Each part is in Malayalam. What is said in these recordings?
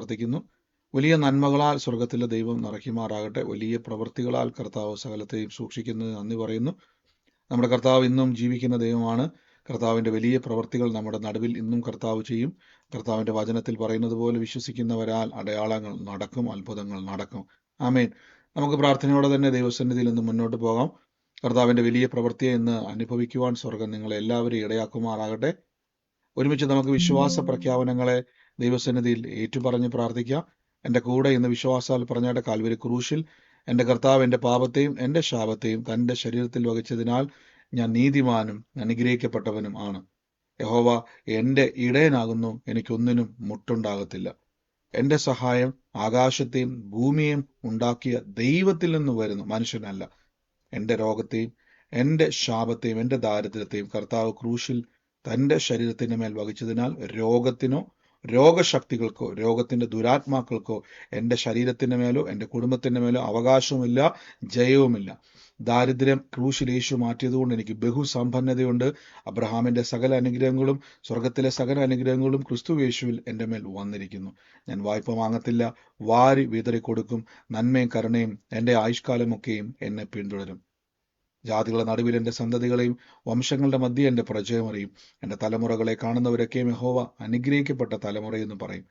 പ്രാർത്ഥിക്കുന്നു. വലിയ നന്മകളാൽ സ്വർഗത്തിലെ ദൈവം നിറയ്ക്കുമാറാകട്ടെ. വലിയ പ്രവൃത്തികളാൽ കർത്താവ് സകലത്തെയും സൂക്ഷിക്കുന്നത് നന്ദി പറയുന്നു. നമ്മുടെ കർത്താവ് ഇന്നും ജീവിക്കുന്ന ദൈവമാണ്. കർത്താവിൻ്റെ വലിയ പ്രവൃത്തികൾ നമ്മുടെ നടുവിൽ ഇന്നും കർത്താവ് ചെയ്യും. കർത്താവിൻ്റെ വചനത്തിൽ പറയുന്നത് പോലെ വിശ്വസിക്കുന്നവരാൽ അടയാളങ്ങൾ നടക്കും, അത്ഭുതങ്ങൾ നടക്കും. ആമേൻ. നമുക്ക് പ്രാർത്ഥനയോടെ തന്നെ ദൈവസന്നിധിയിൽ നിന്ന് മുന്നോട്ട് പോകാം. കർത്താവിൻ്റെ വലിയ പ്രവൃത്തിയെ ഇന്ന് അനുഭവിക്കുവാൻ സ്വർഗം നിങ്ങളെ എല്ലാവരെയും ഇടയാക്കുമാറാകട്ടെ. ഒരുമിച്ച് നമുക്ക് വിശ്വാസ പ്രഖ്യാപനങ്ങളെ ദൈവസന്നിധിയിൽ ഏറ്റുപറഞ്ഞ് പ്രാർത്ഥിക്കാം. എൻ്റെ കൂടെ ഇന്ന് വിശ്വാസാൽ പറഞ്ഞാട്ടെ. കാൽവരി ക്രൂശിൽ എൻ്റെ കർത്താവ് എൻ്റെ പാപത്തെയും എൻ്റെ ശാപത്തെയും തൻ്റെ ശരീരത്തിൽ വഹിച്ചതിനാൽ ഞാൻ നീതിമാനും അനുഗ്രഹിക്കപ്പെട്ടവനും ആണ്. യഹോവ എൻ്റെ ഇടയനാകുന്നു, എനിക്കൊന്നിനും മുട്ടുണ്ടാകത്തില്ല. എൻ്റെ സഹായം ആകാശത്തെയും ഭൂമിയെയും ഉണ്ടാക്കിയ ദൈവത്തിൽ നിന്ന് വരുന്നു, മനുഷ്യനല്ല. എൻ്റെ രോഗത്തെയും എൻ്റെ ശാപത്തെയും എൻ്റെ ദാരിദ്ര്യത്തെയും കർത്താവ് ക്രൂശിൽ തൻ്റെ ശരീരത്തിൻ്റെ മേൽ വഹിച്ചതിനാൽ രോഗത്തിനോ രോഗശക്തികൾക്കോ രോഗത്തിൻ്റെ ദുരാത്മാക്കൾക്കോ എൻ്റെ ശരീരത്തിൻ്റെ മേലോ എൻ്റെ കുടുംബത്തിൻ്റെ മേലോ അവകാശവുമില്ല, ജയവുമില്ല. ദാരിദ്ര്യം ക്രൂശിൽ യേശു മാറ്റിയതുകൊണ്ട് എനിക്ക് ബഹുസമ്പന്നതയുണ്ട്. അബ്രഹാമിൻ്റെ സകല അനുഗ്രഹങ്ങളും സ്വർഗത്തിലെ സകല അനുഗ്രഹങ്ങളും ക്രിസ്തു യേശുവിൽ എൻ്റെ മേൽ വന്നിരിക്കുന്നു. ഞാൻ വായ്പ വാങ്ങത്തില്ല, വാരി വിതറി കൊടുക്കും. നന്മയും കരുണയും എൻ്റെ ആയുഷ്കാലമൊക്കെയും എന്നെ പിന്തുടരും. ജാതികളുടെ നടുവിൽ എൻ്റെ സന്തതികളെയും വംശങ്ങളുടെ മധ്യ എൻ്റെ പ്രജയമറിയും. എൻ്റെ തലമുറകളെ കാണുന്നവരൊക്കെയും യഹോവ അനുഗ്രഹിക്കപ്പെട്ട തലമുറയെന്ന് പറയും.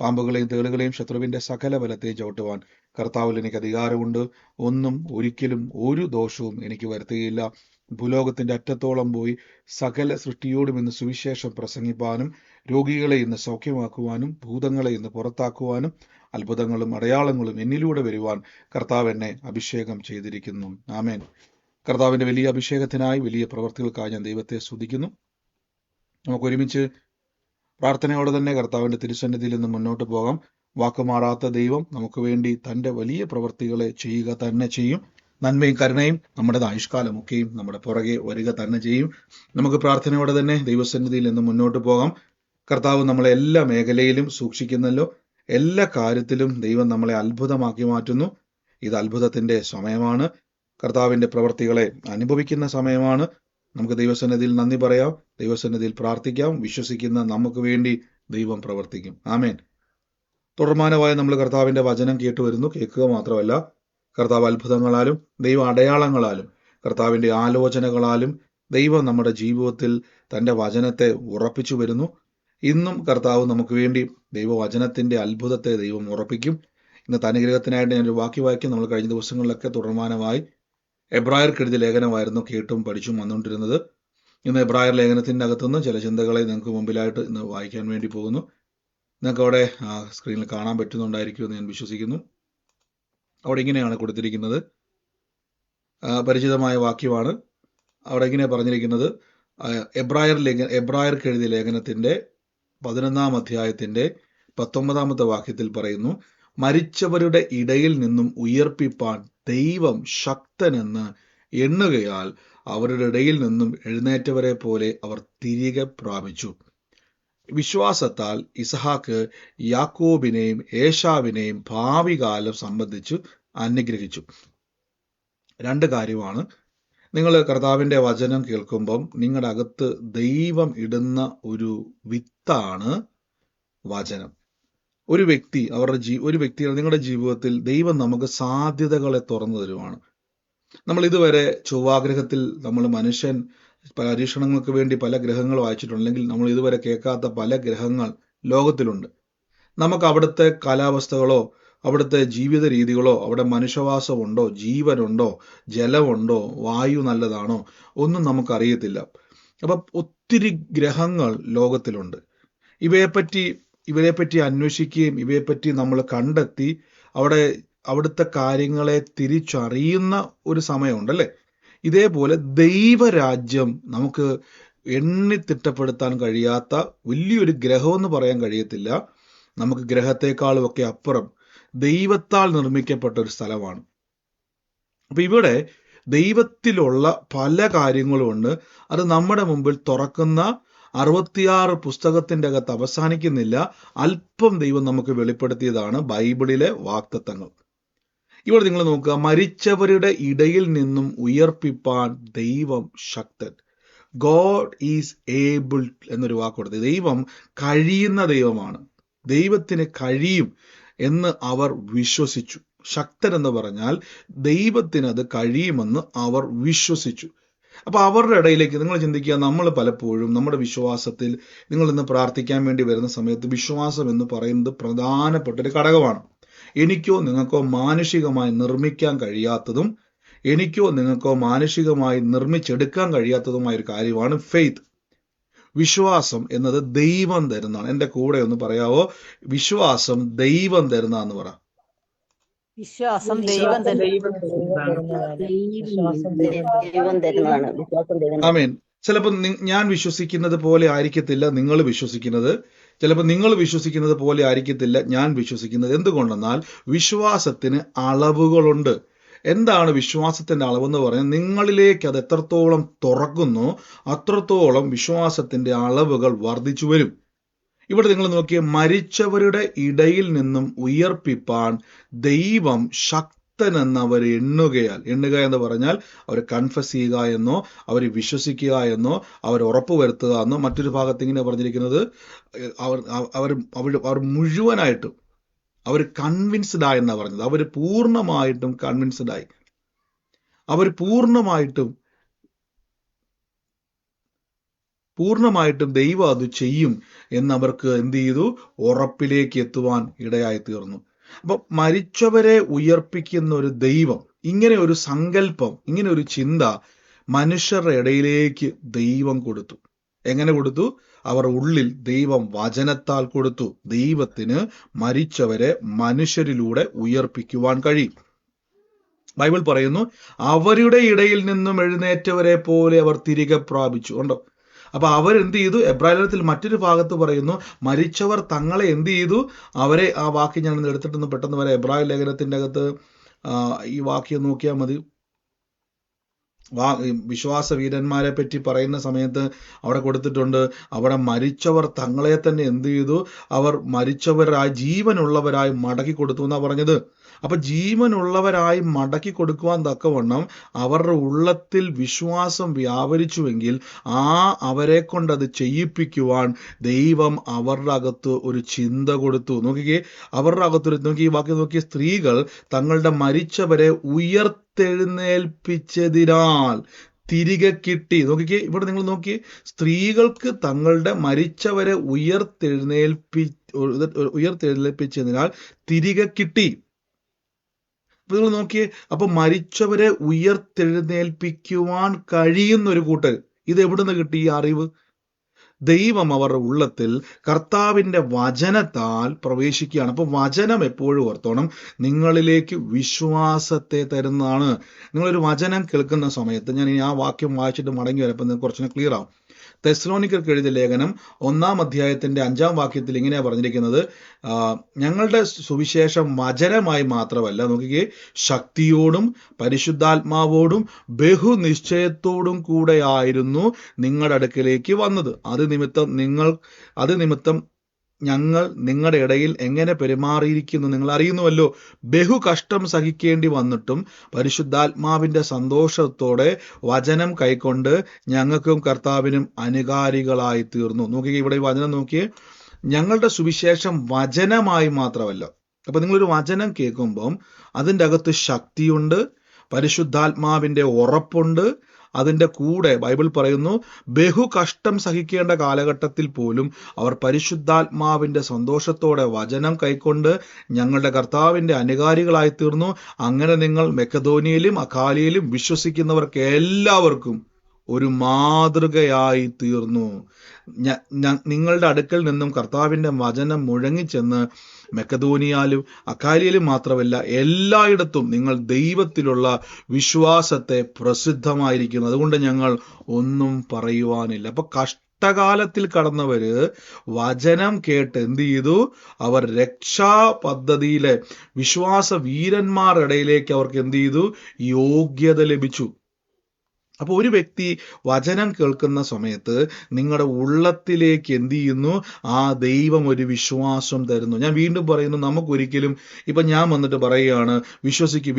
പാമ്പുകളെയും തേളുകളെയും ശത്രുവിൻ്റെ സകല ബലത്തെയും ചവിട്ടുവാൻ കർത്താവിൽ എനിക്ക് അധികാരമുണ്ട്. ഒന്നും ഒരിക്കലും ഒരു ദോഷവും എനിക്ക് വരുത്തുകയില്ല. ഭൂലോകത്തിൻ്റെ അറ്റത്തോളം പോയി സകല സൃഷ്ടിയോടും ഇന്ന് സുവിശേഷം പ്രസംഗിപ്പാനും രോഗികളെ ഇന്ന് സൗഖ്യമാക്കുവാനും ഭൂതങ്ങളെ ഇന്ന് പുറത്താക്കുവാനും അത്ഭുതങ്ങളും അടയാളങ്ങളും എന്നിലൂടെ വരുവാൻ കർത്താവ് എന്നെ അഭിഷേകം ചെയ്തിരിക്കുന്നു. ആമേൻ. കർത്താവിൻ്റെ വലിയ അഭിഷേകത്തിനായി വലിയ പ്രവർത്തികൾക്കായി ഞാൻ ദൈവത്തെ സ്തുതിക്കുന്നു. നമുക്ക് ഒരുമിച്ച് പ്രാർത്ഥനയോടെ തന്നെ കർത്താവിൻ്റെ തിരുസന്നിധിയിൽ നിന്ന് മുന്നോട്ട് പോകാം. വാക്കുമാറാത്ത ദൈവം നമുക്ക് വേണ്ടി തൻ്റെ വലിയ പ്രവർത്തികളെ ചെയ്യുക തന്നെ ചെയ്യും. നന്മയും കരുണയും നമ്മുടെ ആയുഷ്കാലമൊക്കെയും നമ്മുടെ പുറകെ വരിക തന്നെ ചെയ്യും. നമുക്ക് പ്രാർത്ഥനയോടെ തന്നെ ദൈവസന്നിധിയിൽ നിന്ന് മുന്നോട്ട് പോകാം. കർത്താവ് നമ്മളെ എല്ലാ മേഖലയിലും സൂക്ഷിക്കുന്നല്ലോ. എല്ലാ കാര്യത്തിലും ദൈവം നമ്മളെ അത്ഭുതമാക്കി മാറ്റുന്നു. ഇത് അത്ഭുതത്തിൻ്റെ സമയമാണ്. കർത്താവിൻ്റെ പ്രവർത്തികളെ അനുഭവിക്കുന്ന സമയമാണ്. നമുക്ക് ദൈവസന്നിധിയിൽ നന്ദി പറയാം, ദൈവസന്നിധിയിൽ പ്രാർത്ഥിക്കാം. വിശ്വസിക്കുന്ന നമുക്ക് വേണ്ടി ദൈവം പ്രവർത്തിക്കും. ആമേൻ. തുടർമാനമായി നമ്മൾ കർത്താവിൻ്റെ വചനം കേട്ടുവരുന്നു. കേൾക്കുക മാത്രമല്ല, കർത്താവ് അത്ഭുതങ്ങളാലും ദൈവ അടയാളങ്ങളാലും കർത്താവിൻ്റെ ആലോചനകളാലും ദൈവം നമ്മുടെ ജീവിതത്തിൽ തൻ്റെ വചനത്തെ ഉറപ്പിച്ചു വരുന്നു. ഇന്നും കർത്താവ് നമുക്ക് വേണ്ടി ദൈവവചനത്തിൻ്റെ അത്ഭുതത്തെ ദൈവം ഉറപ്പിക്കും. ഇന്നത്തെ അനുഗ്രഹത്തിനായിട്ട് ഞാനൊരു വാക്യം നമ്മൾ കഴിഞ്ഞ ദിവസങ്ങളിലൊക്കെ തുടർമാനമായി എബ്രായർക്ക് എഴുതിയ ലേഖനമായിരുന്നു കേട്ടും പഠിച്ചും വന്നുകൊണ്ടിരുന്നത്. ഇന്ന് എബ്രായർ ലേഖനത്തിൻ്റെ അകത്തുനിന്ന് ചില ചിന്തകളെ നിങ്ങൾക്ക് മുമ്പിലായിട്ട് ഇന്ന് വായിക്കാൻ വേണ്ടി പോകുന്നു. നിങ്ങൾക്ക് അവിടെ സ്ക്രീനിൽ കാണാൻ പറ്റുന്നുണ്ടായിരിക്കുമെന്ന് ഞാൻ വിശ്വസിക്കുന്നു. അവിടെ ഇങ്ങനെയാണ് കൊടുത്തിരിക്കുന്നത്. പരിചിതമായ വാക്യമാണ്. അവിടെ ഇങ്ങനെ പറഞ്ഞിരിക്കുന്നത്, എബ്രായർക്ക് എഴുതിയ ലേഖനത്തിൻ്റെ 11-ാം അധ്യായത്തിൻ്റെ 19-ാമത്തെ വാക്യത്തിൽ പറയുന്നു, മരിച്ചവരുടെ ഇടയിൽ നിന്നും ഉയർപ്പിപ്പാൻ ദൈവം ശക്തനെന്ന് എണ്ണുകയാൽ അവരുടെ ഇടയിൽ നിന്നും എഴുന്നേറ്റവരെ പോലെ അവർ തിരികെ പ്രാപിച്ചു. വിശ്വാസത്താൽ ഇസഹാക്ക് യാക്കോബിനെയും ഏശാവിനെയും ഭാവി കാലം സംബന്ധിച്ചു അനുഗ്രഹിച്ചു. രണ്ട് കാര്യമാണ്. നിങ്ങൾ കർത്താവിൻ്റെ വചനം കേൾക്കുമ്പം നിങ്ങളുടെ അകത്ത് ദൈവം ഇടുന്ന ഒരു വിത്താണ് വചനം. ഒരു വ്യക്തി നിങ്ങളുടെ ജീവിതത്തിൽ ദൈവം നമുക്ക് സാധ്യതകളെ തുറന്നു തരുവാണ്. നമ്മൾ ഇതുവരെ ചൊവ്വാഗ്രഹത്തിൽ മനുഷ്യൻ പരീക്ഷണങ്ങൾക്ക് വേണ്ടി പല ഗ്രഹങ്ങൾ വായിച്ചിട്ടുണ്ട്. അല്ലെങ്കിൽ നമ്മൾ ഇതുവരെ കേൾക്കാത്ത പല ഗ്രഹങ്ങൾ ലോകത്തിലുണ്ട്. നമുക്ക് അവിടുത്തെ കാലാവസ്ഥകളോ അവിടുത്തെ ജീവിത രീതികളോ അവിടെ മനുഷ്യവാസമുണ്ടോ, ജീവനുണ്ടോ, ജലമുണ്ടോ, വായു നല്ലതാണോ ഒന്നും നമുക്കറിയത്തില്ല. അപ്പം ഒത്തിരി ഗ്രഹങ്ങൾ ലോകത്തിലുണ്ട്. ഇവരെപ്പറ്റി അന്വേഷിക്കുകയും ഇവയെപ്പറ്റി നമ്മൾ കണ്ടെത്തി അവിടുത്തെ കാര്യങ്ങളെ തിരിച്ചറിയുന്ന ഒരു സമയമുണ്ടല്ലേ. ഇതേപോലെ ദൈവരാജ്യം നമുക്ക് എണ്ണിത്തിട്ടപ്പെടുത്താൻ കഴിയാത്ത വലിയൊരു ഗ്രഹമെന്ന് പറയാൻ കഴിയത്തില്ല. നമുക്ക് ഗ്രഹത്തെക്കാളും ഒക്കെ അപ്പുറം ദൈവത്താൽ നിർമ്മിക്കപ്പെട്ട ഒരു സ്ഥലമാണ്. അപ്പൊ ഇവിടെ ദൈവത്തിലുള്ള പല കാര്യങ്ങളുമുണ്ട്. അത് നമ്മുടെ മുമ്പിൽ തുറക്കുന്ന 66 പുസ്തകത്തിൻ്റെ അകത്ത് അവസാനിക്കുന്നില്ല. അല്പം ദൈവം നമുക്ക് വെളിപ്പെടുത്തിയതാണ് ബൈബിളിലെ വാഗ്ദത്തങ്ങൾ. ഇവിടെ നിങ്ങൾ നോക്കുക, മരിച്ചവരുടെ ഇടയിൽ നിന്നും ഉയർപ്പിപ്പാൻ ദൈവം ശക്തൻ. ഗോഡ് ഈസ് ഏബിൾ എന്നൊരു വാക്ക് കൊടുത്തത്. ദൈവം കഴിയുന്ന ദൈവമാണ്. ദൈവത്തിന് കഴിയും എന്ന് അവർ വിശ്വസിച്ചു. ശക്തരെന്ന് പറഞ്ഞാൽ ദൈവത്തിന് അത് കഴിയുമെന്ന് അവർ വിശ്വസിച്ചു. അപ്പൊ അവരുടെ ഇടയിലേക്ക് നിങ്ങൾ ചിന്തിക്കുക, നമ്മൾ പലപ്പോഴും നമ്മുടെ വിശ്വാസത്തിൽ, നിങ്ങൾ ഇന്ന് പ്രാർത്ഥിക്കാൻ വേണ്ടി വരുന്ന സമയത്ത് വിശ്വാസം എന്ന് പറയുന്നത് പ്രധാനപ്പെട്ട ഒരു ഘടകമാണ്. എനിക്കോ നിങ്ങൾക്കോ മാനുഷികമായി നിർമ്മിക്കാൻ കഴിയാത്തതും എനിക്കോ നിങ്ങൾക്കോ മാനുഷികമായി നിർമ്മിച്ചെടുക്കാൻ കഴിയാത്തതുമായ ഒരു കാര്യമാണ് ഫെയ്ത്ത്. വിശ്വാസം എന്നത് ദൈവം തരുന്നതാണ്. എൻ്റെ കൂടെ ഒന്ന് പറയാവോ? വിശ്വാസം ദൈവം തരുന്നതെന്ന് പറ. വിശ്വാസം ദൈവം തരുന്നതാണ്. ആമേൻ. ചിലപ്പോൾ ഞാൻ വിശ്വസിക്കുന്നത് പോലെ ആയിരിക്കത്തില്ല നിങ്ങൾ വിശ്വസിക്കുന്നത്. ചിലപ്പോൾ നിങ്ങൾ വിശ്വസിക്കുന്നത് പോലെ ആയിരിക്കത്തില്ല ഞാൻ വിശ്വസിക്കുന്നത്. എന്തുകൊണ്ടെന്നാൽ വിശ്വാസത്തിന് അളവുകളുണ്ട്. എന്താണ് വിശ്വാസത്തിന്റെ അളവെന്ന് പറയുന്നത്? നിങ്ങളിലേക്ക് അത് എത്രത്തോളം തുറക്കുന്നു അത്രത്തോളം വിശ്വാസത്തിന്റെ അളവുകൾ വർദ്ധിച്ചു വരും. ഇവിടെ നിങ്ങൾ നോക്കിയ മരിച്ചവരുടെ ഇടയിൽ നിന്നും ഉയർപ്പിപ്പാൻ ദൈവം ശക്തനെന്ന് അവർ എണ്ണുക എന്ന് പറഞ്ഞാൽ അവർ കൺഫസ് ചെയ്യുക എന്നോ അവർ വിശ്വസിക്കുക എന്നോ അവർ ഉറപ്പുവരുത്തുക എന്നോ. മറ്റൊരു ഭാഗത്ത് ഇങ്ങനെ പറഞ്ഞിരിക്കുന്നത് അവർ മുഴുവനായിട്ടും അവർ കൺവിൻസ്ഡ് ആയെന്നാണ് പറഞ്ഞത്. അവർ പൂർണ്ണമായിട്ടും കൺവിൻസ്ഡ് ആയി. അവർ പൂർണ്ണമായിട്ടും ദൈവം അത് ചെയ്യും എന്നവർക്ക് എന്ത് ചെയ്തു? ഉറപ്പിലേക്ക് എത്തുവാൻ ഇടയായി തീർന്നു. അപ്പൊ മരിച്ചവരെ ഉയർപ്പിക്കുന്ന ഒരു ദൈവം, ഇങ്ങനെ ഒരു സങ്കല്പം, ഇങ്ങനെ ഒരു ചിന്ത മനുഷ്യരുടെ ഇടയിലേക്ക് ദൈവം കൊടുത്തു. എങ്ങനെ കൊടുത്തു? അവർ ഉള്ളിൽ ദൈവം വചനത്താൽ കൊടുത്തു. ദൈവത്തിന് മരിച്ചവരെ മനുഷ്യരിലൂടെ ഉയർപ്പിക്കുവാൻ കഴിയും. ബൈബിൾ പറയുന്നു, അവരുടെ ഇടയിൽ നിന്നും എഴുന്നേറ്റവരെ പോലെ അവർ തിരികെ പ്രാപിച്ചു. ഉണ്ടോ? അപ്പൊ അവരെന്ത് ചെയ്തു? എബ്രായത്തിൽ മറ്റൊരു ഭാഗത്ത് പറയുന്നു, മരിച്ചവർ തങ്ങളെ എന്ത് ചെയ്തു? അവരെ, ആ വാക്യം ഞാൻ എടുത്തിട്ടൊന്ന് പെട്ടെന്ന് വരാം. എബ്രായ ലേഖനത്തിന്റെ അകത്ത് ഈ വാക്യം നോക്കിയാൽ മതി. വിശ്വാസ വീരന്മാരെ പറ്റി പറയുന്ന സമയത്ത് അവിടെ കൊടുത്തിട്ടുണ്ട്, അവിടെ മരിച്ചവർ തങ്ങളെ തന്നെ എന്ത് ചെയ്തു? അവർ മരിച്ചവരായി ജീവനുള്ളവരായി മടക്കി കൊടുത്തു എന്നാ പറഞ്ഞത്. അപ്പൊ ജീവനുള്ളവരായി മടക്കി കൊടുക്കുവാൻ തക്കവണ്ണം അവരുടെ ഉള്ളത്തിൽ വിശ്വാസം വ്യാപരിച്ചുവെങ്കിൽ അവരെ കൊണ്ട് അത് ചെയ്യിപ്പിക്കുവാൻ ദൈവം അവരുടെ അകത്ത് ഒരു ചിന്ത കൊടുത്തു. നോക്കിക്കേ, അവരുടെ അകത്തൊരു നോക്കി, ഈ വാക്യം നോക്കിയ സ്ത്രീകൾ തങ്ങളുടെ മരിച്ചവരെ ഉയർത്തെഴുന്നേൽപ്പിച്ചതിനാൽ തിരികെ കിട്ടി. നോക്കിക്കേ, ഇവിടെ നിങ്ങൾ നോക്കിയേ, സ്ത്രീകൾക്ക് തങ്ങളുടെ മരിച്ചവരെ ഉയർത്തെഴുന്നേൽപ്പിച്ചതിനാൽ തിരികെ കിട്ടി. നിങ്ങൾ നോക്കിയേ, അപ്പൊ മരിച്ചവരെ ഉയർത്തെഴുന്നേൽപ്പിക്കുവാൻ കഴിയുന്ന ഒരു കൂട്ടർ. ഇത് എവിടുന്ന് കിട്ടി ഈ അറിവ്? ദൈവം അവരുടെ ഉള്ളത്തിൽ കർത്താവിന്റെ വചനത്താൽ പ്രവേശിക്കുകയാണ്. അപ്പൊ വചനം എപ്പോഴും ഓർത്തോണം, നിങ്ങളിലേക്ക് വിശ്വാസത്തെ തരുന്നതാണ്. നിങ്ങളൊരു വചനം കേൾക്കുന്ന സമയത്ത്, ഞാൻ ആ വാക്യം വായിച്ചിട്ട് മടങ്ങി വരപ്പോൾ നിങ്ങൾക്ക് കുറച്ചുകൂടെ ക്ലിയർ ആവും. തെസ്സലോനിക്കർക്ക് എഴുതിയ ലേഖനം 1-ാം അധ്യായത്തിന്റെ 5-ാം വാക്യത്തിൽ ഇങ്ങനെയാ പറഞ്ഞിരിക്കുന്നത്, ഞങ്ങളുടെ സുവിശേഷം വചനമായി മാത്രമല്ല, നോക്കിക്കേ, ശക്തിയോടും പരിശുദ്ധാത്മാവോടും ബഹുനിശ്ചയത്തോടും കൂടെ ആയിരുന്നു നിങ്ങളുടെ അടുക്കലേക്ക് വന്നത്. അത് നിമിത്തം ഞങ്ങൾ നിങ്ങളുടെ ഇടയിൽ എങ്ങനെ പെരുമാറിയിരിക്കുന്നു നിങ്ങൾ അറിയുന്നുവല്ലോ. ബഹു കഷ്ടം സഹിക്കേണ്ടി വന്നിട്ടും പരിശുദ്ധാത്മാവിന്റെ സന്തോഷത്തോടെ വചനം കൈക്കൊണ്ട് ഞങ്ങൾക്കും കർത്താവിനും അനുകാരികളായി തീർന്നു. നോക്കിയേ, ഇവിടെ ഈ വചനം നോക്കിയേ, ഞങ്ങളുടെ സുവിശേഷം വചനമായി മാത്രമല്ല. അപ്പൊ നിങ്ങളൊരു വചനം കേൾക്കുമ്പം അതിൻ്റെ അകത്ത് ശക്തിയുണ്ട്, പരിശുദ്ധാത്മാവിന്റെ ഉറപ്പുണ്ട്. അതിൻ്റെ കൂടെ ബൈബിൾ പറയുന്നു, ബഹു കഷ്ടം സഹിക്കേണ്ട കാലഘട്ടത്തിൽ പോലും അവർ പരിശുദ്ധാത്മാവിന്റെ സന്തോഷത്തോടെ വചനം കൈക്കൊണ്ട് ഞങ്ങളുടെ കർത്താവിന്റെ അനുകാരികളായി തീർന്നു. അങ്ങനെ നിങ്ങൾ മക്കെദോനിയയിലും അഖായിയിലും വിശ്വസിക്കുന്നവർക്ക് എല്ലാവർക്കും ഒരു മാതൃകയായി തീർന്നു. നിങ്ങളുടെ അടുക്കൽ നിന്നും കർത്താവിന്റെ വചനം മുഴങ്ങിച്ചെന്ന് മക്കെദോനിയയിലും അഖായിയിലും മാത്രമല്ല എല്ലായിടത്തും നിങ്ങൾ ദൈവത്തിലുള്ള വിശ്വാസത്തെ പ്രസിദ്ധമായിരിക്കുന്നു. അതുകൊണ്ട് ഞങ്ങൾ ഒന്നും പറയുവാനില്ല. അപ്പൊ കഷ്ടകാലത്തിൽ കടന്നവര് വചനം കേട്ട് എന്ത് ചെയ്തു? അവർ രക്ഷാ പദ്ധതിയിലെ വിശ്വാസ വീരന്മാരുടെ ഇടയിലേക്ക് അവർക്ക് എന്ത് ചെയ്തു? യോഗ്യത ലഭിച്ചു. അപ്പൊ ഒരു വ്യക്തി വചനം കേൾക്കുന്ന സമയത്ത് നിങ്ങളുടെ ഉള്ളത്തിലേക്ക് എന്ത് ചെയ്യുന്നു? ആ ദൈവം ഒരു വിശ്വാസം തരുന്നു. ഞാൻ വീണ്ടും പറയുന്നു, നമുക്കൊരിക്കലും ഇപ്പൊ ഞാൻ വന്നിട്ട് പറയുകയാണ് വിശ്വസിക്ക്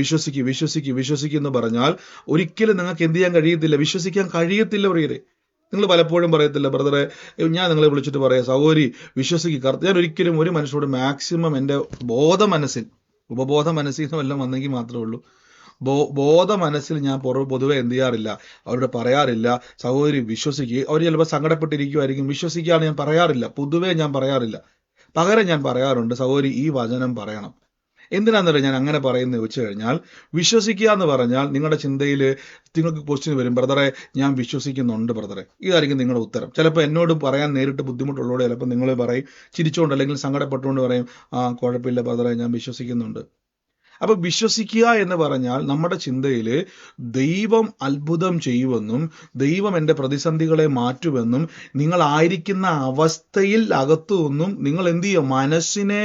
എന്ന് പറഞ്ഞാൽ ഒരിക്കലും നിങ്ങൾക്ക് എന്ത് ചെയ്യാൻ കഴിയത്തില്ല, വിശ്വസിക്കാൻ കഴിയത്തില്ല പ്രിയരെ. നിങ്ങൾ പലപ്പോഴും പറയത്തില്ല, ബ്രദറെ ഞാൻ നിങ്ങളെ വിളിച്ചിട്ട് പറയാം, സഹോദരി വിശ്വസിക്കുക. ഞാൻ ഒരിക്കലും ഒരു മനുഷ്യരോട് മാക്സിമം എൻ്റെ ബോധ മനസ്സിൽ, ഉപബോധ മനസ്സിൽ നിന്ന് വല്ലതും വന്നെങ്കിൽ മാത്രമേ ഉള്ളൂ, ബോധ മനസ്സിൽ ഞാൻ പൊതുവെ എന്ത് ചെയ്യാറില്ല, അവരോട് പറയാറില്ല സഹോദരി വിശ്വസിക്കുക. അവർ ചിലപ്പോൾ സങ്കടപ്പെട്ടിരിക്കുമായിരിക്കും, വിശ്വസിക്കുകയാണ് ഞാൻ പറയാറില്ല, പൊതുവെ ഞാൻ പറയാറില്ല. പകരം ഞാൻ പറയാറുണ്ട്, സഹോദരി ഈ വചനം പറയണം. എന്തിനാണെന്നറിയാം ഞാൻ അങ്ങനെ പറയുന്നത് വെച്ച് കഴിഞ്ഞാൽ, വിശ്വസിക്കുക എന്ന് പറഞ്ഞാൽ നിങ്ങളുടെ ചിന്തയിൽ നിങ്ങൾക്ക് ക്വസ്റ്റ്യൻ വരും, ബ്രദറെ ഞാൻ വിശ്വസിക്കുന്നുണ്ട് ബ്രദറെ, ഇതായിരിക്കും നിങ്ങളുടെ ഉത്തരം. ചിലപ്പോൾ എന്നോട് പറയാൻ നേരിട്ട് ബുദ്ധിമുട്ടുള്ളതോടെ ചിലപ്പോൾ നിങ്ങൾ പറയും, ചിരിച്ചുകൊണ്ട് അല്ലെങ്കിൽ സങ്കടപ്പെട്ടുകൊണ്ട് പറയും, കുഴപ്പമില്ല ബ്രദറെ ഞാൻ വിശ്വസിക്കുന്നുണ്ട്. അപ്പൊ വിശ്വസിക്കുക എന്ന് പറഞ്ഞാൽ നമ്മുടെ ചിന്തയിൽ ദൈവം അത്ഭുതം ചെയ്യുമെന്നും ദൈവം എൻ്റെ പ്രതിസന്ധികളെ മാറ്റുമെന്നും നിങ്ങളായിരിക്കുന്ന അവസ്ഥയിൽ അകത്തു നിന്നും നിങ്ങൾ എന്ത് ചെയ്യുക, മനസ്സിനെ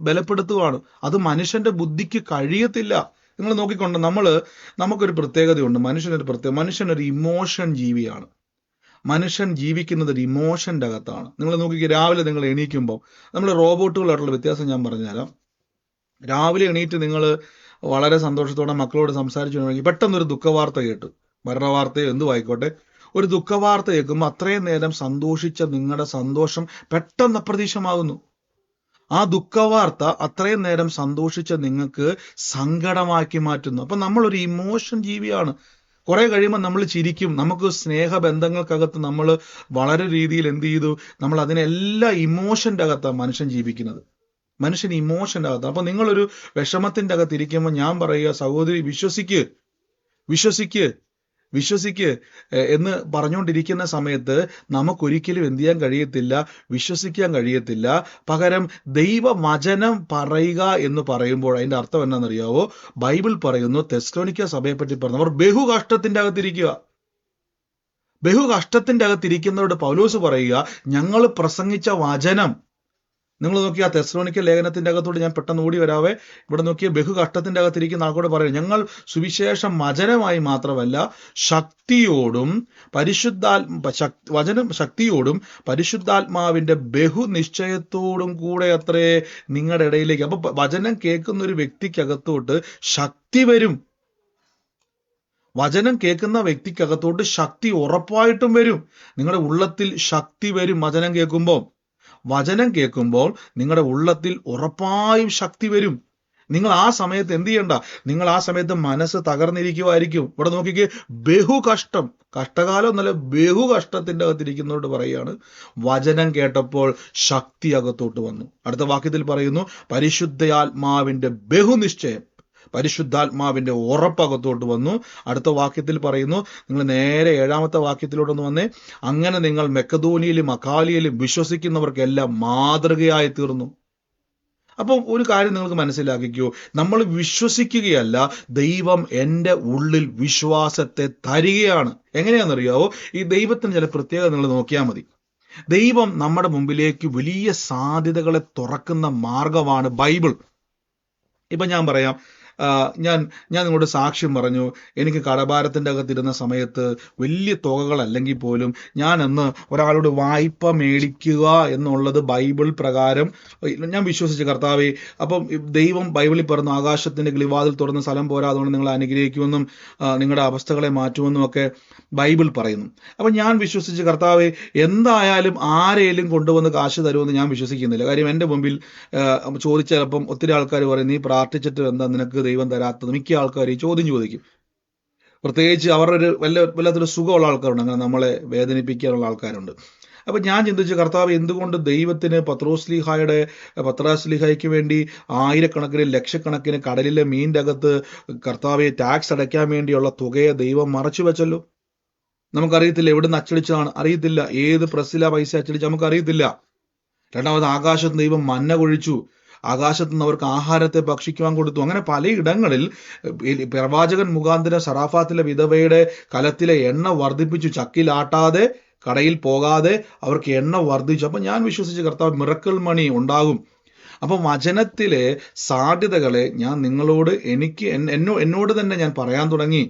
ബലപ്പെടുത്തുകയാണ്. അത് മനുഷ്യന്റെ ബുദ്ധിക്ക് കഴിയത്തില്ല. നിങ്ങൾ നോക്കിക്കൊണ്ട് നമുക്കൊരു പ്രത്യേകതയുണ്ട്, മനുഷ്യനൊരു ഇമോഷൻ ജീവിയാണ്. മനുഷ്യൻ ജീവിക്കുന്നത് ഒരു ഇമോഷന്റെ അകത്താണ്. നിങ്ങൾ നോക്കിക്കുക, രാവിലെ നിങ്ങൾ എണീക്കുമ്പോൾ നമ്മൾ റോബോട്ടുകളായിട്ടുള്ള വ്യത്യാസം ഞാൻ പറഞ്ഞുതരാം. രാവിലെ എണീറ്റ് നിങ്ങൾ വളരെ സന്തോഷത്തോടെ മക്കളോട് സംസാരിച്ചു പെട്ടെന്നൊരു ദുഃഖവാർത്ത കേട്ടു, മരണവാർത്തയോ എന്തുമായിക്കോട്ടെ, ഒരു ദുഃഖവാർത്ത കേൾക്കുമ്പോൾ അത്രയും നേരം സന്തോഷിച്ച നിങ്ങളുടെ സന്തോഷം പെട്ടെന്ന് അപ്രതീക്ഷമാകുന്നു. ആ ദുഃഖവാർത്ത അത്രയും നേരം സന്തോഷിച്ച നിങ്ങൾക്ക് സങ്കടമാക്കി മാറ്റുന്നു. അപ്പൊ നമ്മളൊരു ഇമോഷൻ ജീവിയാണ്. കുറെ കഴിയുമ്പോൾ നമ്മൾ ചിരിക്കും. നമുക്ക് സ്നേഹബന്ധങ്ങൾക്കകത്ത് നമ്മൾ വളരെ രീതിയിൽ എന്ത് ചെയ്തു, നമ്മൾ അതിനെല്ലാം ഇമോഷന്റെ അകത്താണ് മനുഷ്യൻ ജീവിക്കുന്നത്. മനുഷ്യൻ ഇമോഷൻ്റെ അകത്ത്. അപ്പൊ നിങ്ങളൊരു വിഷമത്തിന്റെ അകത്ത് ഇരിക്കുമ്പോൾ ഞാൻ പറയുക, സഹോദരി വിശ്വസിക്ക് എന്ന് പറഞ്ഞുകൊണ്ടിരിക്കുന്ന സമയത്ത് നമുക്കൊരിക്കലും എന്ത് ചെയ്യാൻ കഴിയത്തില്ല, വിശ്വസിക്കാൻ കഴിയത്തില്ല. പകരം ദൈവവചനം പറയുക എന്ന് പറയുമ്പോൾ അതിന്റെ അർത്ഥം എന്നാണെന്നറിയാവോ? ബൈബിൾ പറയുന്നു, തെസ്സലോനിക്ക സഭയെ പറ്റി പറഞ്ഞു, അവർ ബഹുകഷ്ടത്തിന്റെ അകത്തിരിക്കുക. ബഹുകഷ്ടത്തിന്റെ അകത്തിരിക്കുന്നവരോട് പൗലോസ് പറയുക, ഞങ്ങൾ പ്രസംഗിച്ച വചനം. നിങ്ങൾ നോക്കി ആ തെസ്സലോനിക്ക ലേഖനത്തിന്റെ അകത്തോട് ഞാൻ പെട്ടെന്ന് ഓടി വരാവേ. ഇവിടെ നോക്കിയ ബഹുകഷ്ടത്തിന്റെ അകത്തിരിക്കുന്ന ആൾക്കോട് പറയും, ഞങ്ങൾ സുവിശേഷം വചനമായി മാത്രമല്ല ശക്തിയോടും പരിശുദ്ധാത്മാവിന്റെ ബഹുനിശ്ചയത്തോടും കൂടെ അത്രേ നിങ്ങളുടെ ഇടയിലേക്ക്. അപ്പൊ വചനം കേൾക്കുന്ന ഒരു വ്യക്തിക്കകത്തോട്ട് ശക്തി വരും. വചനം കേൾക്കുന്ന വ്യക്തിക്കകത്തോട്ട് ശക്തി ഉറപ്പായിട്ടും വരും. നിങ്ങളുടെ ഉള്ളത്തിൽ ശക്തി വരും. വചനം കേൾക്കുമ്പോൾ നിങ്ങളുടെ ഉള്ളത്തിൽ ഉറപ്പായും ശക്തി വരും. നിങ്ങൾ ആ സമയത്ത് എന്ത് ചെയ്യണ്ട, നിങ്ങൾ ആ സമയത്ത് മനസ്സ് തകർന്നിരിക്കുമായിരിക്കും. ഇവിടെ നോക്കിക്കേ, കഷ്ടകാലം എന്നല്ല, ബഹുകഷ്ടത്തിന്റെ അകത്തിരിക്കുന്നവരോട് പറയുകയാണ്, വചനം കേട്ടപ്പോൾ ശക്തി അകത്തോട്ട് വന്നു. അടുത്ത വാക്യത്തിൽ പറയുന്നു, പരിശുദ്ധാത്മാവിന്റെ ബഹുനിശ്ചയം, പരിശുദ്ധാത്മാവിന്റെ ഉറപ്പകത്തോട്ട് വന്നു. അടുത്ത വാക്യത്തിൽ പറയുന്നു, നിങ്ങൾ നേരെ 7-ാമത്തെ വാക്യത്തിലോട്ടൊന്ന് വന്നേ, അങ്ങനെ നിങ്ങൾ മക്കെദോനിയയിലും അഖായിയിലും വിശ്വസിക്കുന്നവർക്കെല്ലാം മാതൃകയായി തീർന്നു. അപ്പം ഒരു കാര്യം നിങ്ങൾക്ക് മനസ്സിലാക്കിക്കോ, നമ്മൾ വിശ്വസിക്കുകയല്ല, ദൈവം എൻ്റെ ഉള്ളിൽ വിശ്വാസത്തെ തരികയാണ്. എങ്ങനെയാണെന്നറിയാവോ? ഈ ദൈവത്തിന് ചില പ്രത്യേകത നിങ്ങൾ നോക്കിയാൽ മതി. ദൈവം നമ്മുടെ മുമ്പിലേക്ക് വലിയ സാധ്യതകളെ തുറക്കുന്ന മാർഗമാണ് ബൈബിൾ. ഇപ്പൊ ഞാൻ പറയാം, ഞാൻ നിങ്ങളോട് സാക്ഷ്യം പറഞ്ഞു, എനിക്ക് കടഭാരത്തിൻ്റെ അകത്തിരുന്ന സമയത്ത് വലിയ തുകകളല്ലെങ്കിൽ പോലും ഞാൻ അന്ന് ഒരാളോട് വായ്പ മേടിക്കുക എന്നുള്ളത് ബൈബിൾ പ്രകാരം ഞാൻ വിശ്വസിച്ച്, കർത്താവേ, അപ്പം ദൈവം ബൈബിളിൽ പറഞ്ഞു, ആകാശത്തിൻ്റെ കിളിവാതിൽ തുറന്ന സ്ഥലം പോരാ, അതുകൊണ്ട് നിങ്ങളെ അനുഗ്രഹിക്കുമെന്നും നിങ്ങളുടെ അവസ്ഥകളെ മാറ്റുമെന്നും ഒക്കെ ബൈബിൾ പറയുന്നു. അപ്പം ഞാൻ വിശ്വസിച്ച്, കർത്താവേ, എന്തായാലും ആരെയും കൊണ്ടുവന്ന് കാശ് തരുമെന്ന് ഞാൻ വിശ്വസിക്കുന്നില്ല. കാര്യം എൻ്റെ മുമ്പിൽ ചോദിച്ച ചിലപ്പം ഒത്തിരി ആൾക്കാർ പറയും, നീ പ്രാർത്ഥിച്ചിട്ട് എന്താ നിനക്ക് ദൈവം തരാത്തത്? മിക്ക ആൾക്കാർ ഈ ചോദ്യം ചോദിക്കും. പ്രത്യേകിച്ച് അവരുടെ വല്ലാത്തൊരു സുഖമുള്ള ആൾക്കാരുണ്ട്, അങ്ങനെ നമ്മളെ വേദനിപ്പിക്കാനുള്ള ആൾക്കാരുണ്ട്. അപ്പൊ ഞാൻ ചിന്തിച്ചു, കർത്താവ്, എന്തുകൊണ്ട് ദൈവത്തിന് പത്രോസ്ലീഹായ്ക്ക് വേണ്ടി ആയിരക്കണക്കിന് ലക്ഷക്കണക്കിന് കടലിലെ മീൻ്റെ അകത്ത് കർത്താവെ ടാക്സ് അടയ്ക്കാൻ വേണ്ടിയുള്ള തുകയെ ദൈവം മറച്ചു വെച്ചല്ലോ. നമുക്കറിയത്തില്ല എവിടുന്ന് അച്ചടിച്ചതാണ്, അറിയത്തില്ല ഏത് പ്രസ്സിലാ പൈസ അച്ചടിച്ച്, നമുക്കറിയത്തില്ല. രണ്ടാമത്, ആകാശത്ത് ദൈവം മന്ന കൊഴിച്ചു, ആകാശത്ത് നിന്ന് അവർക്ക് ആഹാരത്തെ ഭക്ഷിക്കുവാൻ കൊടുത്തു. അങ്ങനെ പലയിടങ്ങളിൽ പ്രവാചകൻ മുഖാന്തരം സറാഫാത്തിലെ വിധവയുടെ കലത്തിലെ എണ്ണ വർദ്ധിപ്പിച്ചു. ചക്കിലാട്ടാതെ, കടയിൽ പോകാതെ അവർക്ക് എണ്ണ വർദ്ധിച്ചു. അപ്പൊ ഞാൻ വിശ്വസിച്ച്, കർത്താവ്, മിറക്കിൾ മണി ഉണ്ടാകും. അപ്പം വചനത്തിലെ സാധ്യതകളെ ഞാൻ നിങ്ങളോട്, എന്നോട് തന്നെ ഞാൻ പറയാൻ തുടങ്ങി.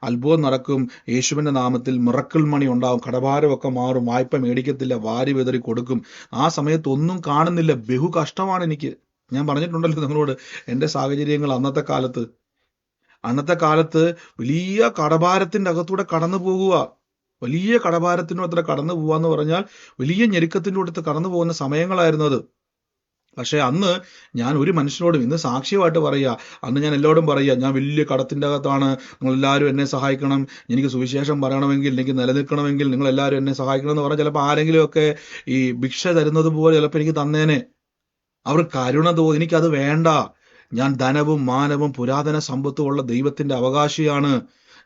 അത്ഭുതം നടക്കും, യേശുവിന്റെ നാമത്തിൽ മിറക്കിൾ മണി ഉണ്ടാവും, കടഭാരമൊക്കെ മാറും, വായ്പ മേടിക്കത്തില്ല, വാരി വിതറി കൊടുക്കും. ആ സമയത്ത് ഒന്നും കാണുന്നില്ല, ബഹു കഷ്ടമാണ് എനിക്ക്. ഞാൻ പറഞ്ഞിട്ടുണ്ടല്ലോ നിങ്ങളോട് എൻ്റെ സാഹചര്യങ്ങൾ അന്നത്തെ കാലത്ത്. അന്നത്തെ കാലത്ത് വലിയ കടഭാരത്തിന്റെ അകത്തൂടെ കടന്നു പോകുക, വലിയ കടഭാരത്തിനകത്തൂടെ കടന്നു പോവാന്ന് പറഞ്ഞാൽ വലിയ ഞെരുക്കത്തിൻ്റെ അടുത്ത് കടന്നു പോകുന്ന സമയങ്ങളായിരുന്നു അത്. പക്ഷെ അന്ന് ഞാൻ ഒരു മനുഷ്യനോടും, ഇന്ന് സാക്ഷ്യമായിട്ട് പറയുക, അന്ന് ഞാൻ എല്ലാവരോടും പറയുക, ഞാൻ വലിയ കടത്തിൻ്റെ അകത്താണ്, നിങ്ങളെല്ലാവരും എന്നെ സഹായിക്കണം, എനിക്ക് സുവിശേഷം പറയണമെങ്കിൽ, എനിക്ക് നിലനിൽക്കണമെങ്കിൽ നിങ്ങളെല്ലാവരും എന്നെ സഹായിക്കണം എന്ന് പറഞ്ഞാൽ ചിലപ്പോൾ ആരെങ്കിലുമൊക്കെ ഈ ഭിക്ഷ തരുന്നത് പോലെ ചിലപ്പോൾ എനിക്ക് തന്നേനെ. അവർ കരുണ തോന്നി. എനിക്കത് വേണ്ട. ഞാൻ ധനവും മാനവും പുരാതന സമ്പത്തും ഉള്ള ദൈവത്തിന്റെ അവകാശിയാണ്.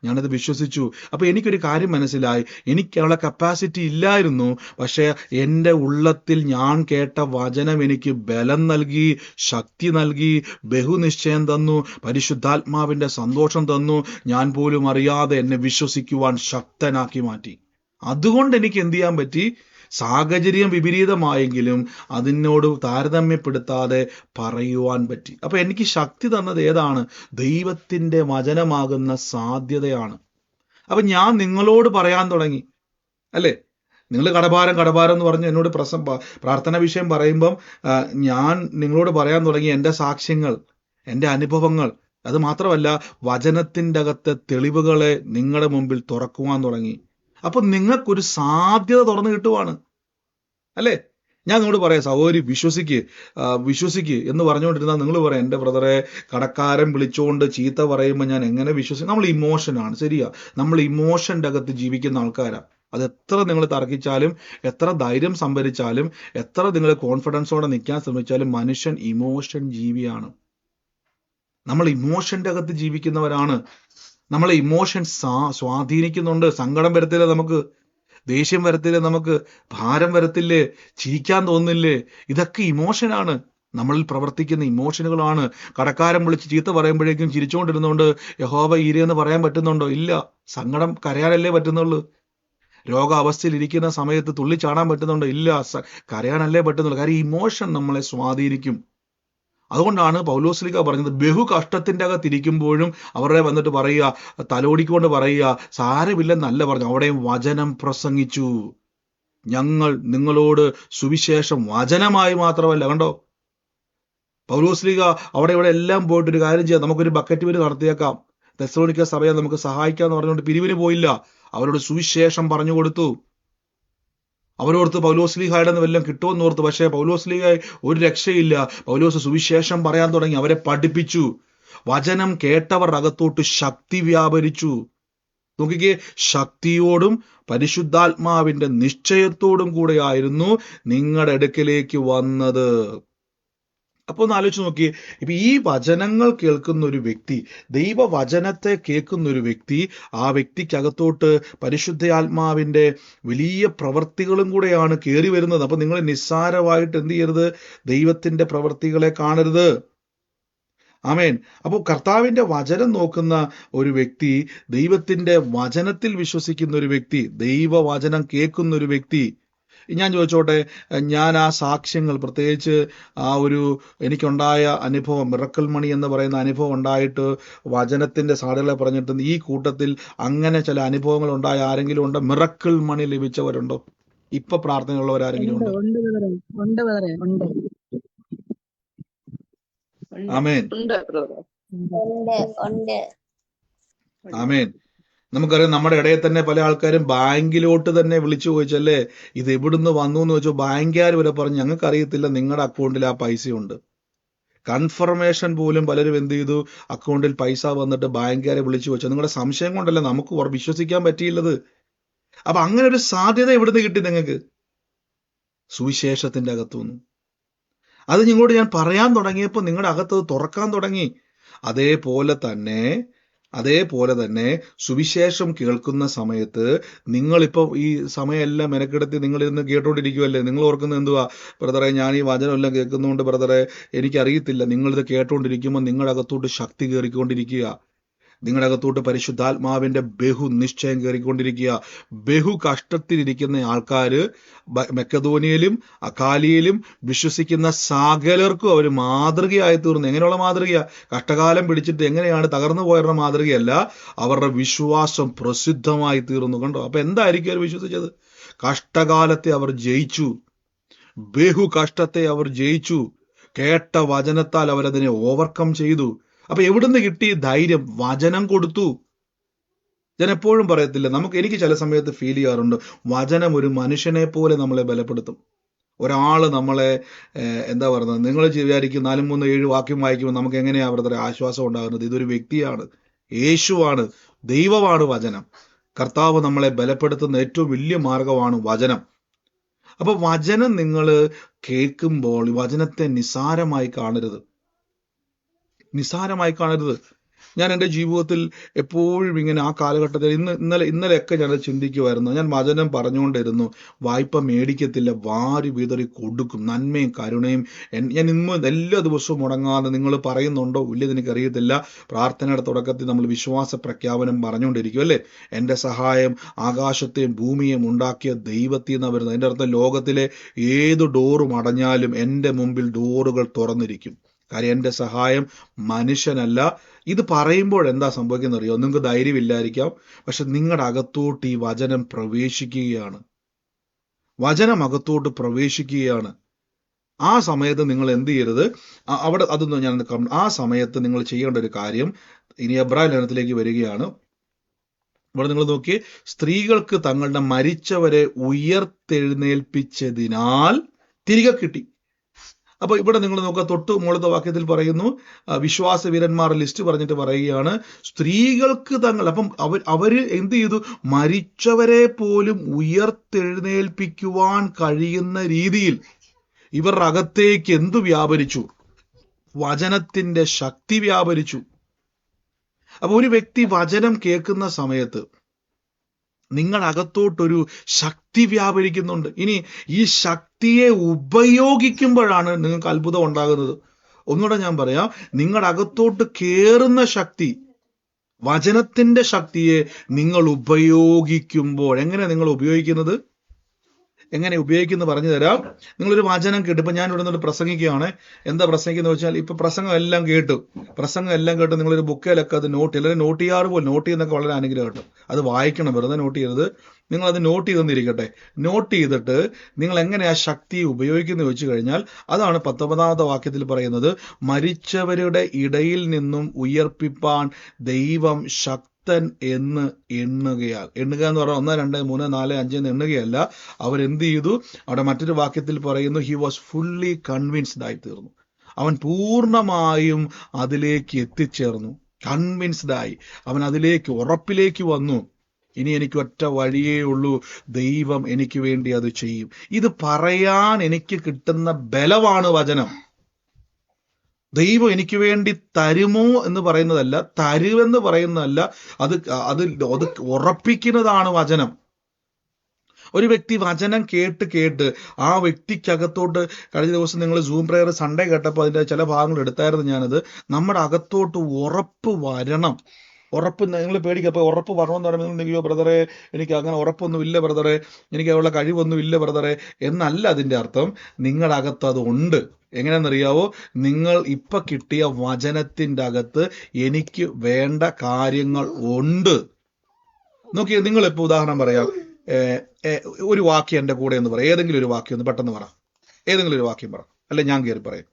ഞാനത് വിശ്വസിച്ചു. അപ്പൊ എനിക്കൊരു കാര്യം മനസ്സിലായി, എനിക്കുള്ള കപ്പാസിറ്റി ഇല്ലായിരുന്നു. പക്ഷെ എൻ്റെ ഉള്ളത്തിൽ ഞാൻ കേട്ട വചനം എനിക്ക് ബലം നൽകി, ശക്തി നൽകി, ബഹുനിശ്ചയം തന്നു, പരിശുദ്ധാത്മാവിന്റെ സന്തോഷം തന്നു. ഞാൻ പോലും അറിയാതെ എന്നെ വിശ്വസിക്കുവാൻ ശക്തനാക്കി മാറ്റി. അതുകൊണ്ട് എനിക്ക് എന്ത് ചെയ്യാൻ പറ്റി? സാഹചര്യം വിപരീതമായെങ്കിലും അതിനോട് താരതമ്യപ്പെടുത്താതെ പറയുവാൻ പറ്റി. അപ്പൊ എനിക്ക് ശക്തി തന്നത് ഏതാണ്? ദൈവത്തിന്റെ വചനമാകുന്ന സാധ്യതയാണ്. അപ്പൊ ഞാൻ നിങ്ങളോട് പറയാൻ തുടങ്ങി, അല്ലേ? നിങ്ങൾ കടഭാരം എന്ന് പറഞ്ഞ് എന്നോട് പ്രാർത്ഥന വിഷയം പറയുമ്പം ഞാൻ നിങ്ങളോട് പറയാൻ തുടങ്ങി എൻ്റെ സാക്ഷ്യങ്ങൾ, എൻ്റെ അനുഭവങ്ങൾ. അത് മാത്രമല്ല, വചനത്തിൻ്റെ അകത്തെ തെളിവുകളെ നിങ്ങളുടെ മുമ്പിൽ തുറക്കുവാൻ തുടങ്ങി. അപ്പൊ നിങ്ങൾക്കൊരു സാധ്യത തുറന്നു കിട്ടുവാണ്, അല്ലേ? ഞാൻ നിങ്ങളോട് പറയാം, സഹോദരി വിശ്വസിക്ക് എന്ന് പറഞ്ഞുകൊണ്ടിരുന്നാൽ നിങ്ങൾ പറയാം, എൻ്റെ ബ്രദറെ കടക്കാരൻ വിളിച്ചുകൊണ്ട് ചീത്ത പറയുമ്പോൾ ഞാൻ എങ്ങനെ വിശ്വസിക്കും? നമ്മൾ ഇമോഷനാണ്, ശരിയാ. നമ്മൾ ഇമോഷൻ്റെ അകത്ത് ജീവിക്കുന്ന ആൾക്കാരാണ്. അത് എത്ര നിങ്ങൾ തർക്കിച്ചാലും, എത്ര ധൈര്യം സംഭരിച്ചാലും, എത്ര നിങ്ങൾ കോൺഫിഡൻസോടെ നിൽക്കാൻ ശ്രമിച്ചാലും, മനുഷ്യൻ ഇമോഷൻ ജീവിയാണ്. നമ്മൾ ഇമോഷൻ്റെ അകത്ത് ജീവിക്കുന്നവരാണ്. നമ്മളെ ഇമോഷൻ സ്വാധീനിക്കുന്നുണ്ട്. സങ്കടം വരത്തില്ലേ നമുക്ക്? ദേഷ്യം വരത്തില്ലേ നമുക്ക്? ഭാരം വരത്തില്ലേ? ചിരിക്കാൻ തോന്നില്ലേ? ഇതൊക്കെ ഇമോഷനാണ്, നമ്മളിൽ പ്രവർത്തിക്കുന്ന ഇമോഷനുകളാണ്. കടക്കാരൻ വിളിച്ച് ചീത്ത പറയുമ്പോഴേക്കും ചിരിച്ചുകൊണ്ടിരുന്നുകൊണ്ട് യഹോവ ഈരെന്ന് പറയാൻ പറ്റുന്നുണ്ടോ? ഇല്ല. സങ്കടം കരയാനല്ലേ പറ്റുന്നുള്ളൂ. രോഗാവസ്ഥയിൽ ഇരിക്കുന്ന സമയത്ത് തുള്ളിച്ചാടാൻ പറ്റുന്നുണ്ടോ? ഇല്ല. കരയാനല്ലേ പറ്റുന്നുള്ളൂ. കാര്യം ഇമോഷൻ നമ്മളെ സ്വാധീനിക്കും. അതുകൊണ്ടാണ് പൗലോസ്ലീഹ പറഞ്ഞത്, ബഹു കഷ്ടത്തിൻ്റെ അകത്തിരിക്കുമ്പോഴും അവരുടെ വന്നിട്ട് പറയുക, തലോടിക്കൊണ്ട് പറയുക, സാരമില്ലെന്നല്ല പറഞ്ഞു, അവിടെയും വചനം പ്രസംഗിച്ചു. ഞങ്ങൾ നിങ്ങളോട് സുവിശേഷം വചനമായി മാത്രമല്ല. കണ്ടോ, പൗലോസ്ലീഹ അവിടെ ഇവിടെ എല്ലാം പോയിട്ടൊരു കാര്യം ചെയ്യാം, നമുക്കൊരു ബക്കറ്റ് പിരിവ് നടത്തിയേക്കാം, തെസ്സലോനിക്ക സഭയെ നമുക്ക് സഹായിക്കാന്ന് പറഞ്ഞുകൊണ്ട് പിരിവിന് പോയില്ല. അവരോട് സുവിശേഷം പറഞ്ഞു കൊടുത്തു. അവരോർത്ത് പൗലോസ്ലീഹായുടെ വല്ലതും കിട്ടുമെന്ന് ഓർത്ത്. പക്ഷേ പൗലോസ്ലീഹ ഒരു രക്ഷയില്ല. പൗലോസ് സുവിശേഷം പറയാൻ തുടങ്ങി, അവരെ പഠിപ്പിച്ചു. വചനം കേട്ടവർ അകത്തോട്ട് ശക്തി വ്യാപരിച്ചു. നോക്കിക്കേ, ശക്തിയോടും പരിശുദ്ധാത്മാവിന്റെ നിശ്ചയത്തോടും കൂടെയായിരുന്നു നിങ്ങളുടെ അടുക്കലേക്ക് വന്നത്. അപ്പൊ ഒന്ന് ആലോചിച്ച് നോക്കിയേ, ഇപ്പൊ ഈ വചനങ്ങൾ കേൾക്കുന്ന ഒരു വ്യക്തി, ദൈവവചനത്തെ കേൾക്കുന്ന ഒരു വ്യക്തി, ആ വ്യക്തിക്കകത്തോട്ട് പരിശുദ്ധാത്മാവിന്റെ വലിയ പ്രവർത്തികളും കൂടെയാണ് കയറി വരുന്നത്. അപ്പൊ നിങ്ങൾ നിസ്സാരമായിട്ട് എന്ത് ചെയ്യരുത്? ദൈവത്തിന്റെ പ്രവർത്തികളെ കാണരുത്. ആമേൻ. അപ്പോൾ കർത്താവിന്റെ വചനം നോക്കുന്ന ഒരു വ്യക്തി, ദൈവത്തിന്റെ വചനത്തിൽ വിശ്വസിക്കുന്ന ഒരു വ്യക്തി, ദൈവവചനം കേൾക്കുന്ന ഒരു വ്യക്തി, ഞാൻ ചോദിച്ചോട്ടെ, ഞാൻ ആ സാക്ഷ്യങ്ങൾ, പ്രത്യേകിച്ച് ആ ഒരു എനിക്കുണ്ടായ അനുഭവം, മിറക്കിൾ മണി എന്ന് പറയുന്ന അനുഭവം ഉണ്ടായിട്ട് വചനത്തിന്റെ സാധ്യതകളെ പറഞ്ഞിട്ട്, ഈ കൂട്ടത്തിൽ അങ്ങനെ ചില അനുഭവങ്ങൾ ഉണ്ടായ ആരെങ്കിലും ഉണ്ടോ? മിറക്കിൾ മണി ലഭിച്ചവരുണ്ടോ? ഇപ്പൊ പ്രാർത്ഥനയുള്ളവരാരെങ്കിലും ഉണ്ടോ? ആമേൻ, ആമേൻ. നമുക്കറിയാം, നമ്മുടെ ഇടയിൽ തന്നെ പല ആൾക്കാരും ബാങ്കിലോട്ട് തന്നെ വിളിച്ചു ചോദിച്ചല്ലേ, ഇത് എവിടുന്ന് വന്നു എന്ന് ചോദിച്ചു. ബാങ്കുകാർ വരെ പറഞ്ഞു, ഞങ്ങൾക്ക് അറിയത്തില്ല, നിങ്ങളുടെ അക്കൗണ്ടിൽ ആ പൈസയുണ്ട്. കൺഫർമേഷൻ പോലും പലരും എന്ത് ചെയ്തു? അക്കൗണ്ടിൽ പൈസ വന്നിട്ട് ബാങ്കുകാരെ വിളിച്ചു ചോദിച്ചു. നിങ്ങളുടെ സംശയം കൊണ്ടല്ല, നമുക്ക് വിശ്വസിക്കാൻ പറ്റിയില്ലത്. അപ്പൊ അങ്ങനെ ഒരു സാധ്യത എവിടുന്ന് കിട്ടി നിങ്ങൾക്ക്? സുവിശേഷത്തിന്റെ അകത്തുനിന്ന്. അത് നിങ്ങളോട് ഞാൻ പറയാൻ തുടങ്ങിയപ്പോൾ നിങ്ങളുടെ അകത്ത് തുറക്കാൻ തുടങ്ങി. അതേപോലെ തന്നെ സുവിശേഷം കേൾക്കുന്ന സമയത്ത് നിങ്ങളിപ്പോൾ ഈ സമയമെല്ലാം മെനക്കെടുത്തി നിങ്ങളിരുന്ന് കേട്ടോണ്ടിരിക്കുമല്ലേ? നിങ്ങൾ ഓർക്കുന്നത് എന്തുവാ? ബ്രദറെ, ഞാൻ ഈ വചനമെല്ലാം കേൾക്കുന്നതുകൊണ്ട് ബ്രദറെ എനിക്കറിയത്തില്ല. നിങ്ങളിത് കേട്ടോണ്ടിരിക്കുമ്പോൾ നിങ്ങളുടെ അകത്തോട്ട് ശക്തി കയറിക്കൊണ്ടിരിക്കുക. നിങ്ങളുടെ അകത്തോട്ട് പരിശുദ്ധാത്മാവിന്റെ ബഹു നിശ്ചയം കയറിക്കൊണ്ടിരിക്കുക. ബഹു കഷ്ടത്തിലിരിക്കുന്ന ആൾക്കാര് മക്കെദോനിയയിലും അഖാലിയയിലും വിശ്വസിക്കുന്ന സകലർക്കും അവർ മാതൃകയായി തീർന്നു. എങ്ങനെയുള്ള മാതൃകയാ? കഷ്ടകാലം പിടിച്ചിട്ട് എങ്ങനെയാണ് തകർന്നു പോയവരുടെ മാതൃകയല്ല, അവരുടെ വിശ്വാസം പ്രസിദ്ധമായി തീർന്നു. കണ്ടോ? അപ്പൊ എന്തായിരിക്കും അവർ വിശ്വസിച്ചത്? കഷ്ടകാലത്തെ അവർ ജയിച്ചു, ബഹു കഷ്ടത്തെ അവർ ജയിച്ചു. കേട്ട വചനത്താൽ അവരതിനെ ഓവർകം ചെയ്തു. അപ്പൊ എവിടുന്ന് കിട്ടി ധൈര്യം? വചനം കൊടുത്തു. ഞാൻ എപ്പോഴും പറയത്തില്ല, എനിക്ക് ചില സമയത്ത് ഫീൽ ചെയ്യാറുണ്ട്, വചനം ഒരു മനുഷ്യനെ പോലെ നമ്മളെ ബലപ്പെടുത്തും. ഒരാള് നമ്മളെ എന്താ പറയുന്നത്, നിങ്ങൾ വിചാരിക്കും 4, 3, 7 വാക്യം വായിക്കുമ്പോൾ നമുക്ക് എങ്ങനെയാ അവരുടെ ആശ്വാസം ഉണ്ടാകുന്നത്? ഇതൊരു വ്യക്തിയാണ്, യേശുവാണ്, ദൈവമാണ് വചനം. കർത്താവ് നമ്മളെ ബലപ്പെടുത്തുന്ന ഏറ്റവും വലിയ മാർഗമാണ് വചനം. അപ്പൊ വചനം നിങ്ങൾ കേൾക്കുമ്പോൾ വചനത്തെ നിസ്സാരമായി കാണരുത്. ഞാൻ എൻ്റെ ജീവിതത്തിൽ എപ്പോഴും ഇങ്ങനെ ആ കാലഘട്ടത്തിൽ ഇന്നലെയൊക്കെ ഞാനത് ചിന്തിക്കുമായിരുന്നു. ഞാൻ വചനം പറഞ്ഞുകൊണ്ടിരുന്നു. വായ്പ മേടിക്കത്തില്ല, വാരി വിതറി കൊടുക്കും, നന്മയും കരുണയും. ഞാൻ ഇന്ന് എല്ലാ ദിവസവും മുടങ്ങാതെ, നിങ്ങൾ പറയുന്നുണ്ടോ ഇല്ലെന്ന് എനിക്കറിയത്തില്ല, പ്രാർത്ഥനയുടെ തുടക്കത്തിൽ നമ്മൾ വിശ്വാസ പ്രഖ്യാപനം പറഞ്ഞുകൊണ്ടിരിക്കും അല്ലേ? എൻ്റെ സഹായം ആകാശത്തെയും ഭൂമിയെയും ഉണ്ടാക്കിയ ദൈവത്തിൽ നിന്നാണ് വരുന്നത്. എൻ്റെ അർത്ഥം ലോകത്തിലെ ഏത് ഡോറും അടഞ്ഞാലും എൻ്റെ മുമ്പിൽ ഡോറുകൾ തുറന്നിരിക്കും. കാര്യം എൻ്റെ സഹായം മനുഷ്യനല്ല. ഇത് പറയുമ്പോൾ എന്താ സംഭവിക്കുന്നത് അറിയോ? നിങ്ങൾക്ക് ധൈര്യമില്ലായിരിക്കാം, പക്ഷെ നിങ്ങളുടെ അകത്തോട്ട് ഈ വചനം പ്രവേശിക്കുകയാണ്. വചനം അകത്തോട്ട് പ്രവേശിക്കുകയാണ്. ആ സമയത്ത് നിങ്ങൾ എന്ത് ചെയ്യരുത്, അവിടെ അതൊന്നും ഞാൻ ആ സമയത്ത് നിങ്ങൾ ചെയ്യേണ്ട ഒരു കാര്യം, ഇനി എബ്രായ ലേഖനത്തിലേക്ക് വരികയാണ്. ഇവിടെ നിങ്ങൾ നോക്കിയേ, സ്ത്രീകൾക്ക് തങ്ങളുടെ മരിച്ചവരെ ഉയർത്തെഴുന്നേൽപ്പിച്ചതിനാൽ തിരികെ കിട്ടി. അപ്പൊ ഇവിടെ നിങ്ങൾ നോക്കുക, തൊട്ട് മുകളിലത്തെ വാക്യത്തിൽ പറയുന്നു, വിശ്വാസ വീരന്മാർ ലിസ്റ്റ് പറഞ്ഞിട്ട് പറയുകയാണ്, സ്ത്രീകൾക്ക് അപ്പം അവര് എന്ത് ചെയ്തു? മരിച്ചവരെ പോലും ഉയർത്തെഴുന്നേൽപ്പിക്കുവാൻ കഴിയുന്ന രീതിയിൽ ഇവരുടെ അകത്തേക്ക് എന്തു വ്യാപരിച്ചു? വചനത്തിന്റെ ശക്തി വ്യാപരിച്ചു. അപ്പൊ ഒരു വ്യക്തി വചനം കേൾക്കുന്ന സമയത്ത് നിങ്ങളകത്തോട്ടൊരു ശക്തി വ്യാപരിക്കുന്നുണ്ട്. ഇനി ഈ ശക്തിയെ ഉപയോഗിക്കുമ്പോഴാണ് നിങ്ങൾക്ക് അത്ഭുതം ഉണ്ടാകുന്നത്. ഒന്നുകൂടെ ഞാൻ പറയാം, നിങ്ങളുടെ അകത്തോട്ട് കയറുന്ന ശക്തി, വചനത്തിന്റെ ശക്തിയെ നിങ്ങൾ ഉപയോഗിക്കുമ്പോൾ, എങ്ങനെ നിങ്ങൾ ഉപയോഗിക്കുന്നത്? എങ്ങനെ ഉപയോഗിക്കുന്നത് പറഞ്ഞു തരാം. നിങ്ങളൊരു വചനം കേട്ടു. ഇപ്പൊ ഞാൻ ഇവിടെ നിന്ന് പ്രസംഗിക്കുകയാണ്. എന്താ പ്രസംഗിക്കുന്നത് വെച്ചാൽ, ഇപ്പൊ പ്രസംഗം എല്ലാം കേട്ടു നിങ്ങളൊരു ബുക്കിലൊക്കെ അത് എല്ലാവരും നോട്ട് ചെയ്യാറ് പോലും. നോട്ട് ചെയ്യുന്നൊക്കെ വളരെ അനുഗ്രഹം കേട്ടോ. അത് വായിക്കണം, വെറുതെ നോട്ട് ചെയ്യരുത്. നിങ്ങൾ അത് നോട്ട് ചെയ്തെന്നിരിക്കട്ടെ. നോട്ട് ചെയ്തിട്ട് നിങ്ങൾ എങ്ങനെ ആ ശക്തി ഉപയോഗിക്കുന്നത് വെച്ച് കഴിഞ്ഞാൽ, അതാണ് 19ാമത്തെ വാക്യത്തിൽ പറയുന്നത്, മരിച്ചവരുടെ ഇടയിൽ നിന്നും ഉയർപ്പിപ്പാൻ ദൈവം എന്ന് എണ്ണുകയാൽ. എണ്ണുക എന്ന് പറഞ്ഞാൽ 1, 2, 3, 4, 5 എന്ന് എണ്ണുകയല്ല. അവരെന്ത് ചെയ്തു? അവിടെ മറ്റൊരു വാക്യത്തിൽ പറയുന്നു, ഹി വാസ് ഫുള്ളി കൺവിൻസ്ഡ് ആയി തീർന്നു. അവൻ പൂർണ്ണമായും അതിലേക്ക് എത്തിച്ചേർന്നു. കൺവിൻസ്ഡ് ആയി അവൻ അതിലേക്ക്, ഉറപ്പിലേക്ക് വന്നു. ഇനി എനിക്ക് ഒറ്റ വഴിയേ ഉള്ളൂ, ദൈവം എനിക്ക് വേണ്ടി അത് ചെയ്യും. ഇത് പറയാൻ എനിക്ക് കിട്ടുന്ന ബലമാണ് വചനം. ദൈവം എനിക്ക് വേണ്ടി തരുമോ എന്ന് പറയുന്നതല്ല, തരുമെന്ന് പറയുന്നതല്ല, അത് ഉറപ്പിക്കുന്നതാണ് വചനം. ഒരു വ്യക്തി വചനം കേട്ട് ആ വ്യക്തിക്കകത്തോട്ട്, കഴിഞ്ഞ ദിവസം നിങ്ങൾ സൂം പ്രെയർ സൺഡേ കേട്ടപ്പോൾ അതിൻ്റെ ചില ഭാഗങ്ങൾ എടുത്തായിരുന്നു ഞാനത്, നമ്മുടെ അകത്തോട്ട് ഉറപ്പ് വരണം. ഉറപ്പ് നിങ്ങൾ പേടിക്കുക. അപ്പോൾ ഉറപ്പ് വരണമെന്ന് പറയുമ്പോൾ അയ്യോ ബ്രദറെ, എനിക്ക് അങ്ങനെ ഉറപ്പൊന്നും ഇല്ല ബ്രദറെ, എനിക്ക് അതിനുള്ള കഴിവൊന്നും ഇല്ല ബ്രദറെ എന്നല്ല അതിൻ്റെ അർത്ഥം. നിങ്ങളുടെ അകത്ത് അത് ഉണ്ട്. എങ്ങനെയാണെന്നറിയാവോ? നിങ്ങൾ ഇപ്പൊ കിട്ടിയ വചനത്തിൻ്റെ അകത്ത് എനിക്ക് വേണ്ട കാര്യങ്ങൾ ഉണ്ട്. നോക്കിയേ, നിങ്ങളിപ്പോ ഉദാഹരണം പറയാം, ഒരു വാക്യം എൻ്റെ കൂടെ എന്ന് പറയാം. ഏതെങ്കിലും ഒരു വാക്യം ഒന്ന് പെട്ടെന്ന് പറ. ഏതെങ്കിലും ഒരു വാക്യം പറ, അല്ലെ ഞാൻ കയറി പറയും.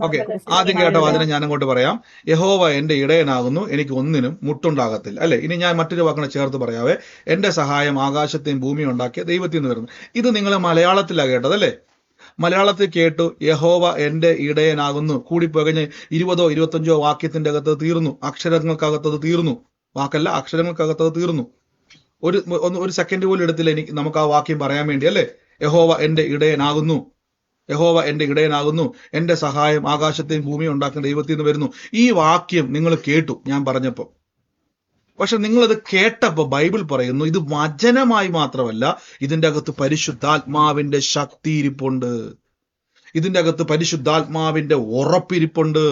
ഓക്കെ, ആദ്യം കേട്ട വചനം ഞാൻ അങ്ങോട്ട് പറയാം. യഹോവ എന്റെ ഇടയനാകുന്നു, എനിക്ക് ഒന്നിനും മുട്ടുണ്ടാകത്തില്ല. അല്ലെ, ഇനി ഞാൻ മറ്റൊരു വാക്കിനെ ചേർത്ത് പറയാവേ, എന്റെ സഹായം ആകാശത്തെയും ഭൂമിയും ഉണ്ടാക്കിയ ദൈവത്തിൽ നിന്ന് വരുന്നു. ഇത് നിങ്ങൾ മലയാളത്തിലാണ് കേട്ടതല്ലേ? മലയാളത്തിൽ കേട്ടു, യഹോവ എന്റെ ഇടയനാകുന്നു. കൂടിപ്പോകഞ്ഞ് 20, 25 വാക്യത്തിന്റെ അകത്ത് തീർന്നു. അക്ഷരങ്ങൾക്കകത്തത് തീർന്നു. വാക്കല്ല, അക്ഷരങ്ങൾക്കകത്തത് തീർന്നു. ഒരു സെക്കൻഡ് പോലും എടുത്തില്ല നമുക്ക് ആ വാക്യം പറയാൻ വേണ്ടി, അല്ലേ? യഹോവ എന്റെ ഇടയനാകുന്നു, യഹോവ എന്റെ ഇടയനാകുന്നു, എന്റെ സഹായം ആകാശത്തെയും ഭൂമിയും ഉണ്ടാക്കുന്ന ദൈവത്തിൽ നിന്ന് വരുന്നു. ഈ വാക്യം നിങ്ങൾ കേട്ടു ഞാൻ പറഞ്ഞപ്പോ. പക്ഷെ നിങ്ങളത് കേട്ടപ്പോ ബൈബിൾ പറയുന്നു, ഇത് വചനമായി മാത്രമല്ല, ഇതിന്റെ അകത്ത് പരിശുദ്ധാത്മാവിന്റെ ശക്തി ഇരിപ്പുണ്ട്, ഇതിന്റെ അകത്ത് പരിശുദ്ധാത്മാവിന്റെ ഉറപ്പിരിപ്പുണ്ട്,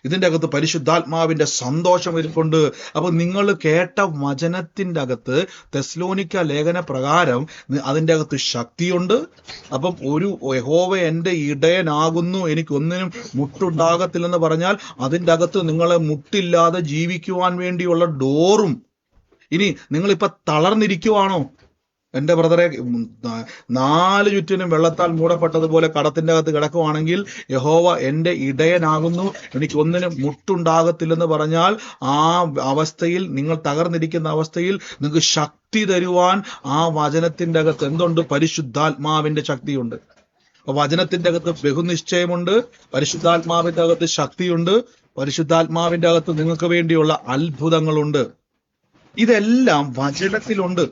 ഇതിന്റെ അകത്ത് പരിശുദ്ധാത്മാവിന്റെ സന്തോഷം ഇരിപ്പുണ്ട്. അപ്പൊ നിങ്ങൾ കേട്ട വചനത്തിന്റെ അകത്ത് തെസ്സലോനിക്ക ലേഖന പ്രകാരം അതിന്റെ അകത്ത് ശക്തിയുണ്ട്. അപ്പം ഒരു യഹോവ എന്റെ ഇടയനാകുന്നു, എനിക്കൊന്നിനും മുട്ടുണ്ടാകത്തില്ലെന്ന് പറഞ്ഞാൽ അതിന്റെ അകത്ത് നിങ്ങളെ മുട്ടില്ലാതെ ജീവിക്കുവാൻ വേണ്ടിയുള്ള ഡോറും. ഇനി നിങ്ങളിപ്പോ തളർന്നിരിക്കുവാണോ? എൻ്റെ ബ്രദറെ, 4 ചുറ്റിനും വെള്ളത്താൽ മൂടപ്പെട്ടതുപോലെ കടത്തിന്റെ അകത്ത് കിടക്കുവാണെങ്കിൽ യഹോവ എൻ്റെ ഇടയനാകുന്നു, എനിക്ക് ഒന്നിനും മുട്ടുണ്ടാകത്തില്ലെന്ന് പറഞ്ഞാൽ, ആ അവസ്ഥയിൽ, നിങ്ങൾ തകർന്നിരിക്കുന്ന അവസ്ഥയിൽ നിങ്ങൾക്ക് ശക്തി തരുവാൻ ആ വചനത്തിന്റെ അകത്ത് എന്തുണ്ട്? പരിശുദ്ധാത്മാവിന്റെ ശക്തിയുണ്ട്. വചനത്തിന്റെ അകത്ത് ബഹുനിശ്ചയമുണ്ട്, പരിശുദ്ധാത്മാവിന്റെ അകത്ത് ശക്തിയുണ്ട്, പരിശുദ്ധാത്മാവിന്റെ അകത്ത് നിങ്ങൾക്ക് വേണ്ടിയുള്ള അത്ഭുതങ്ങളുണ്ട്. ഇതെല്ലാം വചനത്തിലുണ്ട്.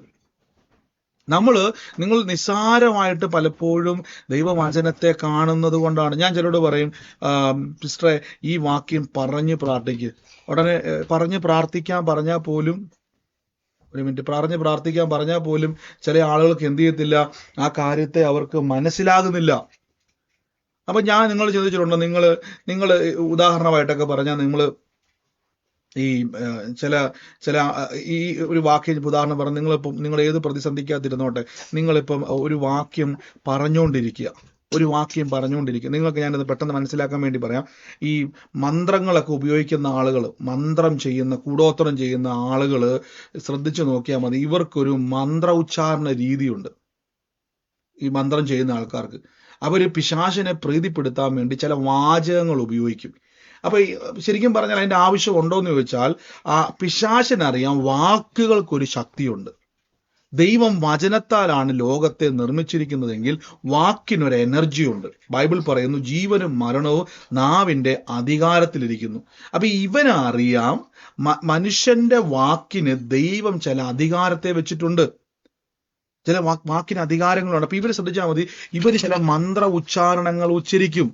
നിങ്ങൾ നിസ്സാരമായിട്ട് പലപ്പോഴും ദൈവവചനത്തെ കാണുന്നത് കൊണ്ടാണ്. ഞാൻ ചിലരോട് പറയും, സിസ്റ്ററെ ഈ വാക്യം പറഞ്ഞ് പ്രാർത്ഥിക്കുക. ഉടനെ പറഞ്ഞ് പ്രാർത്ഥിക്കാൻ പറഞ്ഞാൽ പോലും, ഒരു മിനിറ്റ്, പറഞ്ഞ് പ്രാർത്ഥിക്കാൻ പറഞ്ഞാൽ പോലും ചില ആളുകൾക്ക് എന്ത് ചെയ്യത്തില്ല, ആ കാര്യത്തെ അവർക്ക് മനസ്സിലാകുന്നില്ല. അപ്പൊ ഞാൻ നിങ്ങൾ ചോദിച്ചിട്ടുണ്ടോ, നിങ്ങൾ ഉദാഹരണമായിട്ടൊക്കെ പറഞ്ഞാൽ, നിങ്ങൾ ഈ ചില ഈ ഒരു വാക്യം ഉദാഹരണം പറഞ്ഞ്, നിങ്ങൾ ഏത് പ്രതിസന്ധിക്കാതിരുന്നോട്ടെ, നിങ്ങളിപ്പം ഒരു വാക്യം പറഞ്ഞുകൊണ്ടിരിക്കുക, നിങ്ങൾക്ക് ഞാനത് പെട്ടെന്ന് മനസ്സിലാക്കാൻ വേണ്ടി പറയാം. ഈ മന്ത്രങ്ങളൊക്കെ ഉപയോഗിക്കുന്ന ആളുകൾ, മന്ത്രം ചെയ്യുന്ന, കൂടോത്രം ചെയ്യുന്ന ആളുകൾ ശ്രദ്ധിച്ചു നോക്കിയാൽ മതി. ഇവർക്കൊരു മന്ത്ര ഉച്ചാരണ രീതിയുണ്ട്. ഈ മന്ത്രം ചെയ്യുന്ന ആൾക്കാർക്ക് അവർ പിശാചിനെ പ്രീതിപ്പെടുത്താൻ വേണ്ടി ചില വാചകങ്ങൾ ഉപയോഗിക്കും. അപ്പൊ ശരിക്കും പറഞ്ഞാൽ അതിന്റെ ആവശ്യം ഉണ്ടോ എന്ന് ചോദിച്ചാൽ, ആ പിശാചിനറിയാം വാക്കുകൾക്കൊരു ശക്തിയുണ്ട്. ദൈവം വചനത്താലാണ് ലോകത്തെ നിർമ്മിച്ചിരിക്കുന്നതെങ്കിൽ വാക്കിനൊരു എനർജി ഉണ്ട്. ബൈബിൾ പറയുന്നു, ജീവനും മരണവും നാവിന്റെ അധികാരത്തിലിരിക്കുന്നു. അപ്പൊ ഇവനറിയാം മനുഷ്യന്റെ വാക്കിന് ദൈവം ചില അധികാരത്തെ വെച്ചിട്ടുണ്ട്, ചില വാക്കിന് അധികാരങ്ങളുണ്ട്. അപ്പൊ ഇവര് ശ്രദ്ധിച്ചാൽ മതി, ഇവര് ചില മന്ത്ര ഉച്ചാരണങ്ങൾ ഉച്ചരിക്കും,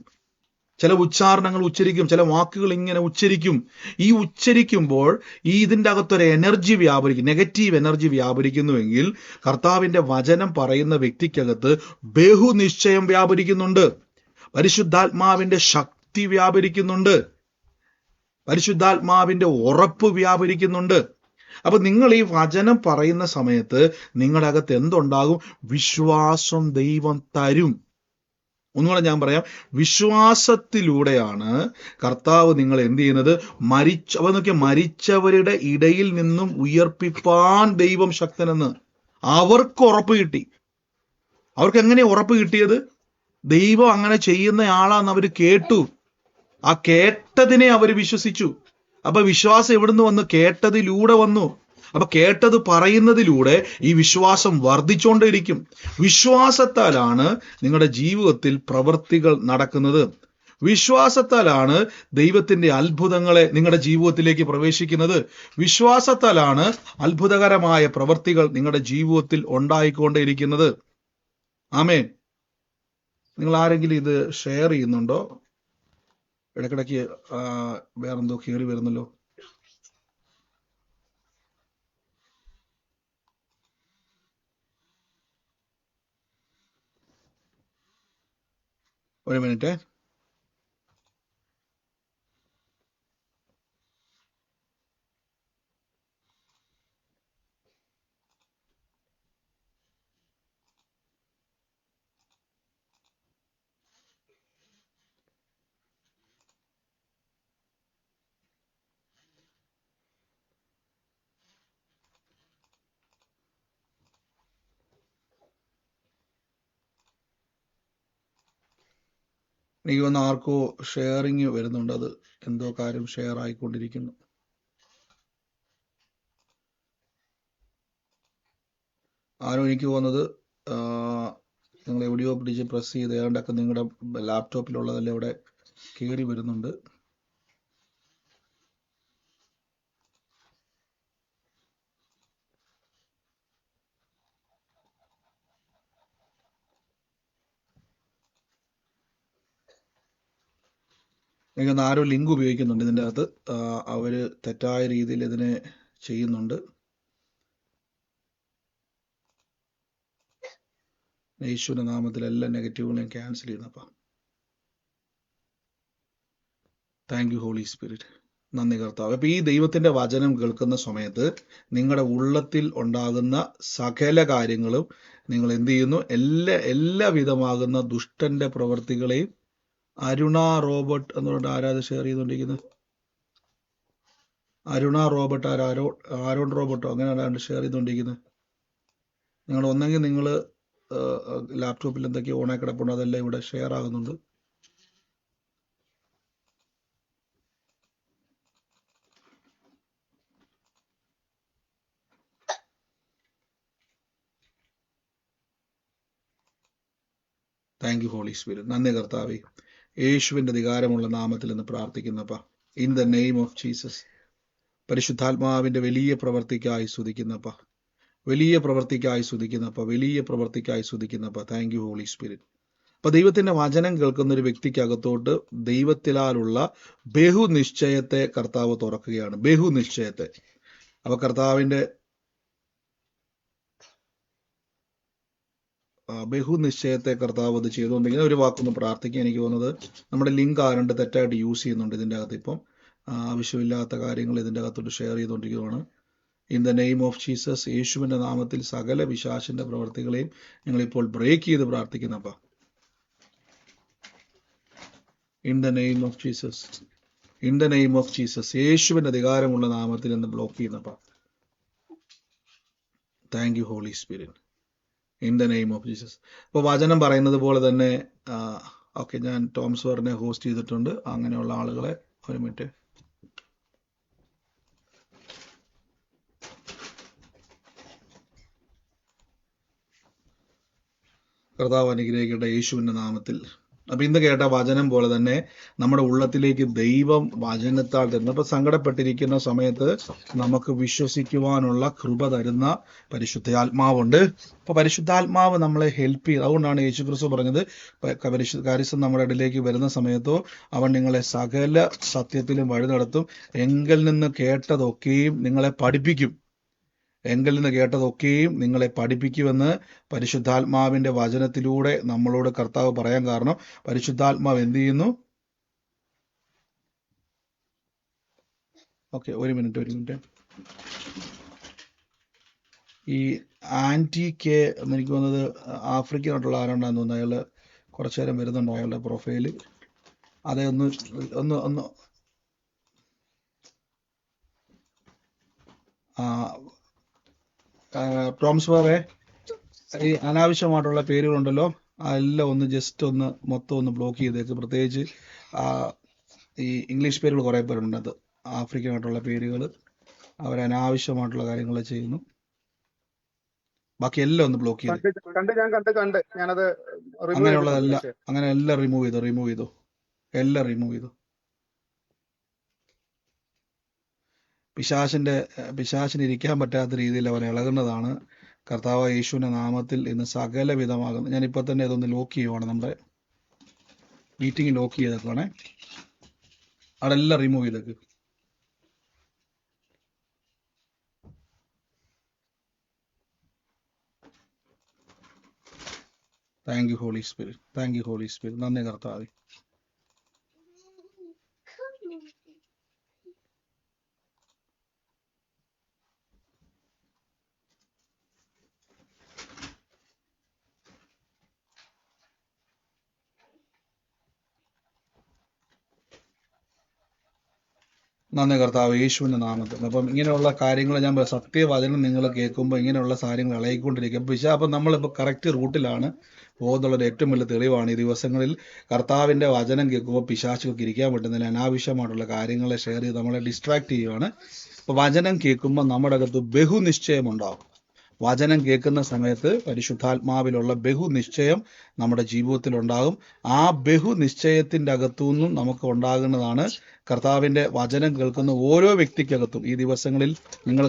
ചില വാക്കുകൾ ഇങ്ങനെ ഉച്ചരിക്കും. ഈ ഉച്ചരിക്കുമ്പോൾ ഇതിൻ്റെ അകത്തൊരു എനർജി വ്യാപരിക്കും, നെഗറ്റീവ് എനർജി വ്യാപരിക്കുന്നുവെങ്കിൽ കർത്താവിന്റെ വചനം പറയുന്ന വ്യക്തിക്കകത്ത് ബഹുനിശ്ചയം വ്യാപരിക്കുന്നുണ്ട്, പരിശുദ്ധാത്മാവിന്റെ ശക്തി വ്യാപരിക്കുന്നുണ്ട്, പരിശുദ്ധാത്മാവിന്റെ ഉറപ്പ് വ്യാപരിക്കുന്നുണ്ട്. അപ്പൊ നിങ്ങൾ ഈ വചനം പറയുന്ന സമയത്ത് നിങ്ങളുടെ അകത്ത് എന്തുണ്ടാകും? വിശ്വാസം ദൈവം തരും. ഒന്നുകൂടെ ഞാൻ പറയാം, വിശ്വാസത്തിലൂടെയാണ് കർത്താവ് നിങ്ങൾ എന്ത് ചെയ്യുന്നത്? മരിച്ചവരുടെ ഇടയിൽ നിന്നും ഉയർപ്പിപ്പാൻ ദൈവം ശക്തനെന്ന് അവർക്ക് ഉറപ്പ് കിട്ടി. അവർക്ക് എങ്ങനെ ഉറപ്പ് കിട്ടിയത്? ദൈവം അങ്ങനെ ചെയ്യുന്ന ആളാന്ന് അവർ കേട്ടു. ആ കേട്ടതിനെ അവർ വിശ്വസിച്ചു. അപ്പൊ വിശ്വാസം എവിടുന്ന് വന്നു? കേട്ടതിലൂടെ വന്നു. അപ്പൊ കേട്ടത് പറയുന്നതിലൂടെ ഈ വിശ്വാസം വർദ്ധിച്ചുകൊണ്ടേയിരിക്കും. വിശ്വാസത്താലാണ് നിങ്ങളുടെ ജീവിതത്തിൽ പ്രവൃത്തികൾ നടക്കുന്നത്. വിശ്വാസത്താലാണ് ദൈവത്തിന്റെ അത്ഭുതങ്ങളെ നിങ്ങളുടെ ജീവിതത്തിലേക്ക് പ്രവേശിക്കുന്നത്. വിശ്വാസത്താലാണ് അത്ഭുതകരമായ പ്രവൃത്തികൾ നിങ്ങളുടെ ജീവിതത്തിൽ ഉണ്ടായിക്കൊണ്ടേയിരിക്കുന്നത്. ആമേൻ. നിങ്ങൾ ആരെങ്കിലും ഇത് ഷെയർ ചെയ്യുന്നുണ്ടോ? ഇടയ്ക്കിടയ്ക്ക് വേറെന്തോ കയറി വരുന്നല്ലോ. ഒരു മിനിറ്റ്. എനിക്ക് വന്ന് ആർക്കോ ഷെയറിങ് വരുന്നുണ്ട്, അത് എന്തോ കാര്യം ഷെയർ ആയിക്കൊണ്ടിരിക്കുന്നു. ആരോ എനിക്ക് തോന്നുന്നത് നിങ്ങൾ എവിടെയോ പിടിച്ച് പ്രസ് ചെയ്ത് ഏതാണ്ടൊക്കെ നിങ്ങളുടെ ലാപ്ടോപ്പിലുള്ളതെല്ലാം ഇവിടെ കയറി വരുന്നുണ്ട്. എനിക്കൊന്ന് ആരോ ലിങ്ക് ഉപയോഗിക്കുന്നുണ്ട് ഇതിൻ്റെ അകത്ത്. അവര് തെറ്റായ രീതിയിൽ ഇതിനെ ചെയ്യുന്നുണ്ട്. യേശുവിന്റെ നാമത്തിൽ എല്ലാ നെഗറ്റീവുകളെയും ക്യാൻസൽ ചെയ്യുന്നപ്പാ. Thank you Holy Spirit. നന്ദി കർത്താവ്. അപ്പൊ ഈ ദൈവത്തിന്റെ വചനം കേൾക്കുന്ന സമയത്ത് നിങ്ങളുടെ ഉള്ളത്തിൽ ഉണ്ടാകുന്ന സകല കാര്യങ്ങളും നിങ്ങൾ എന്ത് ചെയ്യുന്നു? എല്ലാ വിധമാകുന്ന ദുഷ്ടന്റെ പ്രവർത്തികളെയും. അരുണ റോബർട്ട് എന്ന് പറഞ്ഞിട്ട് ആരാത് ഷെയർ ചെയ്തുകൊണ്ടിരിക്കുന്നത്? അരുണ റോബർട്ട്, ആരോൺ റോബർട്ടോ അങ്ങനെ ആരാണ്ട് ഷെയർ ചെയ്തുകൊണ്ടിരിക്കുന്നത്? നിങ്ങൾ ഒന്നെങ്കിൽ നിങ്ങൾ ലാപ്ടോപ്പിൽ എന്തൊക്കെയോ ഓണായി കിടപ്പുണ്ട്, അതെല്ലാം ഇവിടെ ഷെയർ ആകുന്നുണ്ട്. Thank you Holy Spirit. നന്ദി കർത്താവേ, യേശുവിന്റെ അധികാരമുള്ള നാമത്തിൽ നിന്ന് പ്രാർത്ഥിക്കുന്നപ്പ, in the name of Jesus. പരിശുദ്ധാത്മാവിന്റെ വലിയ പ്രവർത്തിക്കായി സ്തുതിക്കുന്നപ്പ, വലിയ പ്രവർത്തിക്കായി സ്തുതിക്കുന്നപ്പ, വലിയ പ്രവർത്തിക്കായി സ്തുതിക്കുന്നപ്പ. Thank you Holy Spirit. അപ്പൊ ദൈവത്തിന്റെ വചനം കേൾക്കുന്ന ഒരു വ്യക്തിക്കകത്തോട്ട് ദൈവത്തിലാലുള്ള ബഹുനിശ്ചയത്തെ കർത്താവ് തുറക്കുകയാണ്. ബഹുനിശ്ചയത്തെ. അപ്പൊ കർത്താവിന്റെ ബഹുനിശ്ചയത്തെ കർത്താവ് അത് ചെയ്തുകൊണ്ടെങ്കിൽ ഒരു വാക്കൊന്ന് പ്രാർത്ഥിക്കാൻ എനിക്ക് തോന്നുന്നത്, നമ്മുടെ ലിങ്ക് ആരണ്ട് തെറ്റായിട്ട് യൂസ് ചെയ്യുന്നുണ്ട് ഇതിൻ്റെ അകത്ത്. ഇപ്പം ആവശ്യമില്ലാത്ത കാര്യങ്ങൾ ഇതിൻ്റെ അകത്തോട്ട് ഷെയർ ചെയ്തുകൊണ്ടിരിക്കുകയാണ്. In the name of Jesus, യേശുവിൻ്റെ നാമത്തിൽ സകല പിശാചിന്റെ പ്രവർത്തികളെയും ഞങ്ങളിപ്പോൾ ബ്രേക്ക് ചെയ്ത് പ്രാർത്ഥിക്കുന്നപ്പ. In the name of Jesus, in the name of Jesus, യേശുവിൻ്റെ അധികാരമുള്ള നാമത്തിൽ നിന്ന് ബ്ലോക്ക് ചെയ്യുന്നപ്പ. Thank you Holy Spirit. In the name of Jesus. അപ്പോൾ വചനം പറയുന്നത് പോലെ തന്നെ, ഓക്കെ, ഞാൻ ടോംസ് വറിനെ ഹോസ്റ്റ് ചെയ്തിട്ടുണ്ട്. അങ്ങനെയുള്ള ആളുകളെ ഒരു മിനിറ്റ്. കർത്താവ് അനുഗ്രഹിക്കട്ടെ യേശുവിൻ്റെ നാമത്തിൽ. അപ്പൊ ഇന്ന് കേട്ട വചനം പോലെ തന്നെ നമ്മുടെ ഉള്ളത്തിലേക്ക് ദൈവം വചനത്താൽ തരുന്നു. അപ്പൊ സങ്കടപ്പെട്ടിരിക്കുന്ന സമയത്ത് നമുക്ക് വിശ്വസിക്കുവാനുള്ള കൃപ തരുന്ന പരിശുദ്ധാത്മാവുണ്ട്. അപ്പൊ പരിശുദ്ധാത്മാവ് നമ്മളെ ഹെൽപ്പ് ചെയ്യും. അതുകൊണ്ടാണ് യേശു ക്രിസ്തു പറഞ്ഞത്, പരിശുദ്ധാത്മാവ് നമ്മുടെ ഇടയിലേക്ക് വരുന്ന സമയത്തോ അവൻ നിങ്ങളെ സകല സത്യത്തിലും വഴി നടത്തും, എങ്കിൽ നിന്ന് കേട്ടതൊക്കെയും നിങ്ങളെ പഠിപ്പിക്കും. എങ്കിൽ നിന്ന് കേട്ടതൊക്കെയും നിങ്ങളെ പഠിപ്പിക്കുമെന്ന് പരിശുദ്ധാത്മാവിന്റെ വചനത്തിലൂടെ നമ്മളോട് കർത്താവ് പറയാൻ കാരണം, പരിശുദ്ധാത്മാവ് എന്ത് ചെയ്യുന്നു? ഓക്കെ, ഒരു മിനിറ്റ്. ഈ ആന്റി കെ എനിക്ക് തോന്നുന്നത് ആഫ്രിക്കനായിട്ടുള്ള ആരുണ്ടാന്ന് തോന്നുന്നു. അയാള് കുറച്ചു നേരം വരുന്നുണ്ട്, അയാളുടെ പ്രൊഫൈല്. അതെ, ഒന്ന് ടോംസ് വേറെ ഈ അനാവശ്യമായിട്ടുള്ള പേരുകളുണ്ടല്ലോ, അതെല്ലാം ഒന്ന് ജസ്റ്റ് ഒന്ന് മൊത്തം ഒന്ന് ബ്ലോക്ക് ചെയ്തേക്ക്. പ്രത്യേകിച്ച് ഈ ഇംഗ്ലീഷ് പേരുകൾ കുറേ പേരുണ്ട്, അത് ആഫ്രിക്കനായിട്ടുള്ള പേരുകൾ, അവർ അനാവശ്യമായിട്ടുള്ള കാര്യങ്ങൾ ചെയ്യുന്നു. ബാക്കി എല്ലാം ഒന്ന് ബ്ലോക്ക് ചെയ്ത്, അങ്ങനെയുള്ളതെല്ലാം അങ്ങനെ എല്ലാം റിമൂവ് ചെയ്തോ, എല്ലാം റിമൂവ് ചെയ്തോ. പിശാചിന് ഇരിക്കാൻ പറ്റാത്ത രീതിയിൽ അവൻ ഇളകുന്നതാണ്. കർത്താവ് യേശുവിന്റെ നാമത്തിൽ ഇന്ന് സകല വിധമാകുന്നു. ഞാനിപ്പോൾ തന്നെ ഇതൊന്ന് ലോക്ക് ചെയ്യുവാണ്, നമ്മുടെ മീറ്റിംഗ് ലോക്ക് ചെയ്തേക്കുവാണേ. അതെല്ലാം റിമൂവ് ചെയ്തേക്ക്. Thank you Holy Spirit, thank you Holy Spirit. നന്ദി കർത്താവേ. നന്ദി കർത്താവ് യേശുവിന്റെ നാമത്തിൽ. അപ്പം ഇങ്ങനെയുള്ള കാര്യങ്ങൾ ഞാൻ സത്യവചനം നിങ്ങൾ കേൾക്കുമ്പോൾ ഇങ്ങനെയുള്ള കാര്യങ്ങൾ ഇളകിക്കൊണ്ടിരിക്കും. അപ്പം നമ്മളിപ്പോൾ കറക്റ്റ് റൂട്ടിലാണ് പോകുന്നുള്ളത് ഏറ്റവും വലിയ തെളിവാണ്. ഈ ദിവസങ്ങളിൽ കർത്താവിന്റെ വചനം കേൾക്കുമ്പോൾ പിശാചുകൾക്ക് ഇരിക്കാൻ പറ്റുന്നില്ല, അനാവശ്യമായിട്ടുള്ള കാര്യങ്ങളെ ഷെയർ ചെയ്ത് നമ്മളെ ഡിസ്ട്രാക്ട് ചെയ്യുവാണ്. അപ്പോൾ വചനം കേൾക്കുമ്പോൾ നമ്മുടെ അകത്ത് ബഹുനിശ്ചയം ഉണ്ടാവും. വചനം കേൾക്കുന്ന സമയത്ത് പരിശുദ്ധാത്മാവിലുള്ള ബഹുനിശ്ചയം നമ്മുടെ ജീവിതത്തിൽ ഉണ്ടാകും. ആ ബഹുനിശ്ചയത്തിൻ്റെ അകത്തുനിന്നും നമുക്ക് ഉണ്ടാകുന്നതാണ് കർത്താവിൻ്റെ വചനം കേൾക്കുന്ന ഓരോ വ്യക്തിക്കകത്തും. ഈ ദിവസങ്ങളിൽ നിങ്ങൾ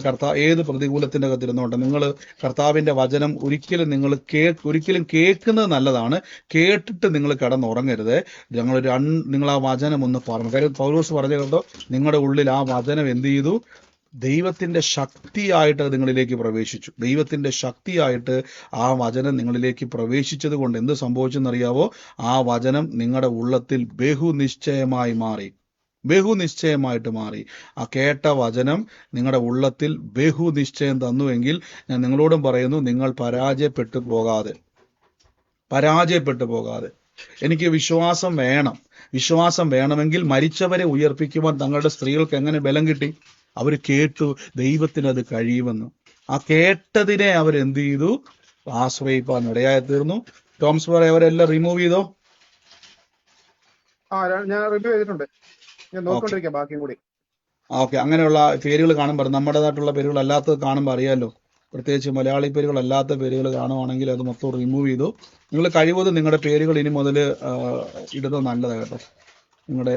ഏത് പ്രതികൂലത്തിൻ്റെ അകത്തിരുന്നോട്ടെ, നിങ്ങൾ കർത്താവിൻ്റെ വചനം ഒരിക്കലും കേൾക്കുന്നത് നല്ലതാണ്. കേട്ടിട്ട് നിങ്ങൾ കിടന്നുറങ്ങരുത്. നിങ്ങൾ ആ വചനം ഒന്ന് പറഞ്ഞു. കാര്യം പൗലോസ് പറഞ്ഞു കേട്ടോ, നിങ്ങളുടെ ഉള്ളിൽ ആ വചനം എന്ത് ചെയ്തു? ദൈവത്തിൻ്റെ ശക്തിയായിട്ട് നിങ്ങളിലേക്ക് പ്രവേശിച്ചു. ദൈവത്തിൻ്റെ ശക്തിയായിട്ട് ആ വചനം നിങ്ങളിലേക്ക് പ്രവേശിച്ചത് കൊണ്ട് എന്ത് സംഭവിച്ചെന്നറിയാവോ? ആ വചനം നിങ്ങളുടെ ഉള്ളത്തിൽ ബഹുനിശ്ചയമായിട്ട് മാറി. ആ കേട്ട വചനം നിങ്ങളുടെ ഉള്ളത്തിൽ ബഹുനിശ്ചയം തന്നുവെങ്കിൽ ഞാൻ നിങ്ങളോടും പറയുന്നു, നിങ്ങൾ പരാജയപ്പെട്ടു പോകാതെ. എനിക്ക് വിശ്വാസം വേണം. വിശ്വാസം വേണമെങ്കിൽ മരിച്ചവരെ ഉയർപ്പിക്കുവാൻ തങ്ങളുടെ സ്ത്രീകൾക്ക് എങ്ങനെ ബലം കിട്ടി? അവർ കേട്ടു ദൈവത്തിന് അത് കഴിയുമെന്ന്. ആ കേട്ടതിനെ അവരെന്ത് ചെയ്തു? ആശ്രയിപ്പാൻ ഇടയായി തീർന്നു. ടോംസ് ബ്രദർ അവരെല്ലാം റിമൂവ് ചെയ്തോ? ഞാൻ റിവ്യൂ ചെയ്തിട്ടുണ്ട്. ഞാൻ ഓക്കെ നോക്കിക്കൊണ്ടിരിക്കാം ബാക്കിയും കൂടി. ഓക്കെ. അങ്ങനെയുള്ള പേരുകൾ കാണുമ്പോൾ, നമ്മുടേതായിട്ടുള്ള പേരുകൾ അല്ലാത്തത് കാണുമ്പോൾ അറിയാമല്ലോ, പ്രത്യേകിച്ച് മലയാളി പേരുകൾ അല്ലാത്ത പേരുകൾ കാണുവാണെങ്കിൽ അത് മൊത്തം റിമൂവ് ചെയ്തു. നിങ്ങൾ കഴിവതും നിങ്ങളുടെ പേരുകൾ ഇനി മുതൽ ഇടുന്നത് നല്ലതാണ് കേട്ടോ. നിങ്ങളുടെ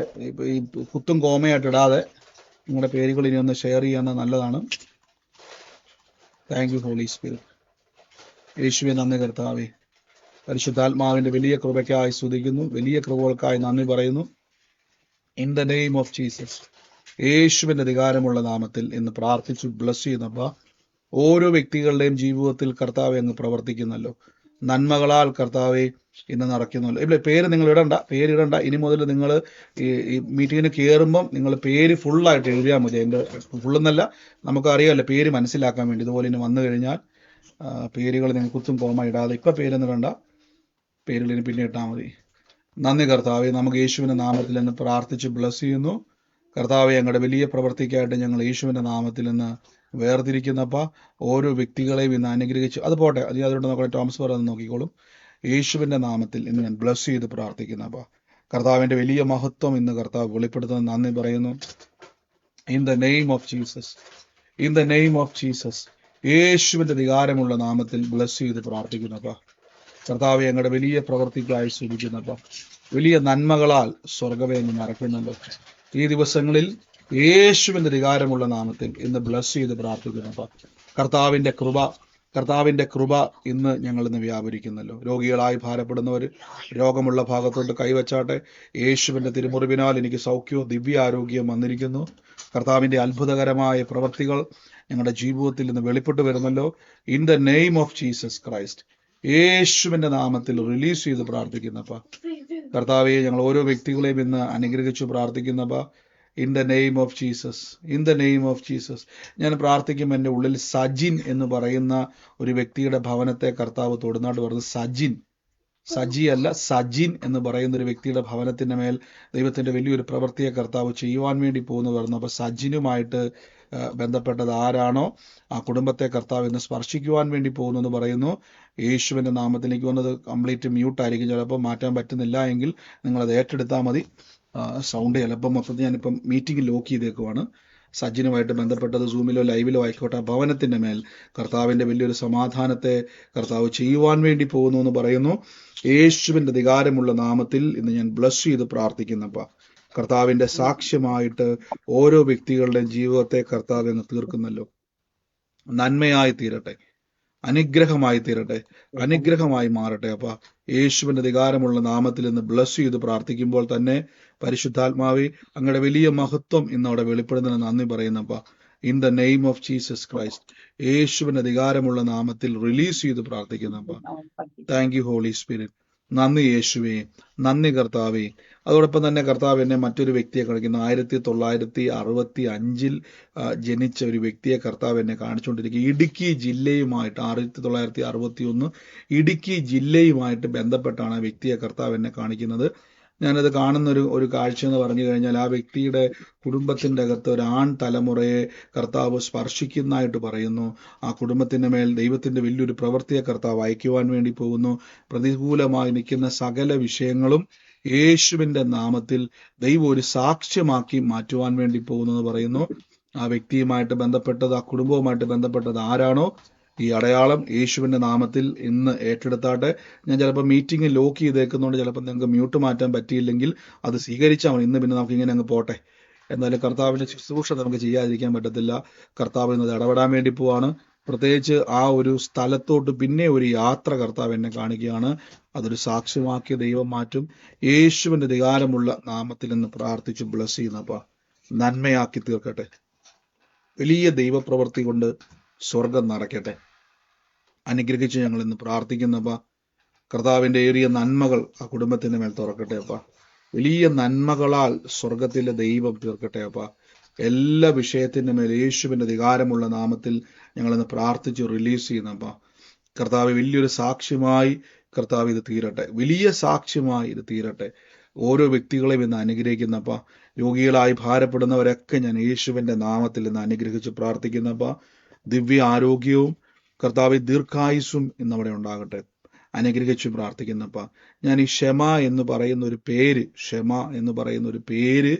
ഈ കുത്തും കോമയായിട്ട് ഇടാതെ നിങ്ങളുടെ പേരുകൾ ഇനി ഒന്ന് ഷെയർ ചെയ്യുന്നത് നല്ലതാണ്. Thank you Holy Spirit. യേശുവെ നന്ദി കർത്താവേ. പരിശുദ്ധാത്മാവിന്റെ വലിയ കൃപയ്ക്കായി സ്തുതിക്കുന്നു, വലിയ കൃപകൾക്കായി നന്ദി പറയുന്നു. In the name of Jesus, യേശുവിന്റെ അധികാരമുള്ള നാമത്തിൽ ഇന്ന് പ്രാർത്ഥിച്ചു ബ്ലസ് ചെയ്യുന്നപ്പ ഓരോ വ്യക്തികളുടെയും ജീവിതത്തിൽ കർത്താവെ അങ്ങ് പ്രവർത്തിക്കുന്നല്ലോ. നന്മകളാൽ കർത്താവെ ഇന്ന് നടക്കുന്നല്ലോ. ഇവിടെ പേര് നിങ്ങൾ പേരിടണ്ട. ഇനി മുതൽ നിങ്ങൾ ഈ മീറ്റിങ്ങിന് കയറുമ്പം നിങ്ങൾ പേര് ഫുള്ളായിട്ട് എഴുതിയാൽ മതി. എൻ്റെ ഫുള്ളെന്നല്ല, നമുക്കറിയാമല്ലോ പേര് മനസ്സിലാക്കാൻ വേണ്ടി. ഇതുപോലെ ഇനി വന്നു കഴിഞ്ഞാൽ പേരുകൾ നിങ്ങൾ കുത്തും കോമ ഇടാതെ ഇപ്പം പേരൊന്നും ഇടണ്ട, പേരുകൾ ഇനി പിന്നെ ഇട്ടാൽ മതി. നന്ദി കർത്താവെ. നമുക്ക് യേശുവിൻ്റെ നാമത്തിൽ നിന്ന് പ്രാർത്ഥിച്ച് ബ്ലസ് ചെയ്യുന്നു. കർത്താവെ, ഞങ്ങളുടെ വലിയ പ്രവൃത്തിക്കായിട്ട് ഞങ്ങൾ യേശുവിൻ്റെ നാമത്തിൽ നിന്ന് വേർതിരിക്കുന്നപ്പ ഓരോ വ്യക്തികളെയും ഇന്ന് അനുഗ്രഹിച്ചു. അത് പോട്ടെ, അതുകൊണ്ട് നോക്കട്ടെ, ടോംസ് ബ്രദർ നോക്കിക്കോളും. യേശുവിൻ്റെ നാമത്തിൽ ഇന്ന് ഞാൻ ബ്ലസ് ചെയ്ത് പ്രാർത്ഥിക്കുന്നപ്പ കർത്താവിൻ്റെ വലിയ മഹത്വം ഇന്ന് കർത്താവ് വെളിപ്പെടുത്തുന്ന നന്ദി പറയുന്നു. In the name of Jesus, in the name of Jesus, യേശുവിൻ്റെ അധികാരമുള്ള നാമത്തിൽ ബ്ലസ് ചെയ്ത് പ്രാർത്ഥിക്കുന്നപ്പ കർത്താവ് ഞങ്ങളുടെ വലിയ പ്രവൃത്തിക്കായി ശ്രമിക്കുന്നപ്പ വലിയ നന്മകളാൽ സ്വർഗവേ നിറയ്ക്കുന്നുണ്ട്. ഈ ദിവസങ്ങളിൽ യേശുവിൻ്റെ അധികാരമുള്ള നാമത്തിൽ ഇന്ന് ബ്ലസ് ചെയ്ത് പ്രാർത്ഥിക്കുന്നപ്പ കർത്താവിൻ്റെ കൃപ ഇന്ന് ഞങ്ങൾ ഇന്ന് വ്യാപരിക്കുന്നല്ലോ. രോഗികളായി ഭാരപ്പെടുന്നവർ രോഗമുള്ള ഭാഗത്തോട്ട് കൈവച്ചാട്ടെ. യേശുവിൻ്റെ തിരുമുറിവിനാൽ എനിക്ക് സൗഖ്യവും ദിവ്യ ആരോഗ്യവും വന്നിരിക്കുന്നു. കർത്താവിൻ്റെ അത്ഭുതകരമായ പ്രവൃത്തികൾ ഞങ്ങളുടെ ജീവിതത്തിൽ ഇന്ന് വെളിപ്പെട്ട് വരുന്നല്ലോ. In the name of Jesus Christ, യേശുവിൻ്റെ നാമത്തിൽ റിലീസ് ചെയ്ത് പ്രാർത്ഥിക്കുന്നപ്പ കർത്താവെ, ഞങ്ങൾ ഓരോ വ്യക്തികളെയും ഇന്ന് അനുഗ്രഹിച്ചു പ്രാർത്ഥിക്കുന്നപ്പ in the name of Jesus, in the name of Jesus. ഞാൻ പ്രാർത്ഥിക്കുമ്പോൾ എൻ്റെ ഉള്ളിൽ സജിൻ എന്ന് പറയുന്ന ഒരു വ്യക്തിയുടെ ഭവനത്തെ കർത്താവ് തൊടുന്നാട്ട് പറഞ്ഞത് സജി അല്ല, സജിൻ എന്ന് പറയുന്ന ഒരു വ്യക്തിയുടെ ഭവനത്തിൻ്റെ മേൽ ദൈവത്തിൻ്റെ വലിയൊരു പ്രവൃത്തിയെ കർത്താവ് ചെയ്യുവാൻ വേണ്ടി പോകുന്നു പറഞ്ഞു. അപ്പോൾ സജിനുമായിട്ട് ബന്ധപ്പെട്ടത് ആരാണോ ആ കുടുംബത്തെ കർത്താവ് ഇന്ന് സ്പർശിക്കുവാൻ വേണ്ടി പോകുന്നു എന്ന് പറയുന്നു. യേശുവിൻ്റെ നാമത്തിലേക്ക് വന്നത് കംപ്ലീറ്റ് മ്യൂട്ടായിരിക്കും, ചിലപ്പോൾ മാറ്റാൻ പറ്റുന്നില്ല എങ്കിൽ നിങ്ങളത് ഏറ്റെടുത്താൽ മതി. സൗണ്ട് ചിലപ്പോൾ മൊത്തത്തിൽ ഞാനിപ്പം മീറ്റിംഗ് ലോക്ക് ചെയ്തേക്കുവാണ്. സജ്ജനുമായിട്ട് ബന്ധപ്പെട്ടത് സൂമിലോ ലൈവിലോ ആയിക്കോട്ടെ, ഭവനത്തിൻ്റെ മേൽ കർത്താവിൻ്റെ വലിയൊരു സമാധാനത്തെ കർത്താവ് ചെയ്യുവാൻ വേണ്ടി പോകുന്നു എന്ന് പറയുന്നു. യേശുവിൻ്റെ അധികാരമുള്ള നാമത്തിൽ ഇന്ന് ഞാൻ ബ്ലസ് ചെയ്ത് പ്രാർത്ഥിക്കുന്നപ്പ കർത്താവിൻ്റെ സാക്ഷ്യമായിട്ട് ഓരോ വ്യക്തികളുടെയും ജീവിതത്തെ കർത്താവ് എന്ന് തീർക്കുന്നല്ലോ. നന്മയായി തീരട്ടെ, അനുഗ്രഹമായി തീരട്ടെ, അനുഗ്രഹമായി മാറട്ടെ. അപ്പ യേശുവിൻ്റെ അധികാരമുള്ള നാമത്തിൽ ഇന്ന് ബ്ലസ് ചെയ്ത് പ്രാർത്ഥിക്കുമ്പോൾ തന്നെ പരിശുദ്ധാത്മാവേ, അങ്ങയുടെ വലിയ മഹത്വം ഇന്ന് അവിടെ വെളിപ്പെടുന്നതിന് നന്ദി പറയുന്നപ്പ in the name of Jesus Christ, യേശുവിൻ്റെ അധികാരമുള്ള നാമത്തിൽ റിലീസ് ചെയ്ത് പ്രാർത്ഥിക്കുന്നപ്പ താങ്ക് യു ഹോളി സ്പിരിറ്റ്. നന്ദി യേശുവേ, നന്ദി കർത്താവേ. അതോടൊപ്പം തന്നെ കർത്താവ് എന്നെ മറ്റൊരു വ്യക്തിയെ കാണിക്കുന്നു. 1965 ജനിച്ച ഒരു വ്യക്തിയെ കർത്താവ് എന്നെ കാണിച്ചുകൊണ്ടിരിക്കുക. ഇടുക്കി ജില്ലയുമായിട്ട് 1961 ഇടുക്കി ജില്ലയുമായിട്ട് ബന്ധപ്പെട്ടാണ് ആ വ്യക്തിയെ കർത്താവ് എന്നെ കാണിക്കുന്നത്. ഞാനത് കാണുന്ന ഒരു കാഴ്ച എന്ന് പറഞ്ഞു കഴിഞ്ഞാൽ ആ വ്യക്തിയുടെ കുടുംബത്തിൻ്റെ അകത്ത് ഒരു ആൺ തലമുറയെ കർത്താവ് സ്പർശിക്കുന്നതായിട്ട് പറയുന്നു. ആ കുടുംബത്തിൻ്റെ മേൽ ദൈവത്തിൻ്റെ വലിയൊരു പ്രവൃത്തിയെ കർത്താവ് അയക്കുവാൻ വേണ്ടി പോകുന്നു. പ്രതികൂലമായി നിൽക്കുന്ന സകല വിഷയങ്ങളും യേശുവിൻ്റെ നാമത്തിൽ ദൈവം ഒരു സാക്ഷ്യമാക്കി മാറ്റുവാൻ വേണ്ടി പോകുന്നു എന്ന് പറയുന്നു. ആ വ്യക്തിയുമായിട്ട് ബന്ധപ്പെട്ടത്, ആ കുടുംബവുമായിട്ട് ബന്ധപ്പെട്ടത് ആരാണോ ഈ അടയാളം യേശുവിൻ്റെ നാമത്തിൽ ഇന്ന് ഏറ്റെടുത്താട്ടെ. ഞാൻ ചിലപ്പോൾ മീറ്റിംഗ് ലോക്ക് ചെയ്തേക്കുന്നതുകൊണ്ട് ചിലപ്പോൾ നിങ്ങൾക്ക് മ്യൂട്ട് മാറ്റാൻ പറ്റിയില്ലെങ്കിൽ അത് സ്വീകരിച്ചാൽ മതി. ഇന്ന് പിന്നെ നമുക്ക് ഇങ്ങനെ അങ്ങ് പോട്ടെ. എന്നാലും കർത്താവിൻ്റെ ശുശ്രൂഷ നമുക്ക് ചെയ്യാതിരിക്കാൻ പറ്റത്തില്ല. കർത്താവ് ഇന്നത് ഇടപെടാൻ വേണ്ടി പോവാണ്. പ്രത്യേകിച്ച് ആ ഒരു സ്ഥലത്തോട്ട് പിന്നെ ഒരു യാത്ര കർത്താവ് എന്നെ കാണിക്കുകയാണ്. അതൊരു സാക്ഷ്യമാക്കിയ ദൈവം മാറ്റും. യേശുവിൻ്റെ അധികാരമുള്ള നാമത്തിൽ നിന്ന് പ്രാർത്ഥിച്ച് ബ്ലസ് ചെയ്യുന്നപ്പ നന്മയാക്കി തീർക്കട്ടെ. വലിയ ദൈവപ്രവൃത്തി കൊണ്ട് സ്വർഗം നടക്കട്ടെ. അനുഗ്രഹിച്ച് ഞങ്ങൾ ഇന്ന് പ്രാർത്ഥിക്കുന്നപ്പ കർത്താവിൻ്റെ ഏറിയ നന്മകൾ ആ കുടുംബത്തിൻ്റെ മേൽ തുറക്കട്ടെ. അപ്പ വലിയ നന്മകളാൽ സ്വർഗത്തിലെ ദൈവം തീർക്കട്ടെ. അപ്പ എല്ലാ വിഷയത്തിൻ്റെ മേൽ യേശുവിൻ്റെ അധികാരമുള്ള നാമത്തിൽ ഞങ്ങളിന്ന് പ്രാർത്ഥിച്ച് റിലീസ് ചെയ്യുന്നപ്പ കർത്താവ് വലിയൊരു സാക്ഷ്യമായി കർത്താവ് ഇത് തീരട്ടെ. വലിയ സാക്ഷ്യമായി ഇത് തീരട്ടെ. ഓരോ വ്യക്തികളെയും ഇന്ന് അനുഗ്രഹിക്കുന്നപ്പ രോഗികളായി ഭാരപ്പെടുന്നവരൊക്കെ ഞാൻ യേശുവിൻ്റെ നാമത്തിൽ ഇന്ന് അനുഗ്രഹിച്ച് പ്രാർത്ഥിക്കുന്നപ്പ ദിവ്യ ആരോഗ്യവും കർത്താവ് ദീർഘായുസ്സും ഇന്നവിടെ ഉണ്ടാകട്ടെ. അനുഗ്രഹിച്ചു പ്രാർത്ഥിക്കുന്നപ്പ ഞാൻ ഈ ക്ഷമ എന്ന് പറയുന്ന ഒരു പേര്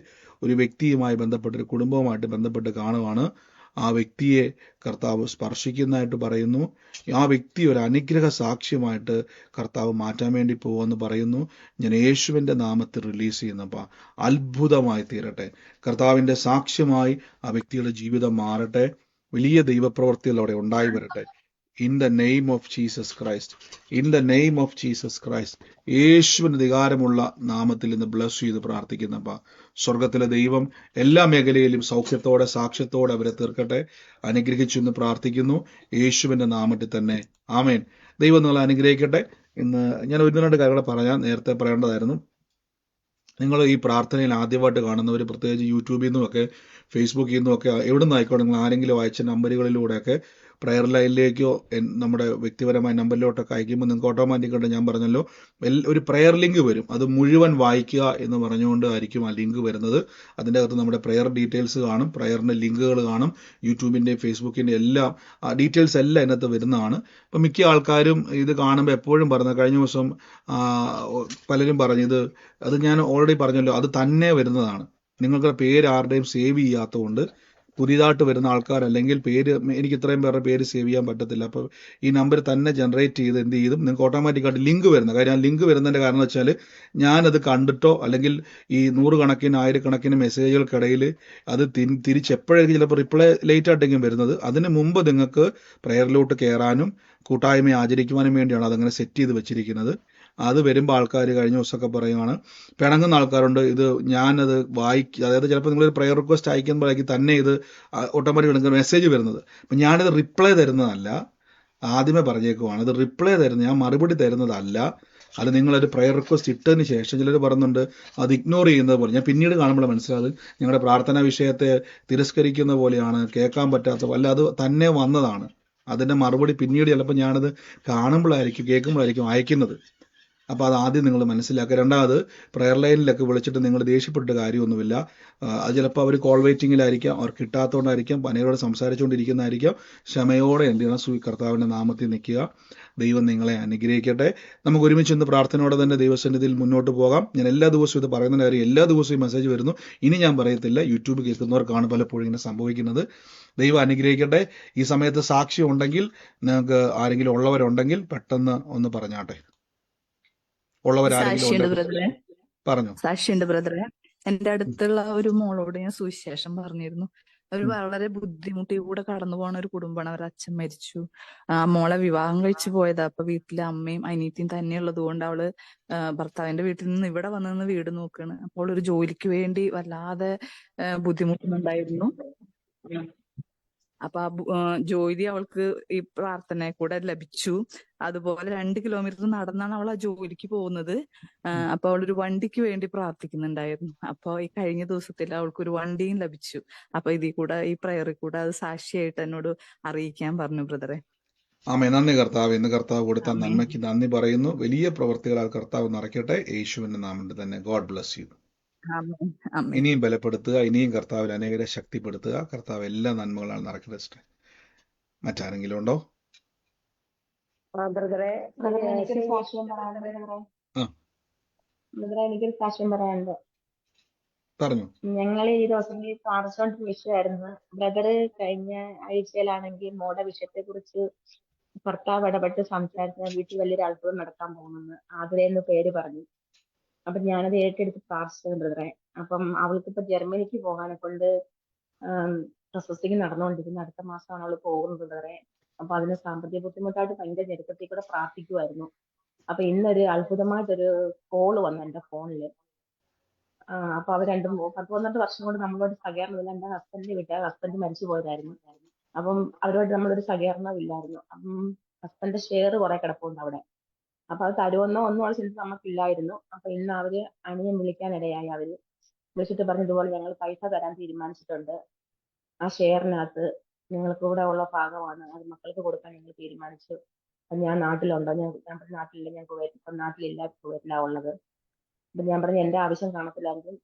ഒരു വ്യക്തിയുമായി ബന്ധപ്പെട്ട്, ഒരു കുടുംബവുമായിട്ട് ബന്ധപ്പെട്ട് കാണുവാണ്. ആ വ്യക്തിയെ കർത്താവ് സ്പർശിക്കുന്നതായിട്ട് പറയുന്നു. ആ വ്യക്തി ഒരു അനുഗ്രഹ സാക്ഷ്യമായിട്ട് കർത്താവ് മാറ്റാൻ വേണ്ടി പോവെന്ന് പറയുന്നു. ഞാൻ യേശുവിൻ്റെ നാമത്തിൽ റിലീസ് ചെയ്യുന്നപ്പ അത്ഭുതമായി തീരട്ടെ. കർത്താവിൻ്റെ സാക്ഷ്യമായി ആ വ്യക്തിയുടെ ജീവിതം മാറട്ടെ. വലിയ ദൈവപ്രവൃത്തികൾ അവിടെ ഉണ്ടായി വരട്ടെ. In the name of Jesus Christ, in the name of Jesus Christ, യേശുവിന് അധികാരമുള്ള നാമത്തിൽ ഇന്ന് ബ്ലസ് ചെയ്ത് പ്രാർത്ഥിക്കുന്നപ്പ സ്വർഗത്തിലെ ദൈവം എല്ലാ മേഖലയിലും സൗഖ്യത്തോടെ സാക്ഷ്യത്തോടെ അവരെ തീർക്കട്ടെ. അനുഗ്രഹിച്ചു എന്ന് പ്രാർത്ഥിക്കുന്നു യേശുവിന്റെ നാമത്തിൽ തന്നെ. ആമേൻ. ദൈവം നിങ്ങളെ അനുഗ്രഹിക്കട്ടെ. ഇന്ന് ഞാൻ ഒന്ന് രണ്ട് കാര്യങ്ങൾ പറയാൻ നേരത്തെ പറയേണ്ടതായിരുന്നു. നിങ്ങൾ ഈ പ്രാർത്ഥനയിൽ ആദ്യമായിട്ട് കാണുന്നവർ, പ്രത്യേകിച്ച് യൂട്യൂബിൽ നിന്നുമൊക്കെ ഫേസ്ബുക്കിൽ നിന്നുമൊക്കെ എവിടെ നിന്നായിക്കോട്ടെ, നിങ്ങൾ ആരെങ്കിലും അയച്ച നമ്പറുകളിലൂടെയൊക്കെ പ്രയർ ലൈനിലേക്കോ നമ്മുടെ വ്യക്തിപരമായ നമ്പറിലോട്ടൊക്കെ അയക്കുമ്പോൾ നിങ്ങൾക്ക് ഓട്ടോമാറ്റിക്കായിട്ട് ഞാൻ പറഞ്ഞല്ലോ ഒരു പ്രയർ ലിങ്ക് വരും. അത് മുഴുവൻ വായിക്കുക എന്ന് പറഞ്ഞുകൊണ്ട് ആയിരിക്കും ആ ലിങ്ക് വരുന്നത്. അതിൻ്റെ അകത്ത് നമ്മുടെ പ്രയർ ഡീറ്റെയിൽസ് കാണും, പ്രയറിൻ്റെ ലിങ്കുകൾ കാണും, യൂട്യൂബിൻ്റെയും ഫേസ്ബുക്കിൻ്റെ എല്ലാം ഡീറ്റെയിൽസ് എല്ലാം അതിനകത്ത് വരുന്നതാണ്. അപ്പം മിക്ക ആൾക്കാരും ഇത് കാണുമ്പോൾ എപ്പോഴും പറഞ്ഞത്, കഴിഞ്ഞ ദിവസം പലരും പറഞ്ഞത്, അത് ഞാൻ ഓൾറെഡി പറഞ്ഞല്ലോ, അത് തന്നെ വരുന്നതാണ്. നിങ്ങളുടെ പേര് ആരുടെയും സേവ് ചെയ്യാത്തതുകൊണ്ട് പുതിയതായിട്ട് വരുന്ന ആൾക്കാർ, അല്ലെങ്കിൽ പേര് എനിക്ക് ഇത്രയും പേരുടെ പേര് സേവ് ചെയ്യാൻ പറ്റത്തില്ല, അപ്പോൾ ഈ നമ്പർ തന്നെ ജനറേറ്റ് ചെയ്ത് എന്ത് ചെയ്തും നിങ്ങൾക്ക് ഓട്ടോമാറ്റിക്കായിട്ട് ലിങ്ക് വരുന്ന കാര്യം. ആ ലിങ്ക് വരുന്നതിൻ്റെ കാരണം എന്ന് വെച്ചാൽ ഞാനത് കണ്ടിട്ടോ അല്ലെങ്കിൽ ഈ നൂറുകണക്കിന് ആയിരക്കണക്കിന് മെസ്സേജുകൾക്കിടയിൽ അത് തിരിച്ചെപ്പോഴേക്കും ചിലപ്പോൾ റിപ്ലൈ ലേറ്റ് ആയിട്ടെങ്കിലും വരുന്നത്, അതിന് മുമ്പ് നിങ്ങൾക്ക് പ്രയറിലോട്ട് കയറാനും കൂട്ടായ്മ ആചരിക്കുവാനും വേണ്ടിയാണ് അതങ്ങനെ സെറ്റ് ചെയ്ത് വെച്ചിരിക്കുന്നത്. അത് വരുമ്പോൾ ആൾക്കാർ കഴിഞ്ഞ ദിവസമൊക്കെ പറയുകയാണ്, പിണങ്ങുന്ന ആൾക്കാരുണ്ട്. ഇത് ഞാനത് അതായത് ചിലപ്പോൾ നിങ്ങളൊരു പ്രയർ റിക്വസ്റ്റ് അയക്കുമ്പോഴേക്കും തന്നെ ഇത് ഓട്ടോമാറ്റിക് നിങ്ങൾക്ക് മെസ്സേജ് വരുന്നത്. അപ്പം ഞാനിത് റിപ്ലൈ തരുന്നതല്ല, ആദ്യമേ പറഞ്ഞേക്കുവാണ്. ഇത് റിപ്ലൈ തരുന്നത്, ഞാൻ മറുപടി തരുന്നതല്ല. അത് നിങ്ങളൊരു പ്രയർ റിക്വസ്റ്റ് ഇട്ടതിന് ശേഷം ചിലർ പറയുന്നുണ്ട് അത് ഇഗ്നോർ ചെയ്യുന്നത് പോലെ. ഞാൻ പിന്നീട് കാണുമ്പോൾ മനസ്സിലാകും നിങ്ങളുടെ പ്രാർത്ഥനാ വിഷയത്തെ തിരസ്കരിക്കുന്ന പോലെയാണ്, കേൾക്കാൻ പറ്റാത്ത, അല്ല അത് തന്നെ വന്നതാണ്. അതിൻ്റെ മറുപടി പിന്നീട് ചിലപ്പോൾ ഞാനത് കാണുമ്പോഴായിരിക്കും കേൾക്കുമ്പോഴായിരിക്കും അയക്കുന്നത്. അപ്പോൾ അത് ആദ്യം നിങ്ങൾ മനസ്സിലാക്കുക. രണ്ടാമത്, പ്രയർ ലൈനിലൊക്കെ വിളിച്ചിട്ട് നിങ്ങൾ ദേഷ്യപ്പെട്ടിട്ട് കാര്യമൊന്നുമില്ല. അത് ചിലപ്പോൾ അവർ കോൾ വെയിറ്റിങ്ങിലായിരിക്കാം, അവർ കിട്ടാത്തതുകൊണ്ടായിരിക്കാം, പനയോട് സംസാരിച്ചുകൊണ്ടിരിക്കുന്നതായിരിക്കാം. ക്ഷമയോടെ എന്ത് ചെയ്യണം, കർത്താവിൻ്റെ നാമത്തിൽ നിൽക്കുക. ദൈവം നിങ്ങളെ അനുഗ്രഹിക്കട്ടെ. നമുക്ക് ഒരുമിച്ച് ഇന്ന് പ്രാർത്ഥനയോടെ തന്നെ ദൈവസന്നിധിയിൽ മുന്നോട്ട് പോകാം. ഞാൻ എല്ലാ ദിവസവും ഇത് പറയുന്ന കാര്യം, എല്ലാ ദിവസവും മെസ്സേജ് വരുന്നു, ഇനി ഞാൻ പറയത്തില്ല. യൂട്യൂബ് കേൾക്കുന്നവർക്കാണ് പലപ്പോഴും ഇങ്ങനെ സംഭവിക്കുന്നത്. ദൈവം അനുഗ്രഹിക്കട്ടെ. ഈ സമയത്ത് സാക്ഷ്യം ഉണ്ടെങ്കിൽ, നിങ്ങൾക്ക് ആരെങ്കിലും ഉള്ളവരുണ്ടെങ്കിൽ പെട്ടെന്ന് ഒന്ന് പറഞ്ഞാട്ടെ. ഉള്ളവരാരെങ്കിലും സാക്ഷിയുണ്ട് ഉണ്ടെങ്കിൽ ബ്രദറെ, പറഞ്ഞു. സാക്ഷിയുണ്ട് ബ്രദറെ. എന്റെ അടുത്തുള്ള ഒരു മോളോട് ഞാൻ സുവിശേഷം പറഞ്ഞിരുന്നു. അവർ വളരെ ബുദ്ധിമുട്ടിലൂടെ കടന്നു പോണ ഒരു കുടുംബമാണ്. അവർ അച്ഛൻ മരിച്ചു, മോളെ വിവാഹം കഴിച്ചു പോയതാ. അപ്പൊ വീട്ടിലെ അമ്മയും അനിയത്തിയും തന്നെയുള്ളത് കൊണ്ട് അവള് ഭർത്താവിന്റെ വീട്ടിൽ നിന്ന് ഇവിടെ വന്ന് വീട് നോക്കാണ്. അപ്പോൾ ഒരു ജോലിക്ക് വേണ്ടി വല്ലാതെ ബുദ്ധിമുട്ടുന്നുണ്ടായിരുന്നു. അപ്പൊ ജോലി അവൾക്ക് ഈ പ്രാർത്ഥനയെ കൂടെ ലഭിച്ചു. അതുപോലെ 2 കിലോമീറ്റർ നടന്നാണ് അവൾ ആ ജോലിക്ക് പോകുന്നത്. അപ്പൊ അവളൊരു വണ്ടിക്ക് വേണ്ടി പ്രാർത്ഥിക്കുന്നുണ്ടായിരുന്നു. അപ്പൊ ഈ കഴിഞ്ഞ ദിവസത്തിൽ അവൾക്കൊരു വണ്ടിയും ലഭിച്ചു. അപ്പൊ ഇതിൽ കൂടെ, ഈ പ്രയറിൽ കൂടെ അത് സാക്ഷിയായിട്ട് എന്നോട് അറിയിക്കാൻ പറഞ്ഞു ബ്രദറെ. ആമേ. നന്ദി കർത്താവ്. ഇന്ന് കർത്താവ് കൊടുത്ത നന്മയ്ക്ക് നന്ദി പറയുന്നു. വലിയ പ്രവൃത്തികളാൽ കർത്താവ് നിറയ്ക്കട്ടെ. യേശുവിന്റെ നാമത്തിൽ തന്നെ. God bless U. ഇനിയും ബലപ്പെടുത്തുക, ഇനിയും കർത്താവിൽ അനേകരെ ശക്തിപ്പെടുത്തുക. കർത്താവ് എല്ലാ നന്മകളാൽ നിറയ്ക്കട്ടെ. മറ്റാരെങ്കിലും ഉണ്ടോ? എനിക്കൊരു സാക്ഷ്യം പറയാനുണ്ട്. പറഞ്ഞു. ഞങ്ങൾ ഈ ദിവസം പ്രാർത്ഥിച്ചുകൊണ്ടിരുന്ന വിഷയമായിരുന്നു. ബ്രദറ് കഴിഞ്ഞ ആഴ്ചയിലാണെങ്കിൽ മോടെ വിഷയത്തെ കുറിച്ച് ഭർത്താവ് ഇടപെട്ട് സംസാരിച്ച വീട്ടിൽ വലിയൊരു അത്ഭുതം നടക്കാൻ പോകുമെന്ന് ആതിരയെന്ന് പേര് പറഞ്ഞു. അപ്പൊ ഞാനത് ഏറ്റെടുത്ത് പ്രാർത്ഥിച്ചത് ബ്രദറെ. അപ്പം അവൾക്കിപ്പോ ജർമ്മനിക്ക് പോകാനെ കൊണ്ട് പ്രോസസ്സിംഗ് നടന്നുകൊണ്ടിരിക്കുന്നു. അടുത്ത മാസമാണ് അവള് പോകുന്നത് ബ്രദറെ. അപ്പൊ അതിന് സാമ്പത്തിക ബുദ്ധിമുട്ടായിട്ട് ഭയങ്കര ഞെരുക്കത്തിൽ കൂടെ പ്രാർത്ഥിക്കുമായിരുന്നു. അപ്പൊ ഇന്നൊരു അത്ഭുതമായിട്ടൊരു കോള് വന്നു എന്റെ ഫോണില്. അപ്പൊ അവർ 10-12 വർഷം കൊണ്ട് നമ്മളോട് സഹകരണമില്ല. എന്റെ ഹസ്ബൻഡിന്റെ വീട്ടുകാർ, ഹസ്ബൻഡ് മരിച്ചു പോയതായിരുന്നു. അപ്പം അവരോട് നമ്മളൊരു സഹകരണം ഇല്ലായിരുന്നു. അപ്പം ഹസ്ബൻഡിന്റെ ഷെയർ കുറെ കിടപ്പുണ്ട് അവിടെ. അപ്പൊ അത് തരുമെന്നോ ഒന്നും അവൾ ചിന്തിച്ച് നമുക്കില്ലായിരുന്നു. അപ്പൊ ഇന്ന് അവര് അനിയൻ വിളിക്കാനിടയായി. അവര് വിളിച്ചിട്ട് പറഞ്ഞു, ഇതുപോലെ ഞങ്ങൾ പൈസ തരാൻ തീരുമാനിച്ചിട്ടുണ്ട്, ആ ഷെയറിനകത്ത് നിങ്ങൾക്ക് കൂടെ ഉള്ള ഭാഗമാണ്, അത് മക്കൾക്ക് കൊടുക്കാൻ ഞങ്ങൾ തീരുമാനിച്ചു. അപ്പൊ ഞാൻ നാട്ടിലുണ്ടോ? ഞാൻ നാട്ടിലില്ല, ഞാൻ ഇപ്പം നാട്ടിലില്ല, കുവൈറ്റിലാ ഉള്ളത്. അപ്പൊ ഞാൻ പറഞ്ഞു എന്റെ ആവശ്യം കാണത്തില്ലായിരിക്കും,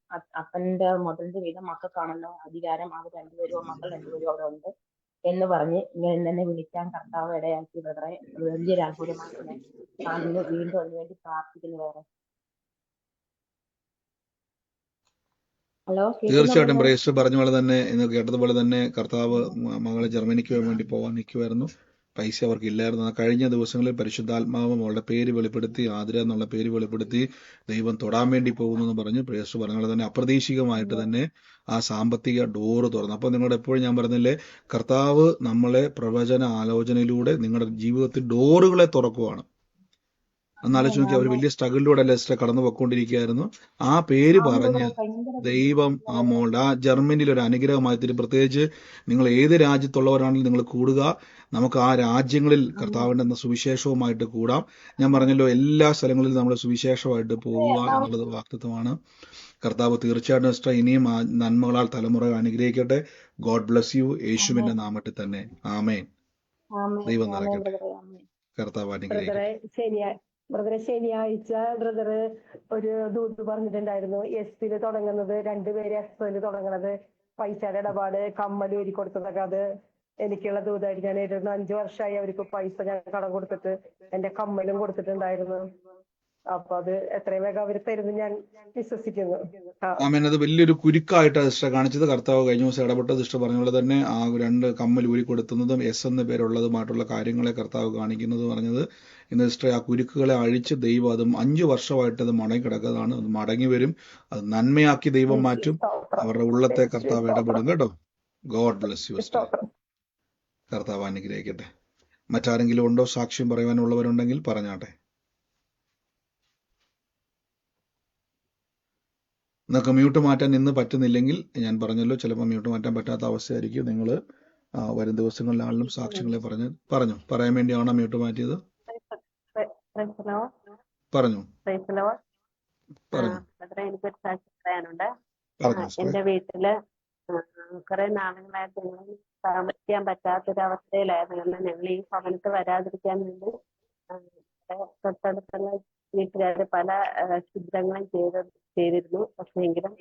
അപ്പന്റെ മുതലിന്റെ വീതം മക്കൾക്കാണല്ലോ അധികാരം, അവർ രണ്ടുപേരും മക്കൾ രണ്ടുപേരും അവിടെ ഉണ്ട്, എന്ന് പറഞ്ഞ് ഇങ്ങനെ തന്നെ വിളിക്കാൻ കർത്താവ് ഇടയാക്കി ബ്രദറെ. അത് വലിയൊരു അത്ഭുതമായിട്ട് ഞാൻ കാണുന്നു. വീണ്ടും അതിനുവേണ്ടി പ്രാർത്ഥിക്കുന്നു ബ്രദറെ. ഹലോ, കേൾക്കുന്നോ തീർച്ചയായിട്ടും ബ്രദറെ? ബ്രേസ്റ്റ് പറഞ്ഞ പോലെ തന്നെ ഇന്ന് കേട്ടതുപോലെ തന്നെ കർത്താവ് മകളെ ജർമ്മനിക്ക് വേണ്ടി പോകാൻ നിൽക്കുമായിരുന്നു. പൈസ അവർക്ക് ഇല്ലായിരുന്നു. ആ കഴിഞ്ഞ ദിവസങ്ങളിൽ പരിശുദ്ധാത്മാവ് അവളുടെ പേര് വെളിപ്പെടുത്തി, ആതിര എന്നുള്ള പേര് വെളിപ്പെടുത്തി ദൈവം തൊടാൻ വേണ്ടി പോകുന്നു എന്ന് പറഞ്ഞ് ബ്രേസ്റ്റ് പറഞ്ഞ പോലെ തന്നെ അപ്രതീക്ഷികമായിട്ട് തന്നെ ആ സാമ്പത്തിക ഡോറ് തുറന്നു. അപ്പോൾ നിങ്ങളുടെ എപ്പോഴും ഞാൻ പറഞ്ഞില്ലേ, കർത്താവ് നമ്മളെ പ്രവചന ആലോചനയിലൂടെ നിങ്ങളുടെ ജീവിതത്തിൽ ഡോറുകളെ തുറക്കുവാണ്. എന്നാലോചിച്ച് നോക്കി, അവർ വലിയ സ്ട്രഗിളിലൂടെ ലെസ്റ്റർ കടന്നു പൊയ്ക്കൊണ്ടിരിക്കുകയായിരുന്നു. ആ പേര് പറഞ്ഞ് ദൈവം ആ മോളുടെ ആ ജർമ്മനിയിൽ ഒരു അനുഗ്രഹമായി തരും. പ്രത്യേകിച്ച് നിങ്ങൾ ഏത് രാജ്യത്തുള്ളവരാണെങ്കിലും നിങ്ങൾ കൂടുക. നമുക്ക് ആ രാജ്യങ്ങളിൽ കർത്താവിന്റെ സുവിശേഷവുമായിട്ട് കൂടാം. ഞാൻ പറഞ്ഞല്ലോ, എല്ലാ സ്ഥലങ്ങളിലും നമ്മൾ സുവിശേഷമായിട്ട് പോവുക എന്നുള്ളത് വാക്തത്വമാണ്. കർത്താവ് തീർച്ചയായിട്ടും സിസ്റ്റർ ഇനിയും ആ നന്മകളാൽ തലമുറ അനുഗ്രഹിക്കട്ടെ. God bless U. യേശുവിന്റെ നാമത്തിൽ തന്നെ ആമേൻ. ദൈവം നിറയ്ക്കട്ടെ. കർത്താവ് അനുഗ്രഹിക്കട്ടെ. ബ്രദറെ ശനിയാഴ്ച ബ്രദറ് ഒരു ദൂത് പറഞ്ഞിട്ടുണ്ടായിരുന്നു. എസ്സിൽ തുടങ്ങുന്നത്, രണ്ടുപേര് എസ്സിൽ തുടങ്ങുന്നത്, പൈസയുടെ ഇടപാട്, കമ്മൽ ഊരി കൊടുത്തതൊക്കെ അത് എനിക്കുള്ള ദൂതായിട്ട് ഞാൻ ഏറ്റിരുന്നു. 5 വർഷമായി അവർക്ക് പൈസ ഞാൻ കടം കൊടുത്തിട്ട് എന്റെ കമ്മലും കൊടുത്തിട്ടുണ്ടായിരുന്നു. അപ്പൊ അത് എത്രയും വേഗം അവർ തരുന്നു ഞാൻ വിശ്വസിക്കുന്നു. ആമേൻ. അത് വലിയൊരു കുരുക്കായിട്ട് സിസ്റ്റർ കാണിച്ചത്. കർത്താവ് കഴിഞ്ഞ ദിവസം ഇടപെട്ട സിസ്റ്റർ പറഞ്ഞ പോലെ തന്നെ ആ 2 കമ്മൽ ഊരി കൊടുത്തുന്നതും എസ് എന്ന പേരുള്ളതുമായിട്ടുള്ള കാര്യങ്ങളെ കർത്താവ് കാണിക്കുന്നത് പറഞ്ഞത്. ഇന്ന് സിസ്റ്റർ ആ കുരുക്കുകളെ അഴിച്ച് ദൈവം അതും 5 വർഷമായിട്ട് അത് മടങ്ങി കിടക്കുന്നതാണ്. അത് മടങ്ങി വരും. അത് നന്മയാക്കി ദൈവം മാറ്റും. അവരുടെ ഉള്ളത്തെ കർത്താവ് ഇടപെടും കേട്ടോ. God bless you sister. കർത്താവ് അനുഗ്രഹിക്കട്ടെ. മറ്റാരെങ്കിലും ഉണ്ടോ സാക്ഷ്യം പറയുവാനുള്ളവരുണ്ടെങ്കിൽ പറഞ്ഞാട്ടെ. നിങ്ങൾക്ക് മ്യൂട്ട് മാറ്റാൻ ഇന്ന് പറ്റുന്നില്ലെങ്കിൽ ഞാൻ പറഞ്ഞല്ലോ, ചിലപ്പോൾ മ്യൂട്ട് മാറ്റാൻ പറ്റാത്ത അവസ്ഥയായിരിക്കും. നിങ്ങൾ വരും ദിവസങ്ങളിലാണെങ്കിലും സാക്ഷ്യങ്ങളെ പറഞ്ഞു പറയാൻ വേണ്ടിയാണോ മ്യൂട്ട് മാറ്റിയത്? പറഞ്ഞു. എനിക്കൊരു സാക്ഷ്യം പറയാനുണ്ട്. എന്റെ വീട്ടില് കുറെ നാളുകളായിട്ട് ഞങ്ങൾ താമസിക്കാൻ പറ്റാത്തൊരവസ്ഥയിലായിരുന്നു. ഞങ്ങൾ ഈ ഭവനത്ത് വരാതിരിക്കാൻ വേണ്ടി തൊട്ടടുത്തുള്ള വീട്ടുകാര് പല ശുദ്രങ്ങളും ചെയ്തിരുന്നു. പക്ഷെ എങ്കിലും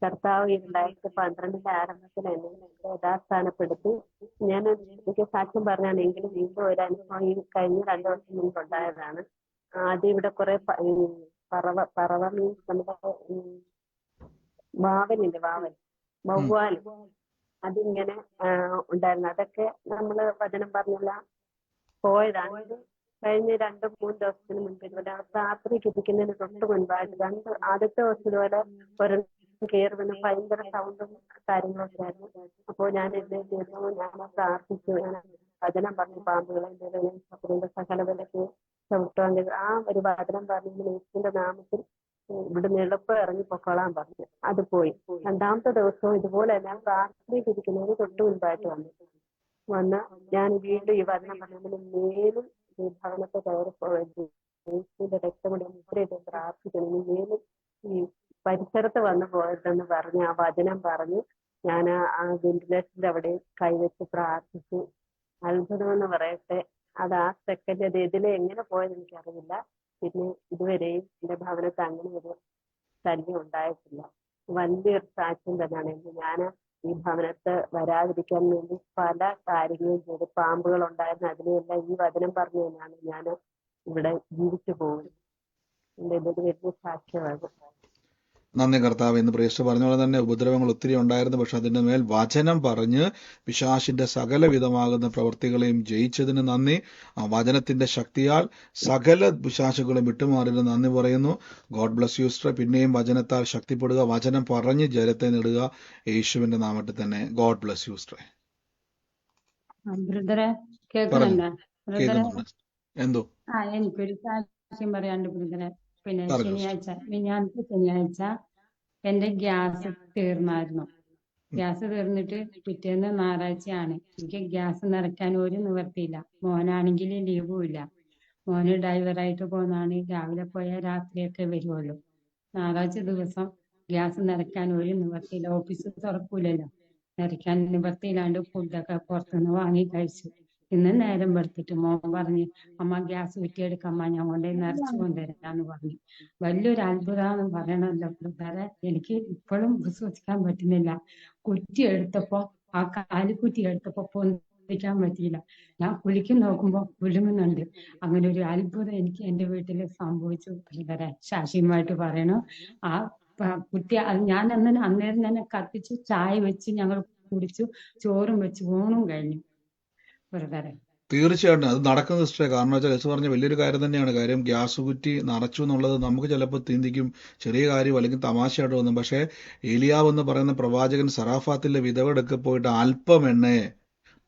കർത്താവ് 2012 ആരംഭത്തിൽ എന്നെ യഥാസ്ഥാനപ്പെടുത്തി. ഞാൻ എനിക്ക് സാക്ഷ്യം പറഞ്ഞാണെങ്കിലും വീണ്ടും ഒരു അനുഭവം ഈ കഴിഞ്ഞ 2 വർഷം മുമ്പ് ഉണ്ടായതാണ്. ആദ്യം ഇവിടെ കുറെ പറവ മീൻസ് നമ്മുടെ വാവലില്ലേ, വവ്വാൽ, അതിങ്ങനെ ഉണ്ടായിരുന്നു. അതൊക്കെ നമ്മള് വചനം പറഞ്ഞില്ല പോയതാണ്. ഇത് കഴിഞ്ഞ 2-3 ദിവസത്തിന് മുൻപ് ഇതുപോലെ രാത്രി കിട്ടിക്കുന്നതിന് തൊട്ട് മുൻപായിട്ട് ആദ്യത്തെ ദിവസം ഇതുപോലെ ഒരു കയറി വന്ന് ഭയങ്കര സൗണ്ടും കാര്യങ്ങളൊക്കെ ആയിരുന്നു. അപ്പോൾ ഞാൻ എന്ത് ചെയ്തു, ഞാൻ പ്രാർത്ഥിച്ചു, ഞാൻ വചനം പറഞ്ഞു, പാമ്പുകളെ സകല വിലക്ക് ചവിട്ടാൻ ആ ഒരു വചനം പറഞ്ഞു യേശുവിന്റെ നാമത്തിൽ ഇവിടുന്ന് എളുപ്പം ഇറങ്ങി പൊക്കോളാൻ പറഞ്ഞു. അത് പോയി. 2ാമത്തെ ദിവസവും ഇതുപോലെ ഞാൻ പ്രാർത്ഥന ഇരിക്കുന്നതിന് തൊട്ട് മുൻപായിട്ട് വന്ന് ഞാൻ വീണ്ടും ഈ വചനം പറഞ്ഞതിന് മേലും ഈ ഭവനത്തെ കയറി യേശുവിന്റെ രക്തം കൊണ്ട് മുദ്രയിട്ട് പ്രാർത്ഥിക്കുന്നു. മേലും ഈ പരിസരത്ത് വന്നു പോയതെന്ന് പറഞ്ഞ് ആ വചനം പറഞ്ഞ് ഞാൻ ആ വെന്റിലേറ്ററിന്റെ അവിടെ കൈവച്ച് പ്രാർത്ഥിച്ചു. അത്ഭുതമെന്ന് പറയട്ടെ, അത് ആ സെക്കൻഡ് അത് ഇതിലെ എങ്ങനെ പോയത് എനിക്കറിയില്ല. പിന്നെ ഇതുവരെയും എന്റെ ഭവനത്ത് അങ്ങനെ ഒരു ശല്യം ഉണ്ടായിട്ടില്ല. വലിയൊരു സാക്ഷ്യം തന്നെയാണ്. ഞാൻ ഈ ഭവനത്ത് വരാതിരിക്കാൻ വേണ്ടി പല കാര്യങ്ങളും ചെയ്ത്, പാമ്പുകൾ ഉണ്ടായിരുന്നു, അതിനെല്ലാം ഈ വചനം പറഞ്ഞു തന്നെയാണ് ഞാൻ ഇവിടെ ജീവിച്ചു പോകുന്നത്. ഇതൊരു വലിയ സാക്ഷ്യമാണ്. നന്ദി കർത്താവ്. എന്ന് പ്രേസ്റ്റ് പറഞ്ഞ പോലെ തന്നെ ഉപദ്രവങ്ങൾ ഒത്തിരി ഉണ്ടായിരുന്നു. പക്ഷെ അതിന്റെ മേൽ വചനം പറഞ്ഞ് പിശാചിന്റെ സകല വിധമാകുന്ന പ്രവൃത്തികളെയും ജയിച്ചതിന് നന്ദി. ആ വചനത്തിന്റെ ശക്തിയാൽ സകല പിശാചുകളെ വിട്ടുമാറിന് നന്ദി പറയുന്നു. God bless you sister. പിന്നെയും വചനത്താൽ ശക്തിപ്പെടുക, വചനം പറഞ്ഞ് ജലത്തെ നേടുക, യേശുവിന്റെ നാമത്തിൽ തന്നെ. God bless you sister. കേൾക്കുന്നുണ്ട്. എന്തോ എനിക്കൊരു സാക്ഷ്യം പറയാണ്ട് ബ്രദറെ. പിന്നെ ശനിയാഴ്ച എന്റെ ഗ്യാസ് തീർന്നായിരുന്നു. ഗ്യാസ് തീർന്നിട്ട് പിറ്റേന്ന് ഞായറാഴ്ചയാണ്. എനിക്ക് ഗ്യാസ് നിറയ്ക്കാൻ ഒരു നിവർത്തിയില്ല. മോനാണെങ്കിൽ ലീവും ഇല്ല. മോന് ഡ്രൈവറായിട്ട് പോകുന്നതാണ്. രാവിലെ പോയാൽ രാത്രിയൊക്കെ വരുവുള്ളൂ. ഞായറാഴ്ച ദിവസം ഗ്യാസ് നിറയ്ക്കാൻ ഒരു നിവർത്തിയില്ല. ഓഫീസ് തുറക്കൂലല്ലോ. നിറയ്ക്കാൻ നിവർത്തിയില്ലാണ്ട് ഫുഡൊക്കെ പുറത്തുനിന്ന് വാങ്ങി കഴിച്ചു. ഇന്ന് നേരം വെളുത്തിട്ട് മോൻ പറഞ്ഞ്, അമ്മ ഗ്യാസ് കുറ്റിയെടുക്കമ്മ, ഞാൻ കൊണ്ടുപോയി നിറച്ചു കൊണ്ടുവരാന്ന് പറഞ്ഞു. വലിയൊരു അത്ഭുതമെന്ന് പറയണല്ലോ ബ്രദറെ. എനിക്ക് ഇപ്പോഴും വിശ്വസിക്കാൻ പറ്റുന്നില്ല. കുറ്റി എടുത്തപ്പോ, ആ കാലിക്കുറ്റി എടുത്തപ്പോ ശ്രദ്ധിക്കാൻ പറ്റിയില്ല. ഞാൻ കുളിക്കും നോക്കുമ്പോൾ കുലുങ്ങുന്നുണ്ട്. അങ്ങനെ ഒരു അത്ഭുതം എനിക്ക് എൻ്റെ വീട്ടിൽ സംഭവിച്ചു. ബ്രദറെ സാക്ഷ്യമായിട്ട് പറയണു. ആ കുട്ടി അത് ഞാൻ അന്നേരം തന്നെ കത്തിച്ചു ചായ വെച്ച് ഞങ്ങൾ കുടിച്ചു, ചോറും വെച്ച് ഊണും കഴിഞ്ഞു ബ്രദറെ. തീർച്ചയായിട്ടും അത് നടക്കുന്ന സിസ്റ്ററെ. കാരണം വെച്ചാൽ എസ് പറഞ്ഞ വലിയൊരു കാര്യം തന്നെയാണ്. കാര്യം ഗ്യാസ് കുറ്റി നിറച്ചു എന്നുള്ളത് നമുക്ക് ചിലപ്പോൾ ചിന്തിക്കും ചെറിയ കാര്യം അല്ലെങ്കിൽ തമാശയായിട്ട് തോന്നും. പക്ഷേ ഏലിയാവ് എന്ന് പറയുന്ന പ്രവാചകൻ സറാഫാത്തിലെ വിധവെടുക്കെ പോയിട്ട് അല്പം എണ്ണയെ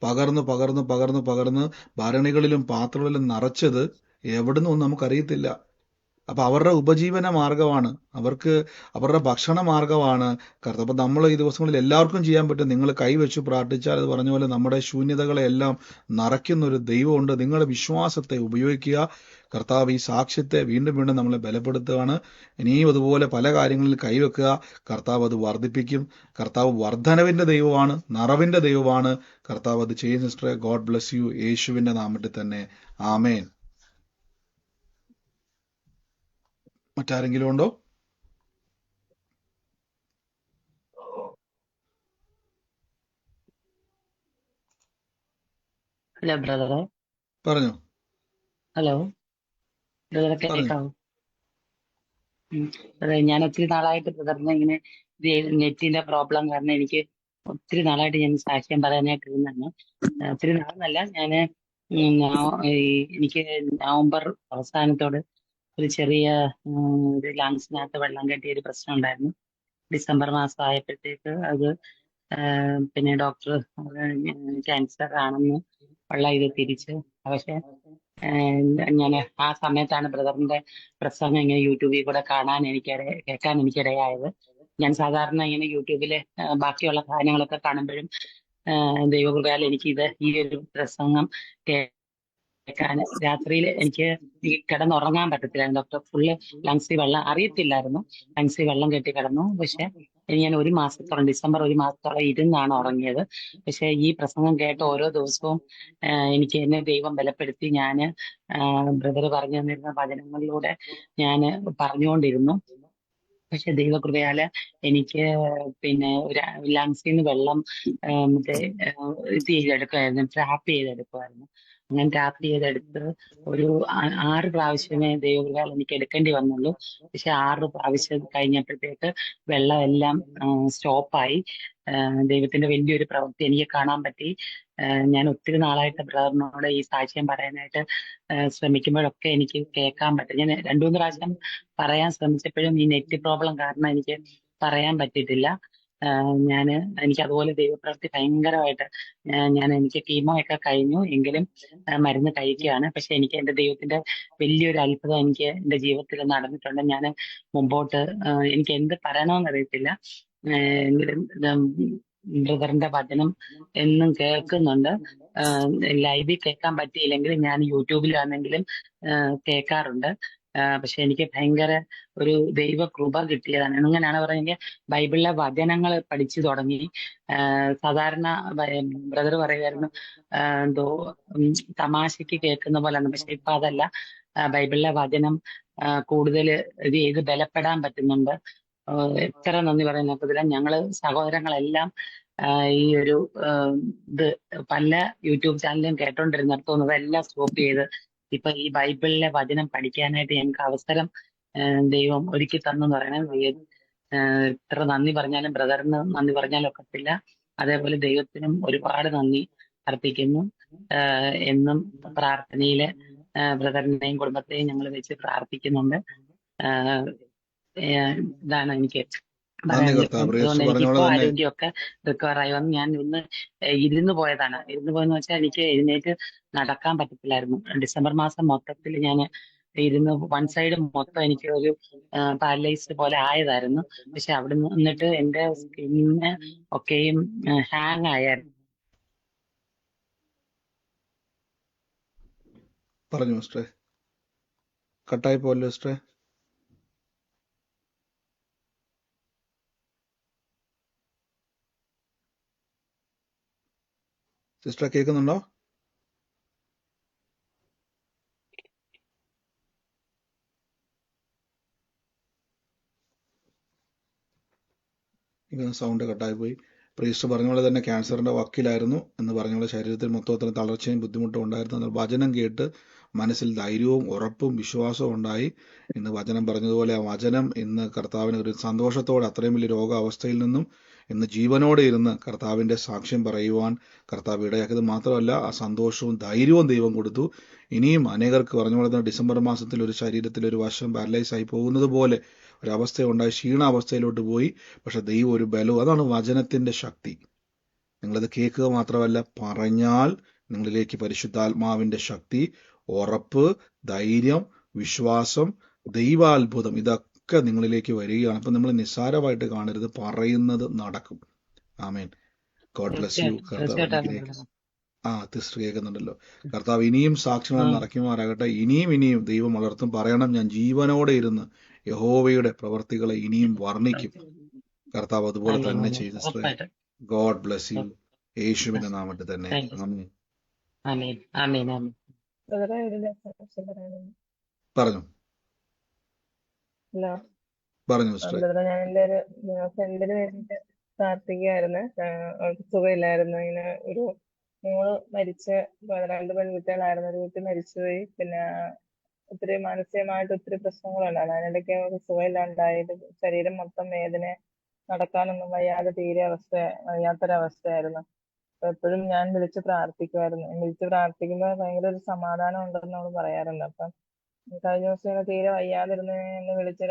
പകർന്ന് പകർന്ന് പകർന്ന് പകർന്ന് ഭരണികളിലും പാത്രങ്ങളിലും നിറച്ചത് എവിടുന്നും നമുക്കറിയത്തില്ല. അപ്പൊ അവരുടെ ഉപജീവന മാർഗമാണ്, അവർക്ക് അവരുടെ ഭക്ഷണ മാർഗമാണ് കർത്താവ്. അപ്പൊ നമ്മൾ ഈ ദിവസങ്ങളിൽ എല്ലാവർക്കും ചെയ്യാൻ പറ്റും. നിങ്ങൾ കൈവച്ചു പ്രാർത്ഥിച്ചാൽ അത് പറഞ്ഞ പോലെ നമ്മുടെ ശൂന്യതകളെ എല്ലാം നിറയ്ക്കുന്ന ഒരു ദൈവമുണ്ട്. നിങ്ങളുടെ വിശ്വാസത്തെ ഉപയോഗിക്കുക. കർത്താവ് ഈ സാക്ഷ്യത്തെ വീണ്ടും വീണ്ടും നമ്മളെ ബലപ്പെടുത്തുകയാണ്. ഇനിയും അതുപോലെ പല കാര്യങ്ങളിൽ കൈവെക്കുക. കർത്താവ് അത് വർദ്ധിപ്പിക്കും. കർത്താവ് വർധനവിന്റെ ദൈവമാണ്, നിറവിന്റെ ദൈവമാണ്. കർത്താവ് അത് ചെയ്യും സിസ്റ്ററെ. God bless U. യേശുവിന്റെ നാമത്തിൽ തന്നെ ആമേൻ. മറ്റാരെങ്കിലും ഉണ്ടോ? ഹലോ ബ്രദറെ. പറഞ്ഞോ ഹലോ ബ്രദറെ, പറഞ്ഞോ. കേൾക്കാവോ? ബ്രദറെ, ഞാൻ ഒത്തിരി നാളായിട്ട് ബ്രദറിന് ഇങ്ങനെ നെറ്റിന്റെ പ്രോബ്ലം കാരണം എനിക്ക് ഒത്തിരി നാളായിട്ട് ഞാൻ സാക്ഷ്യം പറയാനായിട്ട് ഇരുന്നാണ്. ഒത്തിരി നാളെന്നല്ല, ഞാന് എനിക്ക് നവംബർ അവസാനത്തോട് ഒരു ചെറിയ ഒരു ലങ്സിനകത്ത് വെള്ളം കെട്ടിയ ഒരു പ്രശ്നം ഉണ്ടായിരുന്നു. ഡിസംബർ മാസം ആയപ്പോഴത്തേക്ക് അത് പിന്നെ ഡോക്ടർ ക്യാൻസർ ആണെന്ന് ഉള്ള ഇത് തിരിച്ച്. പക്ഷെ ഞാൻ ആ സമയത്താണ് ബ്രദറിന്റെ പ്രസംഗം ഇങ്ങനെ യൂട്യൂബിൽ കൂടെ കേൾക്കാൻ എനിക്കിടയായത്. ഞാൻ സാധാരണ ഇങ്ങനെ യൂട്യൂബില് ബാക്കിയുള്ള സാധനങ്ങളൊക്കെ കാണുമ്പോഴും ദൈവകൃപയാൽ ഈ ഒരു പ്രസംഗം കേൾക്കാൻ രാത്രിയിൽ എനിക്ക് കിടന്നുറങ്ങാൻ പറ്റത്തില്ലായിരുന്നു. ഡോക്ടർ ഫുള്ള് ലങ്സിൽ വെള്ളം അറിയത്തില്ലായിരുന്നു, ലങ്സിൽ വെള്ളം കെട്ടി കിടന്നു. പക്ഷെ ഞാൻ ഒരു മാസത്തോളം, ഡിസംബർ ഒരു മാസത്തോളം ഇരുന്നാണ് ഉറങ്ങിയത്. പക്ഷെ ഈ പ്രസംഗം കേട്ട ഓരോ ദിവസവും എനിക്ക് എന്നെ ദൈവം ബലപ്പെടുത്തി. ഞാന് ബ്രദർ പറഞ്ഞു തന്നിരുന്ന വചനങ്ങളിലൂടെ ഞാന് പറഞ്ഞുകൊണ്ടിരുന്നു. പക്ഷെ ദൈവകൃപയാല് എനിക്ക് പിന്നെ ലങ്സിൽ നിന്ന് വെള്ളം മറ്റേ ഇത് ചെയ്തെടുക്കുമായിരുന്നു, ട്രാപ്പ് ചെയ്തെടുക്കുമായിരുന്നു. അങ്ങനെ ടാപ്പ് ചെയ്തെടുത്ത് ഒരു 6 പ്രാവശ്യമേ ദൈവകൃപയാൽ എനിക്ക് എടുക്കേണ്ടി വന്നുള്ളൂ. പക്ഷെ 6 പ്രാവശ്യം കഴിഞ്ഞപ്പോഴത്തേക്ക് വെള്ളം എല്ലാം സ്റ്റോപ്പായി. ദൈവത്തിന്റെ വലിയൊരു പ്രവൃത്തി എനിക്ക് കാണാൻ പറ്റി. ഞാൻ ഒത്തിരി നാളായിട്ട് ബ്രദറിനോട് ഈ സാക്ഷ്യം പറയാനായിട്ട് ശ്രമിക്കുമ്പോഴൊക്കെ എനിക്ക് കേൾക്കാൻ പറ്റും. ഞാൻ 2-3 പ്രാവശ്യം പറയാൻ ശ്രമിച്ചപ്പോഴും ഈ നെറ്റ് പ്രോബ്ലം കാരണം എനിക്ക് പറയാൻ പറ്റിയിട്ടില്ല. എനിക്ക് അതുപോലെ ദൈവപ്രവൃത്തി ഭയങ്കരമായിട്ട് എനിക്ക് കീമോ ഒക്കെ കഴിഞ്ഞു, എങ്കിലും മരുന്ന് കഴിക്കുകയാണ്. പക്ഷെ എനിക്ക് എന്റെ ദൈവത്തിന്റെ വലിയൊരു അത്ഭുതം എനിക്ക് എന്റെ ജീവിതത്തിൽ നടന്നിട്ടുണ്ട്. ഞാൻ മുമ്പോട്ട് എനിക്ക് എന്ത് പറയണമെന്ന് അറിയത്തില്ല. എങ്കിലും ബ്രദറിന്റെ വചനം എന്നും കേൾക്കുന്നുണ്ട്. ലൈവിൽ കേൾക്കാൻ പറ്റിയില്ലെങ്കിൽ ഞാൻ യൂട്യൂബിലാണെങ്കിലും കേൾക്കാറുണ്ട്. പക്ഷെ എനിക്ക് ഭയങ്കര ഒരു ദൈവ കൃപ കിട്ടിയതാണ്. എങ്ങനെയാണ് പറയുന്നത്, ബൈബിളിലെ വചനങ്ങൾ പഠിച്ചു തുടങ്ങി. സാധാരണ ബ്രദർ പറയുമായിരുന്നു എന്തോ തമാശക്ക് കേൾക്കുന്ന പോലെയാണ്. പക്ഷെ ഇപ്പൊ അതല്ല, ബൈബിളിലെ വചനം കൂടുതൽ ഇത് ചെയ്ത് ബലപ്പെടാൻ പറ്റുന്നുണ്ട്. എത്ര നന്ദി പറയുന്നതില്ല. ഞങ്ങള് സഹോദരങ്ങളെല്ലാം ഈ ഒരു ഇത് പല യൂട്യൂബ് ചാനലും കേട്ടോണ്ടിരുന്നിടത്തോന്നും അതെല്ലാം സ്റ്റോപ്പ് ചെയ്ത് ഇപ്പൊ ഈ ബൈബിളിലെ വചനം പഠിക്കാനായിട്ട് ഞങ്ങൾക്ക് അവസരം ദൈവം ഒരുക്കി തന്നെന്ന് പറയണത്. എത്ര നന്ദി പറഞ്ഞാലും ബ്രദറിന് നന്ദി പറഞ്ഞാലും ഒക്കത്തില്ല. അതേപോലെ ദൈവത്തിനും ഒരുപാട് നന്ദി അർപ്പിക്കുന്നു. എന്നും പ്രാർത്ഥനയില് ബ്രദറിനെയും കുടുംബത്തെയും ഞങ്ങൾ വെച്ച് പ്രാർത്ഥിക്കുന്നുണ്ട്. ഇതാണ് എനിക്ക് പറയാനുള്ളത്. അതുകൊണ്ട് എനിക്കിപ്പോ ആരോഗ്യമൊക്കെ റിക്കവർ ആയി വന്ന് ഞാൻ ഒന്ന് ഇരുന്ന് പോയെന്ന് വെച്ചാൽ എനിക്ക് എഴുന്നേറ്റ് നടക്കാൻ പറ്റത്തില്ലായിരുന്നു. ഡിസംബർ മാസം മൊത്തത്തിൽ ഞാൻ ഇരുന്ന് വൺ സൈഡ് മൊത്തം എനിക്ക് ഒരു പാരലൈസ്ഡ് പോലെ ആയതായിരുന്നു. പക്ഷെ അവിടെ നിന്നിട്ട് എന്റെ സ്കിന്ന് ഒക്കെയും ഹാങ് ആയായിരുന്നു. പറഞ്ഞു സിസ്റ്ററെ, കട്ടായി പോയല്ലോ സിസ്റ്ററെ. സിസ്റ്റർ കേൾക്കുന്നുണ്ടോ? സൗണ്ട് കട്ടായി പോയി. പ്രീസ്റ്റ് പറഞ്ഞ പോലെ തന്നെ ക്യാൻസറിന്റെ വക്കിലായിരുന്നു എന്ന് പറഞ്ഞ പോലെ ശരീരത്തിൽ മൊത്തത്തിൽ തളർച്ചയും ബുദ്ധിമുട്ടും ഉണ്ടായിരുന്നു. എന്നാൽ വചനം കേട്ട് മനസ്സിൽ ധൈര്യവും ഉറപ്പും വിശ്വാസവും ഉണ്ടായി. ഇന്ന് വചനം പറഞ്ഞതുപോലെ ആ വചനം ഇന്ന് കർത്താവിന് ഒരു സന്തോഷത്തോടെ അത്രയും വലിയ രോഗാവസ്ഥയിൽ നിന്നും ഇന്ന് ജീവനോടെ ഇരുന്ന് കർത്താവിന്റെ സാക്ഷ്യം പറയുവാൻ കർത്താവ് ഇടയാക്കിയത് മാത്രമല്ല, ആ സന്തോഷവും ധൈര്യവും ദൈവം കൊടുത്തു. ഇനിയും അനേകർക്ക് പറഞ്ഞ പോലെ തന്നെ ഡിസംബർ മാസത്തിൽ ഒരു ശരീരത്തിൽ ഒരു വശം പാരലൈസ് ആയി പോകുന്നത് പോലെ ഒരവസ്ഥയുണ്ടായി, ക്ഷീണാവസ്ഥയിലോട്ട് പോയി. പക്ഷെ ദൈവം ഒരു ബലവും, അതാണ് വചനത്തിന്റെ ശക്തി. നിങ്ങളത് കേൾക്കുക മാത്രമല്ല, പറഞ്ഞാൽ നിങ്ങളിലേക്ക് പരിശുദ്ധാത്മാവിന്റെ ശക്തി, ഉറപ്പ്, ധൈര്യം, വിശ്വാസം, ദൈവാത്ഭുതം ഇതൊക്കെ നിങ്ങളിലേക്ക് വരികയാണ്. അപ്പൊ നമ്മൾ നിസ്സാരമായിട്ട് കാണരുത്, പറയുന്നത് നടക്കും. ആമേൻ. God bless you. കർത്താവ് അനുഗ്രഹിക്കട്ടെ. സിസ്റ്റർ കേൾക്കുന്നുണ്ടല്ലോ. കർത്താവ് ഇനിയും സാക്ഷ്യങ്ങൾ നിറയ്ക്കുമാറാകട്ടെ. ഇനിയും ദൈവം വളർത്തും. പറയണം, ഞാൻ ജീവനോടെ ഇരുന്ന് യഹോവയുടെ പ്രവർത്തികളെ ഇനിയും വർണ്ണിക്കും. കർത്താവ് അതുപോലെ തന്നെ ചെയ്തു. Sister, God bless U. യേശുവിന്റെ നാമത്തിൽ തന്നെ. ആമേൻ. പറഞ്ഞു ഹലോ പറഞ്ഞു സിസ്റ്റർ. ഞാൻ എൻ്റെ ഒരു ഫ്രണ്ടിന് വേണ്ടിയിട്ട് പ്രാർത്ഥിക്കുകയായിരുന്നു. അവൾക്ക് സുഖമില്ലായിരുന്നു. ഇങ്ങനെ ഒരു മോള് മരിച്ച്, 2 പെൺകുട്ടികളായിരുന്നു. ഒരു കുട്ടി മരിച്ചുപോയി. പിന്നെ ഒത്തിരി മാനസികമായിട്ട് ഒത്തിരി പ്രശ്നങ്ങളുണ്ടായിരുന്നു. അതിനിടയ്ക്ക് അവൾക്ക് സുഖമില്ലാണ്ടായത്, ശരീരം മൊത്തം വേദന, നടക്കാനൊന്നും വയ്യാതെ വയ്യാത്തൊരവസ്ഥയായിരുന്നു. അപ്പൊ എപ്പോഴും ഞാൻ വിളിച്ച് പ്രാർത്ഥിക്കുമായിരുന്നു. വിളിച്ച് പ്രാർത്ഥിക്കുമ്പോൾ ഭയങ്കര ഒരു സമാധാനം ഉണ്ടെന്ന് അവള് പറയാറുണ്ട്. അപ്പം കഴിഞ്ഞ ദിവസം ഇങ്ങനെ തീരെ വയ്യാതിരുന്ന് വിളിച്ച്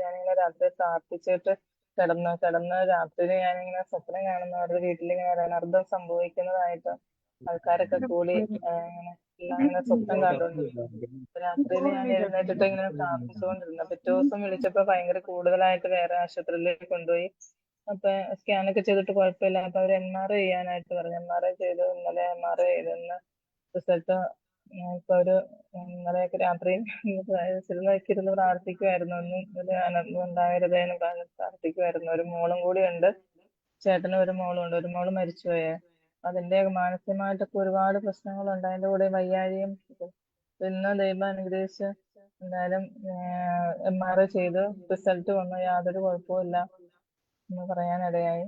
ഞാനിങ്ങനെ രാത്രി പ്രാർത്ഥിച്ചിട്ട് കിടന്ന് രാത്രിയിൽ ഞാനിങ്ങനെ സ്വപ്നം കാണുന്നു. അവരുടെ വീട്ടിലിങ്ങനെ അനർത്ഥം സംഭവിക്കുന്നതായിട്ട് ആൾക്കാരൊക്കെ കൂടി ഇങ്ങനെ സ്വപ്നം കണ്ടുകൊണ്ടിരുന്നു. രാത്രിയിൽ ഞാൻ എഴുന്നേറ്റിട്ട് ഇങ്ങനെ പ്രാർത്ഥിച്ചുകൊണ്ടിരുന്നു. പിറ്റേ ദിവസം വിളിച്ചപ്പോ ഭയങ്കര കൂടുതലായിട്ട് വേറെ ആശുപത്രിയിലേക്ക് കൊണ്ടുപോയി. അപ്പൊ സ്കാനൊക്കെ ചെയ്തിട്ട് കുഴപ്പമില്ല. അപ്പൊ അവർ MRI ചെയ്യാനായിട്ട് പറഞ്ഞു. MRI ചെയ്തു. ഇന്നലെ MRI ചെയ്തെന്ന് റിസൾട്ട് ഇപ്പൊ ഇന്നലെയൊക്കെ രാത്രി ഇരുന്ന് പ്രാർത്ഥിക്കുമായിരുന്നു. ഒന്നും ഒരു അനർത്ഥം ഉണ്ടാകരുതേന്ന് പ്രാർത്ഥിക്കുമായിരുന്നു. ഒരു മോളും കൂടി ഉണ്ട്. ചേട്ടനും ഒരു മോളും ഉണ്ട്. ഒരു മോള് മരിച്ചുപോയേ. അതിന്റെ മാനസികമായിട്ടൊക്കെ ഒരുപാട് പ്രശ്നങ്ങളുണ്ട്. അതിന്റെ കൂടെ വയ്യാഴിയും. ഇന്ന് ദൈവം അനുഗ്രഹിച്ച് എന്തായാലും MRI ചെയ്ത് റിസൾട്ട് വന്നു. യാതൊരു കുഴപ്പമില്ല എന്ന് പറയാനിടയായി.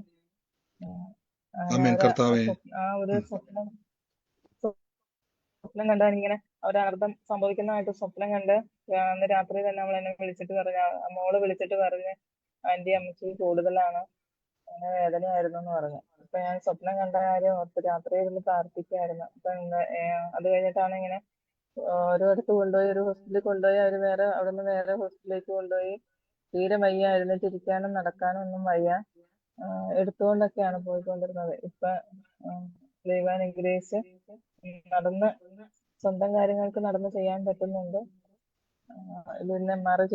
ആമേൻ. കർത്താവേ, ആ ഒരു സ്വപ്നം കണ്ടാൽ ഇങ്ങനെ ഒരനർത്ഥം സംഭവിക്കുന്നതായിട്ട് സ്വപ്നം കണ്ട് അന്ന് രാത്രി തന്നെ എന്നെ വിളിച്ചിട്ട് പറഞ്ഞു, മോള് വിളിച്ചിട്ട് പറഞ്ഞ്, ആന്റി അമ്മച്ചിക്ക് കൂടുതലാണ്, അങ്ങനെ വേദനയായിരുന്നു എന്ന് പറഞ്ഞു. അപ്പൊ ഞാൻ സ്വപ്നം കണ്ട കാര്യം ഓർത്ത് രാത്രി ഇരുന്ന് പ്രാർത്ഥിക്കായിരുന്നു. അപ്പൊ അത് കഴിഞ്ഞിട്ടാണ് ഇങ്ങനെ ഓരോടത്ത് കൊണ്ടുപോയി, ഒരു ഹോസ്പിറ്റലിൽ കൊണ്ടുപോയി. അവിടുന്ന് വേറെ ഹോസ്പിറ്റലിലേക്ക് കൊണ്ടുപോയി. തീരെ വയ്യ, എഴുന്നേറ്റിരിക്കാനും നടക്കാനും ഒന്നും വയ്യ. എടുത്തുകൊണ്ടൊക്കെയാണ് പോയിക്കൊണ്ടിരുന്നത്. ഇപ്പൊ ദൈവം അനുഗ്രഹിച്ച് നടന്ന് സ്വന്തം കാര്യങ്ങൾക്ക് നടന്ന് ചെയ്യാൻ പറ്റുന്നുണ്ട്. ഇതിന് MRI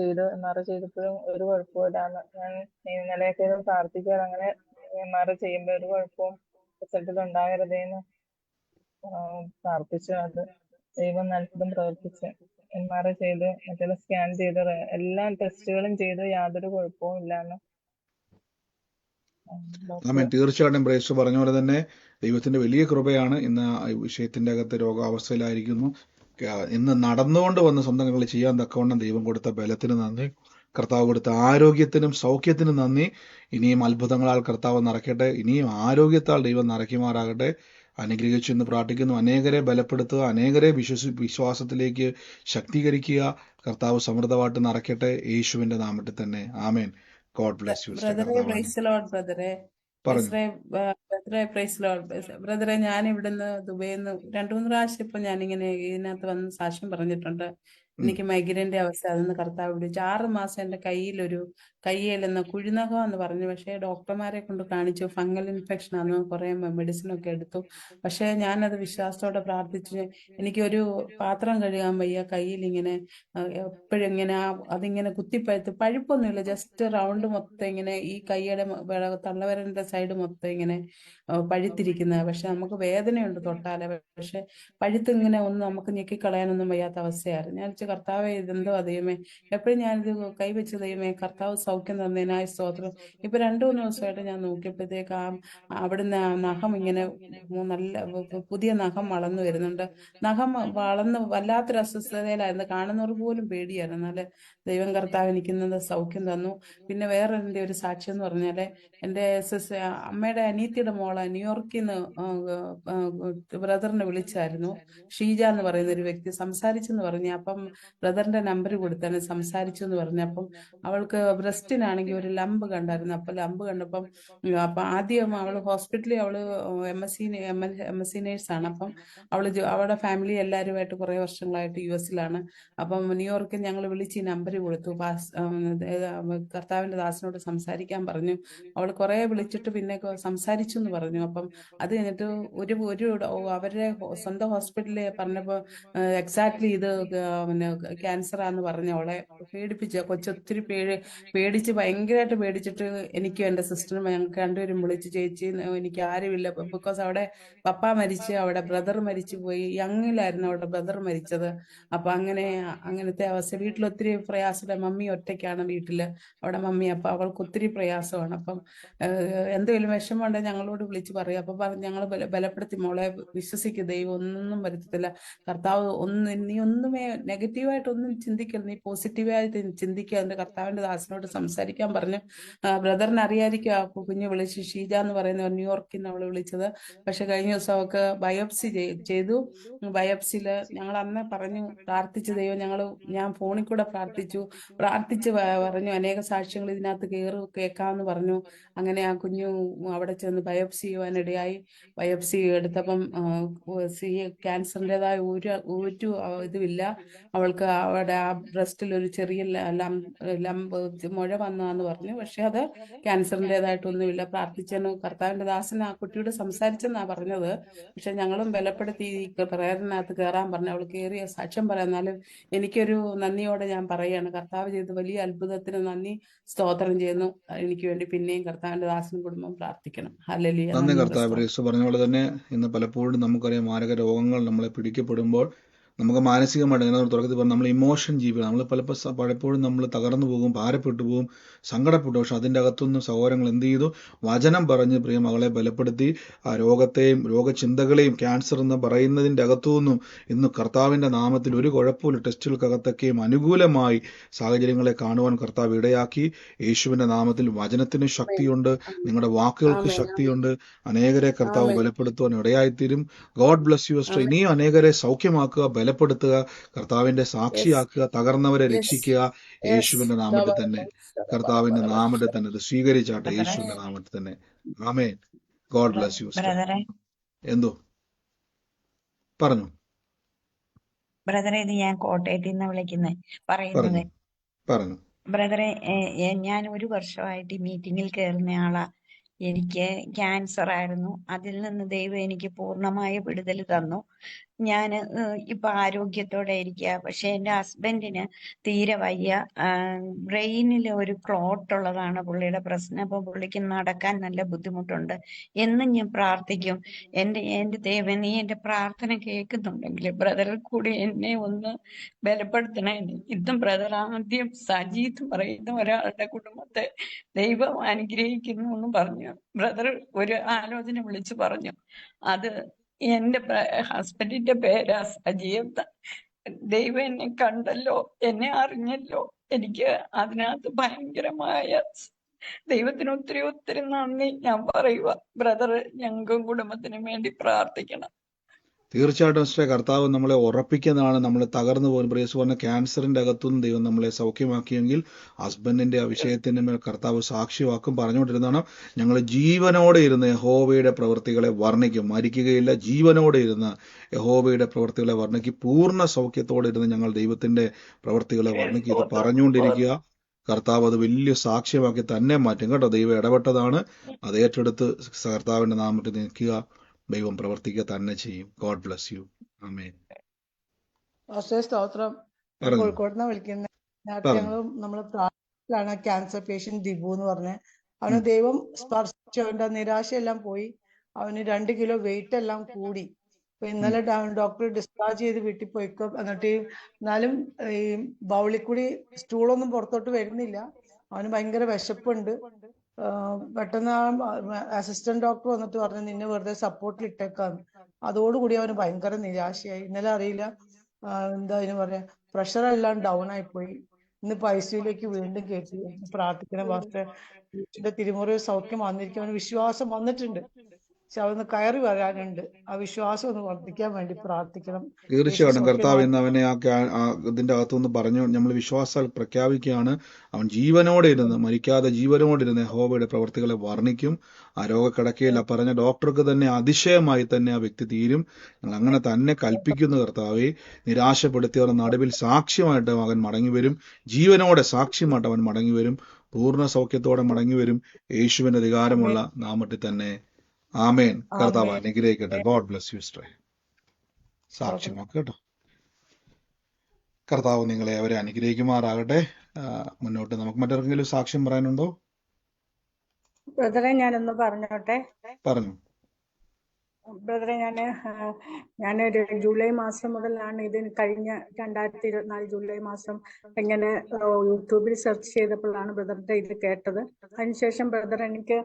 ചെയ്തപ്പോഴും ഒരു കുഴപ്പമില്ലാന്ന് ഞാൻ ഇന്നലെയൊക്കെ പ്രാർത്ഥിക്കാറ്. അങ്ങനെ MRI ചെയ്യുമ്പോൾ ഒരു കുഴപ്പവും റിസൾട്ടിൽ ഉണ്ടാകരുതേന്ന് പ്രാർത്ഥിച്ചു. അത് ദൈവം അത്ഭുതം പ്രവർത്തിച്ച് MRI ചെയ്ത്, മറ്റുള്ള സ്കാൻ ചെയ്ത്, എല്ലാ ടെസ്റ്റുകളും ചെയ്ത് യാതൊരു കുഴപ്പവും ഇല്ലാന്ന്. ആമേൻ. തീർച്ചയായിട്ടും ബ്രേസ് പറഞ്ഞ പോലെ തന്നെ ദൈവത്തിന്റെ വലിയ കൃപയാണ്. ഇന്ന് വിഷയത്തിന്റെ അകത്ത് രോഗാവസ്ഥയിലായിരിക്കുന്നു. ഇന്ന് നടന്നുകൊണ്ട് വന്ന് സ്വന്തം കാര്യങ്ങൾ ചെയ്യാൻ തക്കവണ്ണം ദൈവം കൊടുത്ത ബലത്തിന് നന്ദി. കർത്താവ് കൊടുത്ത ആരോഗ്യത്തിനും സൗഖ്യത്തിനും നന്ദി. ഇനിയും അത്ഭുതങ്ങളാൽ കർത്താവ് നിറയ്ക്കട്ടെ. ഇനിയും ആരോഗ്യത്താൽ ദൈവം നിറയ്ക്കുമാറാകട്ടെ. അനുഗ്രഹിച്ചു എന്ന് പ്രാർത്ഥിക്കുന്നു. അനേകരെ ബലപ്പെടുത്തുക, അനേകരെ വിശ്വാസത്തിലേക്ക് ശക്തീകരിക്കുക. കർത്താവ് സമൃദ്ധമായിട്ട് നിറയ്ക്കട്ടെ. യേശുവിന്റെ നാമത്തിൽ തന്നെ. ആമേൻ. God bless you. ബ്രദറെ, ഞാൻ ഇവിടുന്ന് ദുബൈന്ന് 2-3 പ്രാവശ്യം ഇപ്പൊ ഞാനിങ്ങനെ ഇതിനകത്ത് വന്ന് സാക്ഷ്യം പറഞ്ഞിട്ടുണ്ട്. എനിക്ക് മൈഗ്രൈൻ്റെ അവസ്ഥ. അതൊന്ന് കർത്താവ് വിളിച്ചു. 6 മാസം എൻ്റെ കയ്യിലെന്ന കുഴിനകം എന്ന് പറഞ്ഞു. പക്ഷേ ഡോക്ടർമാരെ കൊണ്ട് കാണിച്ചു. ഫംഗൽ ഇൻഫെക്ഷൻ ആണ്. കുറെ മെഡിസിനൊക്കെ എടുത്തു. പക്ഷെ ഞാനത് വിശ്വാസത്തോടെ പ്രാർത്ഥിച്ച്, എനിക്കൊരു പാത്രം കഴുകാൻ വയ്യ. കയ്യിൽ ഇങ്ങനെ എപ്പോഴും ഇങ്ങനെ അതിങ്ങനെ കുത്തിപ്പഴുത്ത്, പഴുപ്പൊന്നുമില്ല, ജസ്റ്റ് റൗണ്ട് മൊത്തം ഇങ്ങനെ ഈ കൈയുടെ തള്ളവിരലിന്റെ സൈഡ് മൊത്തം ഇങ്ങനെ പഴുത്തിരിക്കുന്നത്. പക്ഷെ നമുക്ക് വേദനയുണ്ട് തൊട്ടാലെ. പക്ഷെ പഴുത്ത് ഇങ്ങനെ ഒന്നും നമുക്ക് ഞെക്കിക്കളയാനൊന്നും വയ്യാത്ത അവസ്ഥയായിരുന്നു. ഞാൻ വിളിച്ച് കർത്താവെ ഇതെന്തോ ദൈവമേ, എപ്പോഴും ഞാനിത് കൈവച്ച് ദൈവമേ കർത്താവ് സൗഖ്യം തന്നതിനായി സ്തോത്രം. ഇപ്പൊ 2-3 ദിവസമായിട്ട് ഞാൻ നോക്കിയപ്പോഴത്തേക്ക് അവിടുന്ന് ആ നഖം ഇങ്ങനെ നല്ല പുതിയ നഖം വളർന്നു വരുന്നുണ്ട്. നഖം വളർന്ന് വല്ലാത്തൊരു അസ്വസ്ഥതയിലായിരുന്നു, കാണുന്നവർ പോലും പേടിയായിരുന്നു. എന്നാല് ദൈവം കർത്താവ് എനിക്കിന്നത് സൗഖ്യം തന്നു. പിന്നെ വേറെ എൻ്റെ ഒരു സാക്ഷ്യം എന്ന് പറഞ്ഞാല്, എൻ്റെ അമ്മയുടെ അനിയത്തിയുടെ മോളെ ന്യൂയോർക്കിൽ നിന്ന് ബ്രദറിനെ വിളിച്ചായിരുന്നു. ഷീജ എന്ന് പറയുന്ന ഒരു വ്യക്തി സംസാരിച്ചെന്ന് പറഞ്ഞു. അപ്പം ബ്രദറിന്റെ നമ്പർ കൊടുത്താണ് സംസാരിച്ചു എന്ന് പറഞ്ഞു. അപ്പം അവൾക്ക് ബ്രസ്റ്റിനാണെങ്കിൽ ഒരു ലംബ് കണ്ടായിരുന്നു. അപ്പൊ ലംബ് കണ്ടപ്പം അപ്പൊ ആദ്യം അവള് ഹോസ്പിറ്റലിൽ അവള് എം.എസ്.സി നേഴ്സാണ്. അപ്പം അവളുടെ ഫാമിലി എല്ലാവരുമായിട്ട് കുറെ വർഷങ്ങളായിട്ട് US-ലാണ്. അപ്പം ന്യൂയോർക്കിൽ ഞങ്ങൾ വിളിച്ച് ഈ നമ്പർ കൊടുത്തു. കർത്താവിന്റെ ദാസനോട് സംസാരിക്കാൻ പറഞ്ഞു. അവൾ കുറെ വിളിച്ചിട്ട് പിന്നെ സംസാരിച്ചു എന്ന് പറഞ്ഞു. അപ്പം അത് കഴിഞ്ഞിട്ട് അവരുടെ സ്വന്തം ഹോസ്പിറ്റലിൽ പറഞ്ഞപ്പോ എക്സാക്ട്ലി ഇത് പിന്നെ ക്യാൻസറാന്ന് പറഞ്ഞ് അവളെ പേടിപ്പിച്ച കൊച്ചൊത്തിരി പേടിച്ച് ഭയങ്കരമായിട്ട് പേടിച്ചിട്ട് എനിക്കും എൻ്റെ സിസ്റ്ററും ഞങ്ങൾക്ക് രണ്ടുപേരും വിളിച്ച്, ചേച്ചി എനിക്ക് ആരുമില്ല, ബിക്കോസ് അവിടെ പപ്പ മരിച്ച്, അവിടെ ബ്രദർ മരിച്ചു പോയി, യങ്ങിലായിരുന്നു അവിടെ ബ്രദർ മരിച്ചത്. അപ്പൊ അങ്ങനത്തെ അവസ്ഥ, വീട്ടിൽ ഒത്തിരി പ്രയാസമില്ല, മമ്മി ഒറ്റയ്ക്കാണ് വീട്ടില്, അവിടെ മമ്മി. അപ്പൊ അവൾക്ക് ഒത്തിരി പ്രയാസമാണ്. അപ്പം എന്തെങ്കിലും വിഷമമുണ്ടെങ്കിൽ ഞങ്ങളോട് വിളിച്ച് പറയും. അപ്പൊ ഞങ്ങൾ ബലപ്പെടുത്തി, മോളെ വിശ്വസിക്കുക, ദൈവം ഒന്നും വരുത്തത്തില്ല, കർത്താവ് നീ ഒന്നുമേ നെഗറ്റീവായിട്ടൊന്നും ചിന്തിക്കരുത്, നീ പോസിറ്റീവായിട്ട് ചിന്തിക്കുക, അതിന്റെ കർത്താവിന്റെ ദാസനോട് സംസാരിക്കാൻ പറഞ്ഞു. ബ്രദറിന് അറിയാതിരിക്കും ആ കുഞ്ഞ് വിളിച്ച്, ഷീജ എന്ന് പറയുന്ന ന്യൂയോർക്കിൽ നിന്ന് അവള് വിളിച്ചത്. പക്ഷെ കഴിഞ്ഞ ദിവസം അവൾക്ക് ബയോപ്സി ചെയ്തു. ബയോപ്സിയില് ഞങ്ങൾ അന്ന് പറഞ്ഞു, പ്രാർത്ഥിച്ചു ദൈവം, ഞാൻ ഫോണിൽ കൂടെ പ്രാർത്ഥിച്ച് പറഞ്ഞു, അനേക സാക്ഷ്യങ്ങൾ ഇതിനകത്ത് കേൾക്കാമെന്ന് പറഞ്ഞു. അങ്ങനെ ആ കുഞ്ഞു അവിടെ ചെന്ന് ബയോപ്സി ചെയ്യുവാനിടയായി. ബയോപ്സി എടുത്തപ്പം ക്യാൻസറിൻ്റെതായ ഒരു ഇതുമില്ല. അവൾക്ക് അവിടെ ആ ബ്രസ്റ്റിൽ ഒരു ചെറിയ ലംബ് മുഴ വന്നാന്ന് പറഞ്ഞു. പക്ഷെ അത് ക്യാൻസറിൻ്റെതായിട്ടൊന്നുമില്ല. പ്രാർത്ഥിച്ചെന്ന് കർത്താവിന്റെ ദാസൻ ആ കുട്ടിയോട് സംസാരിച്ചെന്നാ പറഞ്ഞത്. പക്ഷെ ഞങ്ങളും ബലപ്പെടുത്തി പ്രേരണകത്ത് കയറാൻ പറഞ്ഞു. അവൾ കയറിയ സാക്ഷ്യം പറയാം. എന്നാലും എനിക്കൊരു നന്ദിയോടെ ഞാൻ പറയുകയാണ്, കർത്താവ് ചെയ്ത വലിയ അത്ഭുതത്തിന് നന്ദി, സ്തോത്രം ചെയ്യുന്നു. എനിക്ക് വേണ്ടി പിന്നെയും കർത്താവിന്റെ ദാസൻ കുടുംബം പ്രാർത്ഥിക്കണം. ഹല്ലേലൂയ. നന്ദി കർത്താവ്. യേശു പറഞ്ഞ പോലെ തന്നെ ഇന്ന് പലപ്പോഴും നമുക്കറിയാം, മാരക രോഗങ്ങൾ നമ്മളെ പിടിക്കപ്പെടുമ്പോൾ നമുക്ക് മാനസികമായിട്ട്, ഞാൻ തുടക്കത്തിൽ പറഞ്ഞു, നമ്മൾ ഇമോഷൻ ജീവിതം, നമ്മൾ പലപ്പോഴും നമ്മൾ തകർന്നു പോകും, ഭാരപ്പെട്ടു പോകും, സങ്കടപ്പെട്ടു. പക്ഷെ അതിൻ്റെ അകത്തുനിന്ന് സഹോദരങ്ങൾ എന്ത് ചെയ്തു? വചനം പറഞ്ഞ് പ്രിയ മകളെ ബലപ്പെടുത്തി ആ രോഗത്തെയും രോഗചിന്തകളെയും ക്യാൻസർ എന്ന് പറയുന്നതിൻ്റെ അകത്തുനിന്നും ഇന്ന് കർത്താവിൻ്റെ നാമത്തിൽ ഒരു കുഴപ്പമില്ല, ടെസ്റ്റുകൾക്കകത്തൊക്കെയും അനുകൂലമായി സാഹചര്യങ്ങളെ കാണുവാൻ കർത്താവ് ഇടയാക്കി. യേശുവിൻ്റെ നാമത്തിൽ വചനത്തിന് ശക്തിയുണ്ട്, നിങ്ങളുടെ വാക്കുകൾക്ക് ശക്തിയുണ്ട്. അനേകരെ കർത്താവ് ബലപ്പെടുത്തുവാൻ ഇടയായിത്തീരും. God bless you sister. ഇനിയും അനേകരെ സൗഖ്യമാക്കുക, ബലപ്പെടുത്തുക, കർത്താവിന്റെ സാക്ഷിയാക്കുക, തകർന്നവരെ രക്ഷിക്കുക. യേശുവിന്റെ നാമത്തിൽ തന്നെ, കർത്താവിന്റെ നാമത്തിൽ തന്നെ ഇത് സ്വീകരിച്ചാട്ടെ, യേശുവിന്റെ നാമത്തിൽ തന്നെ. ആമേൻ. God bless you sister. എന്തോ പറഞ്ഞു ബ്രദറെ, ഇത് ഞാൻ കോട്ടയത്തിൽ നിന്ന് പറയുന്നത്. പറഞ്ഞു ബ്രദറെ, ഞാൻ 1 വർഷമായിട്ട് മീറ്റിങ്ങിൽ കയറുന്ന ആളാ. എനിക്ക് ക്യാൻസർ ആയിരുന്നു. അതിൽ നിന്ന് ദൈവം എനിക്ക് പൂർണ്ണമായ വിടുതൽ തന്നു. ഞാൻ ഇപ്പൊ ആരോഗ്യത്തോടെ ഇരിക്കുക. പക്ഷെ എൻ്റെ ഹസ്ബൻഡിന് തീരെ വയ്യ. ബ്രെയിനിൽ ഒരു ക്ലോട്ട് ഉള്ളതാണ് പുള്ളിയുടെ പ്രശ്നം. അപ്പൊ പുള്ളിക്ക് നടക്കാൻ നല്ല ബുദ്ധിമുട്ടുണ്ട്. എന്നും ഞാൻ പ്രാർത്ഥിക്കും, എൻ്റെ ദൈവം, നീ എൻ്റെ പ്രാർത്ഥന കേൾക്കുന്നുണ്ടെങ്കിൽ ബ്രദറിൽ കൂടി എന്നെ ഒന്ന് ബലപ്പെടുത്തണേ. ഇന്നും ബ്രദർ ആദ്യം സജീത്ത് പറയുന്ന ഒരാളുടെ കുടുംബത്തെ ദൈവം അനുഗ്രഹിക്കുന്നു എന്ന് പറഞ്ഞു ബ്രദർ ഒരു ആലോചന വിളിച്ചു പറഞ്ഞു. അത് എന്റെ ഹസ്ബൻഡിന്റെ പേരാ സജീവ. ദൈവം എന്നെ കണ്ടല്ലോ, എന്നെ അറിഞ്ഞല്ലോ. എനിക്ക് അതിനകത്ത് ഭയങ്കരമായ ദൈവത്തിന് ഒത്തിരി ഒത്തിരി നന്ദി ഞാൻ പറയുക. ബ്രദർ ഞങ്ങൾക്കും കുടുംബത്തിനും വേണ്ടി പ്രാർത്ഥിക്കണം. തീർച്ചയായിട്ടും സിസ്റ്റർ, കർത്താവ് നമ്മളെ ഉറപ്പിക്കുന്നതാണ്. നമ്മൾ തകർന്നു പോകുന്ന പ്രിയസ് പറഞ്ഞ ക്യാൻസറിന്റെ അകത്തുനിന്ന് ദൈവം നമ്മളെ സൗഖ്യമാക്കിയെങ്കിൽ ഹസ്ബൻഡിന്റെ ആ വിഷയത്തിന്റെ മേൽ കർത്താവ് സാക്ഷിവാക്കും. പറഞ്ഞുകൊണ്ടിരുന്നതാണ്, ഞങ്ങൾ ജീവനോടെ ഇരുന്ന് യഹോവയുടെ പ്രവൃത്തികളെ വർണ്ണിക്കും. മരിക്കുകയില്ല, ജീവനോടെ ഇരുന്ന് യഹോവയുടെ പ്രവൃത്തികളെ വർണ്ണിക്കും. പൂർണ്ണ സൗഖ്യത്തോടെ ഇരുന്ന് ഞങ്ങൾ ദൈവത്തിന്റെ പ്രവൃത്തികളെ വർണ്ണിക്കും. ഇത് പറഞ്ഞുകൊണ്ടിരിക്കുക. കർത്താവ് അത് വലിയ സാക്ഷ്യമാക്കി തന്നെ മാറ്റും കേട്ടോ. ദൈവം ഇടപെട്ടതാണ്, അത് ഏറ്റെടുത്ത് കർത്താവിന്റെ നാമത്തിൽ നിൽക്കുക. ദൈവം പ്രവർത്തിക്കുക തന്നെ ചെയ്യും. God bless you. ആമേൻ. സ്തോത്രം. കോഴിക്കോട് നിന്ന് വിളിക്കുന്നത്. ഞങ്ങളും നമ്മൾ പ്രാർത്ഥനയിലാണ്. ക്യാൻസർ പേഷ്യന്റ് ദിബു എന്ന് പറഞ്ഞ്, അവന് ദൈവം സ്പർശിച്ചു. അവന്റെ നിരാശയെല്ലാം പോയി. അവന് 2 കിലോ വെയിറ്റ് എല്ലാം കൂടി. അപ്പൊ ഇന്നലെ ഡോക്ടർ ഡിസ്ചാർജ് ചെയ്ത് വീട്ടിൽ പോയിക്കോ. എന്നിട്ട് എന്നാലും ഈ ബൗളിൽ കൂടി സ്റ്റൂളൊന്നും പുറത്തോട്ട് വരുന്നില്ല. അവന് ഭയങ്കര വിശപ്പുണ്ട്. പെട്ടെന്ന് അസിസ്റ്റന്റ് ഡോക്ടർ വന്നിട്ട് പറഞ്ഞു നിന്നെ വെറുതെ സപ്പോർട്ടിൽ ഇട്ടേക്കാന്ന്. അതോടുകൂടി അവന് ഭയങ്കര നിരാശയായി. ഇന്നലെ അറിയില്ല എന്താ അതിന് പറയാ, പ്രഷർ എല്ലാം ഡൗൺ ആയി പോയി. ഇന്നിപ്പോ ഐസിയുലേക്ക് വീണ്ടും കയറ്റി. പ്രാർത്ഥിക്കണം പാസ്റ്റർ, വീട്ടിന്റെ തിരുമുറി സൗഖ്യം വന്നിരിക്കും. അവന് വിശ്വാസം വന്നിട്ടുണ്ട്, പക്ഷെ അവന്ന് കയറി വരാനുണ്ട്. ആ വിശ്വാസം ഒന്ന് വർദ്ധിക്കാൻ വേണ്ടി പ്രാർത്ഥിക്കണം. തീർച്ചയായിട്ടും കർത്താവ് ഇന്ന് അവനെ ഇതിന്റെ അകത്തുനിന്ന് പറഞ്ഞു, നമ്മൾ വിശ്വാസാൽ പ്രഖ്യാപിക്കുകയാണ്, അവൻ ജീവനോടെ ഇരുന്ന്, മരിക്കാതെ ജീവനോടെ ഇരുന്ന് യഹോവയുടെ പ്രവർത്തികളെ വർണ്ണിക്കും. ആ രോഗക്കിടക്കയിൽ പറഞ്ഞ ഡോക്ടർക്ക് തന്നെ അതിശയമായി തന്നെ ആ വ്യക്തി തീരും. ഞങ്ങൾ അങ്ങനെ തന്നെ കൽപ്പിക്കുന്നു കർത്താവെ. നിരാശപ്പെടുത്തിയവരുടെ നടുവിൽ സാക്ഷ്യമായിട്ട് അവൻ മടങ്ങി വരും. ജീവനോടെ സാക്ഷ്യമായിട്ട് അവൻ മടങ്ങി വരും. പൂർണ്ണ സൗഖ്യത്തോടെ മടങ്ങി വരും. യേശുവിന്റെ അധികാരമുള്ള നാമത്തിൽ തന്നെ. ആമേൻ. കർത്താവ് അനുഗ്രഹിക്കട്ടെ. God bless you sister. സാക്ഷ്യമാക്കുക കേട്ടോ. കർത്താവ് നിങ്ങളെ അവരെ അനുഗ്രഹിക്കുമാറാകട്ടെ. മുന്നോട്ട് നമുക്ക് മറ്റെന്തെങ്കിലും സാക്ഷ്യം പറയാനുണ്ടോ? ബ്രദറെ ഞാനൊന്ന് പറഞ്ഞോട്ടെ. പറഞ്ഞു. ബ്രദറെ, ഞാനൊരു ജൂലൈ മാസം മുതലാണ് ഇത് കഴിഞ്ഞ 2024 ജൂലൈ മാസം ഇങ്ങനെ യൂട്യൂബിൽ സെർച്ച് ചെയ്തപ്പോഴാണ് ബ്രദറിന്റെ ഇത് കേട്ടത്. അതിനുശേഷം ബ്രദർ എനിക്ക്